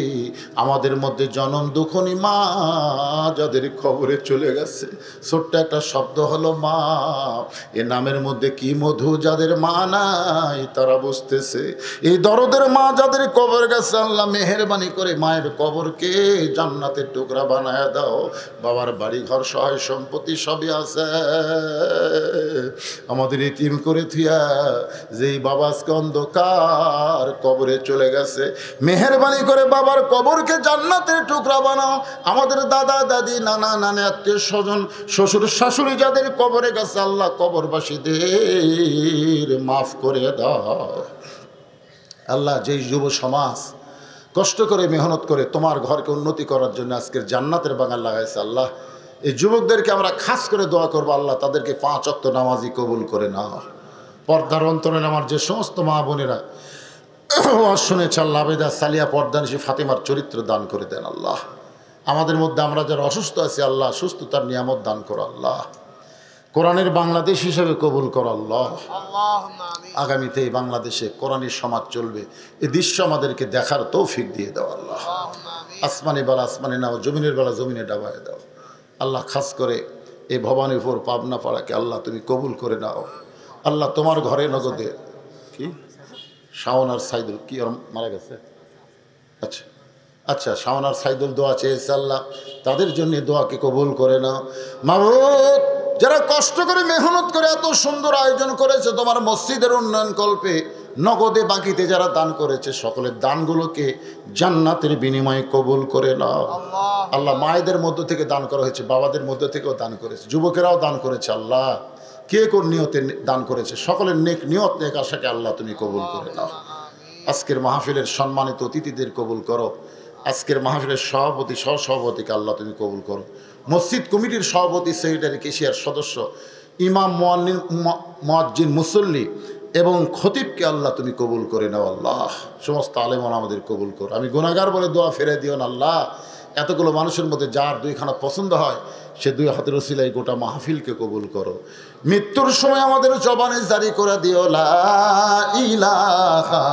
আমাদের মধ্যে জনম দুঃখনী মা যাদের কবরে চলে গেছে, ছোট্ট একটা শব্দ হলো মা, এ নামের মধ্যে কি মধু, যাদের মা নাই তারা বুঝতেছে। এই দরদের মা যাদের কবর গেছে আল্লাহ মেহেরবানি করে মায়ের কবরকে জান্নাতের টুকরা বানায় দাও। বাবার বাড়ি ঘর সহায় সম্পত্তি সবই আছে, আমাদের ইতিম করে থিয়া যেই বাবা আজকে অন্ধকার কবরে চলে গেছে, মেহেরবানি করে বাবার কবরকে জান্নাতের টুকরা বানাও। আমাদের দাদা দাদি, নানা নানি, আত্মীয় স্বজন, শ্বশুর শাশুড়ি যাদের কবরে গেছে আল্লাহ কবরবাসীদের মাফ করে দাও। আল্লাহ যেই যুব সমাজ কষ্ট করে মেহনত করে তোমার ঘরকে উন্নতি করার জন্য আজকের জান্নাতের বাগান লাগাইছে আল্লাহ, এই যুবকদেরকে আমরা খাস করে দোয়া করবো আল্লাহ তাদেরকে 5 ওয়াক্ত নামাজি কবুল করে নাও। পর্দার অন্তরে আমার যে সমস্ত মা বোনেরা শুনেছে আল্লাহ আবেদা সালিয়া পর্দানিশী ফাতেমার চরিত্র দান করে দেন আল্লাহ। আমাদের মধ্যে আমরা যারা অসুস্থ আছি আল্লাহ সুস্থতার নিয়ামত দান করো আল্লাহ। কোরআনের বাংলাদেশ হিসেবে কবুল করো আল্লাহ। আগামীতে এই বাংলাদেশে কোরআনের সমাজ চলবে, এই দৃশ্য আমাদেরকে দেখার তৌফিক দিয়ে দাও আল্লাহ। আসমানি বেলা আসমানি নাও, জমিনের বেলা জমিনে ডাবায় দাও আল্লাহ। খাস করে এই ভবানীপুর পাবনা পাড়াকে আল্লাহ তুমি কবুল করে নাও আল্লাহ। তোমার ঘরে নগদে কি শাওন আর সাইদুল কি আর মারা গেছে, আচ্ছা আচ্ছা, শাওন আর সাইদুল দোয়া চেয়েছে আল্লাহ, তাদের জন্য দোয়াকে কবুল করে নাও। মাবুদ যারা কষ্ট করে মেহনত করে এত সুন্দর আয়োজন করেছে তোমার মসজিদের উন্নয়ন কল্পে, নগদে বাকিতে যারা দান করেছে সকলের দানগুলোকে জান্নাতের বিনিময়ে কবুল করে নাও আল্লাহ। মায়েদের মধ্য থেকে দান করা হয়েছে, বাবাদের মধ্য থেকেও দান করেছে, যুবকেরাও দান করেছে আল্লাহ। কে কোন নিয়তে দান করেছে সকলের নেক নিয়ত নেক আশাকে আল্লাহ তুমি কবুল করে নাও। আজকের মাহফিলের সম্মানিত অতিথিদের কবুল করো। আজকের মাহফিলের সভাপতি সহসভাপতিকে আল্লাহ তুমি কবুল করো। মসজিদ কমিটির সভাপতি, সেক্রেটারি, কেশিয়ার সদস্য, ইমাম, মুয়াজ্জিন, মুসল্লি এবং খতিবকে আল্লাহ তুমি কবুল করে নাও আল্লাহ। সমস্ত আলেম আমাদের কবুল করো। আমি গুনাহগার বলে দোয়া ফেরে দিও না আল্লাহ। এতগুলো মানুষের মধ্যে যার 2খানা পছন্দ হয় সে 2 হাতের ওসিলায় গোটা মাহফিলকে কবুল করো। মৃত্যুর সময় আমাদের জবানে জারি করে দিও লা ইলাহা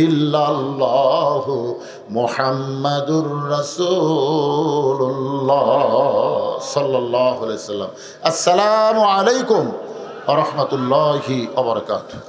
ইল্লাল্লাহু মুহাম্মাদুর রাসূলুল্লাহ সাল্লাল্লাহু আলাইহি সাল্লাম। আসসালামু আলাইকুম ওয়া রাহমাতুল্লাহি ওয়া বারাকাতুহু।